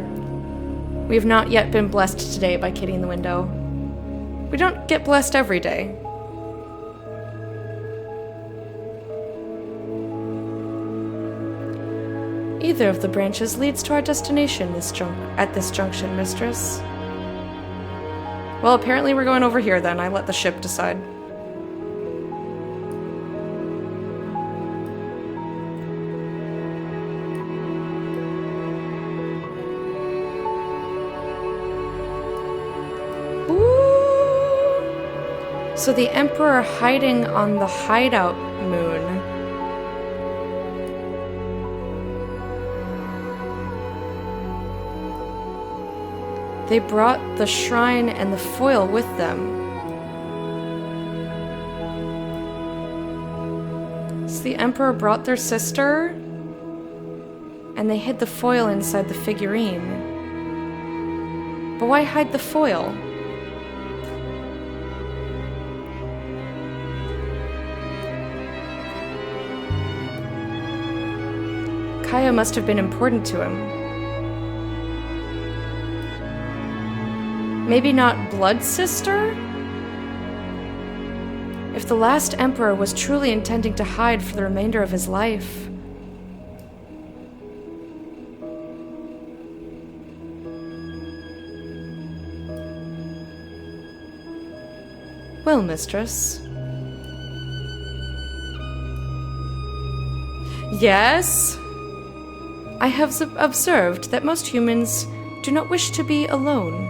We have not yet been blessed today by Kitty in the window. We don't get blessed every day. Either of the branches leads to our destination at this junction, mistress. Well, apparently we're going over here then. I let the ship decide. So the Emperor hiding on the hideout moon. They brought the shrine and the foil with them. So the Emperor brought their sister, and they hid the foil inside the figurine. But why hide the foil? Kaya must have been important to him. Maybe not blood sister? If the last emperor was truly intending to hide for the remainder of his life... Well, mistress. Yes? I have observed that most humans do not wish to be alone.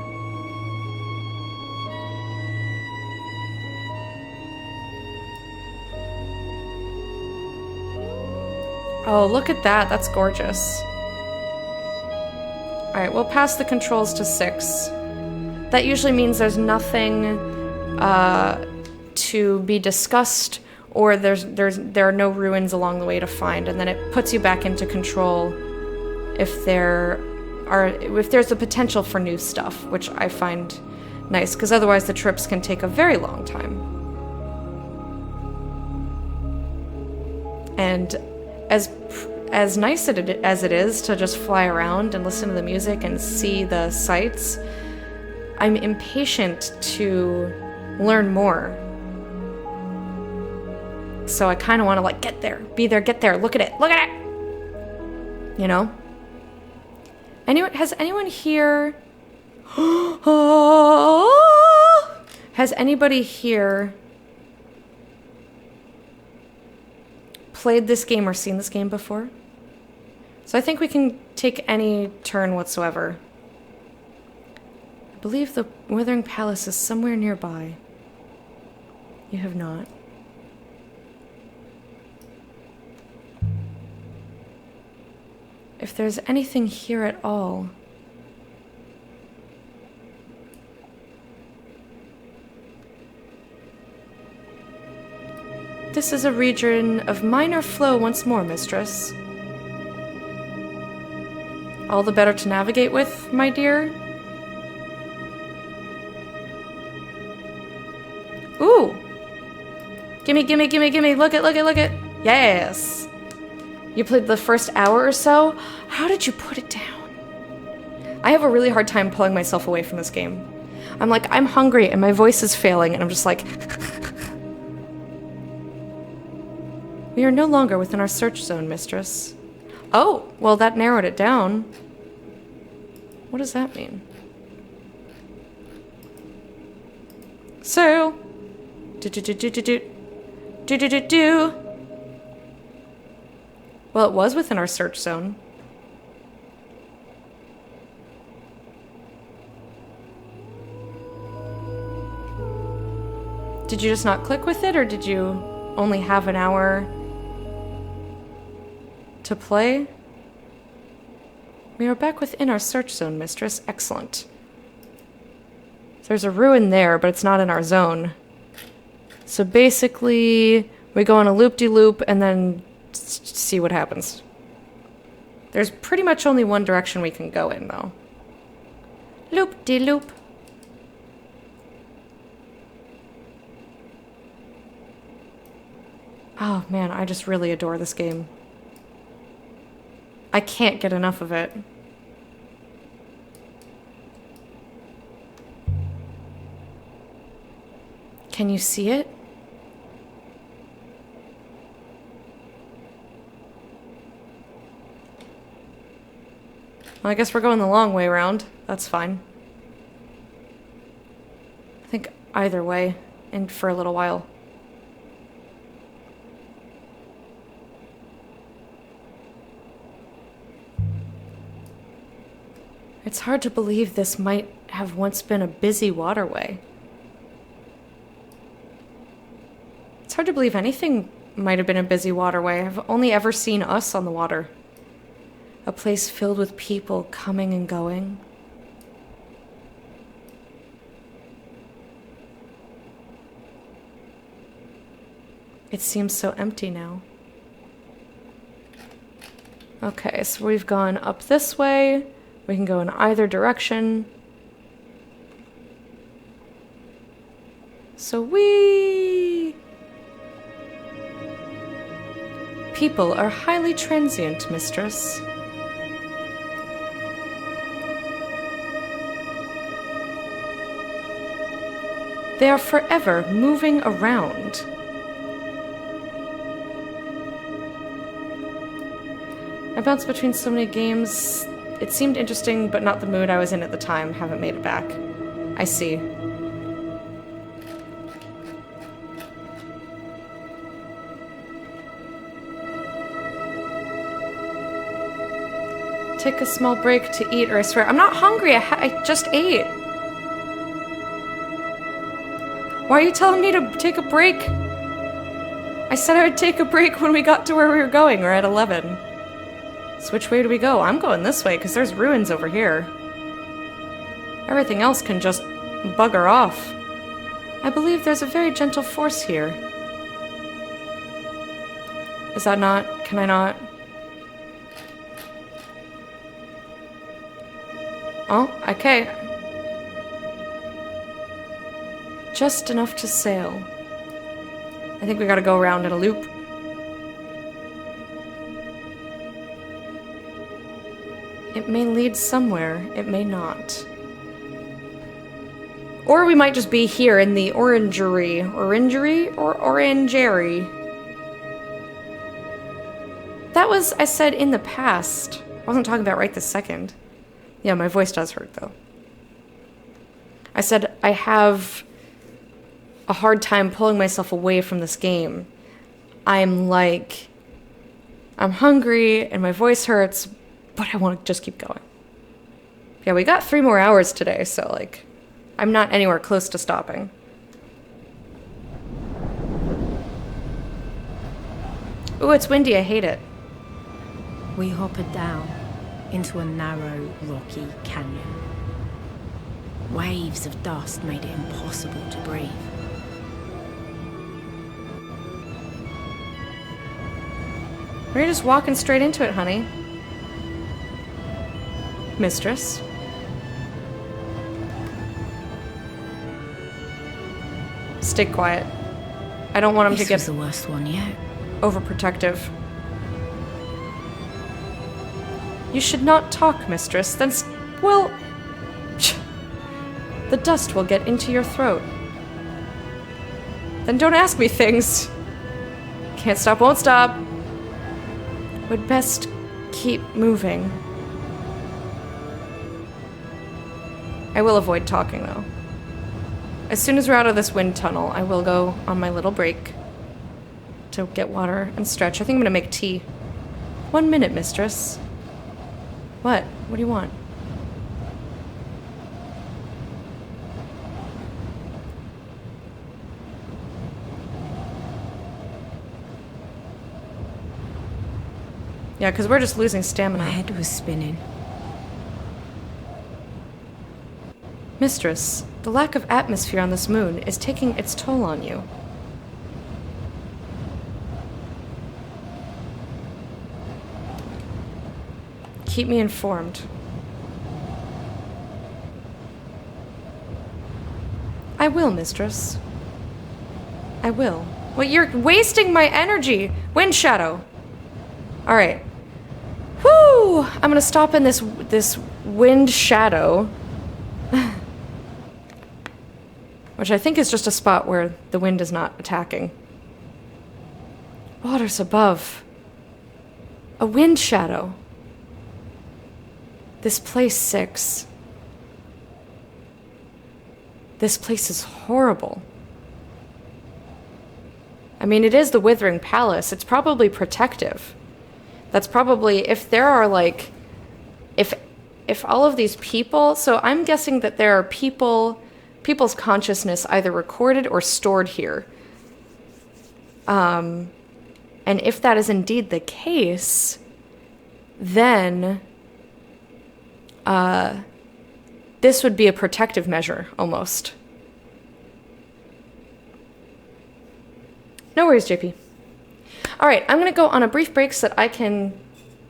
Oh, look at that. That's gorgeous. Alright, we'll pass the controls to 6. That usually means there's nothing to be discussed or there are no ruins along the way to find, and then it puts you back into control if there's the potential for new stuff, which I find nice, because otherwise the trips can take a very long time. And as nice as it is to just fly around and listen to the music and see the sights, I'm impatient to learn more. So I kind of want to like get there, be there, get there, look at it, you know? Has anyone here has anybody here played this game or seen this game before? So I think we can take any turn whatsoever. I believe the Withering Palace is somewhere nearby. You have not. If there's anything here at all. This is a region of minor flow once more, mistress. All the better to navigate with, my dear. Ooh! Gimme, gimme, gimme, gimme! Look it! Yes! You played the first hour or so? How did you put it down? I have a really hard time pulling myself away from this game. I'm like, I'm hungry and my voice is failing, and I'm just like... We are no longer within our search zone, mistress. Oh, well that narrowed it down. What does that mean? So... Do. Well, it was within our search zone. Did you just not click with it, or did you only have an hour to play? We are back within our search zone, mistress. Excellent. There's a ruin there, but it's not in our zone. So basically, we go on a loop-de-loop and then see what happens. There's pretty much only one direction we can go in, though. Loop-de-loop. Oh man, I just really adore this game. I can't get enough of it. Can you see it? Well, I guess we're going the long way around. That's fine. I think either way, and for a little while. It's hard to believe this might have once been a busy waterway. It's hard to believe anything might have been a busy waterway. I've only ever seen us on the water. A place filled with people coming and going. It seems so empty now. Okay, so we've gone up this way. We can go in either direction. So people are highly transient, mistress. They are forever moving around. I bounced between so many games. It seemed interesting, but not the mood I was in at the time. Haven't made it back. I see. Take a small break to eat, or I swear, I'm not hungry. I just ate. Why are you telling me to take a break? I said I would take a break when we got to where we were going, or at 11. So which way do we go? I'm going this way, because there's ruins over here. Everything else can just bugger off. I believe there's a very gentle force here. Is that not? Can I not? Oh, okay. Just enough to sail. I think we gotta go around in a loop. It may lead somewhere, it may not. Or we might just be here in the orangery. Orangery or orangery? That was, I said, in the past. I wasn't talking about right this second. Yeah, my voice does hurt, though. I said I have a hard time pulling myself away from this game. I'm hungry and my voice hurts, but I want to just keep going. Yeah, we got 3 more hours today, so, like, I'm not anywhere close to stopping. Ooh, it's windy, I hate it. We hoppered down into a narrow, rocky canyon. Waves of dust made it impossible to breathe. We're just walking straight into it, honey. Mistress. Stay quiet. I don't want him to This get was the worst one yet. overprotective. You should not talk, mistress. Then, well, the dust will get into your throat. Then don't ask me things. Can't stop, won't stop. Would best keep moving. I will avoid talking, though. As soon as we're out of this wind tunnel, I will go on my little break to get water and stretch. I think I'm gonna make tea. 1 minute, mistress. What? What do you want? Yeah, because we're just losing stamina. My head was spinning. Mistress, the lack of atmosphere on this moon is taking its toll on you. Keep me informed. I will, mistress. I will. Well, you're wasting my energy! Wind shadow! Alright. Whew! I'm gonna stop in this wind shadow. Which I think is just a spot where the wind is not attacking. Waters above. A wind shadow. This place, 6. This place is horrible. I mean, it is the Withering Palace. It's probably protective. That's probably, if there are, like, if all of these people, so I'm guessing that there are people's consciousness either recorded or stored here. And if that is indeed the case, then this would be a protective measure, almost. No worries, JP. Alright, I'm gonna go on a brief break so that I can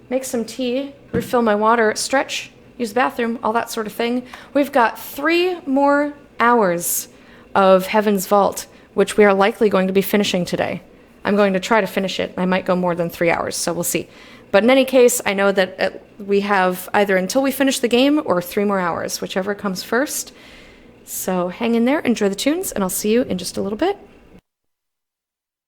make some tea, refill my water, stretch, use the bathroom, all that sort of thing. We've got 3 more hours of Heaven's Vault, which we are likely going to be finishing today. I'm going to try to finish it. I might go more than 3 hours, so we'll see. But in any case, I know that we have either until we finish the game or 3 more hours, whichever comes first. So hang in there, enjoy the tunes, and I'll see you in just a little bit.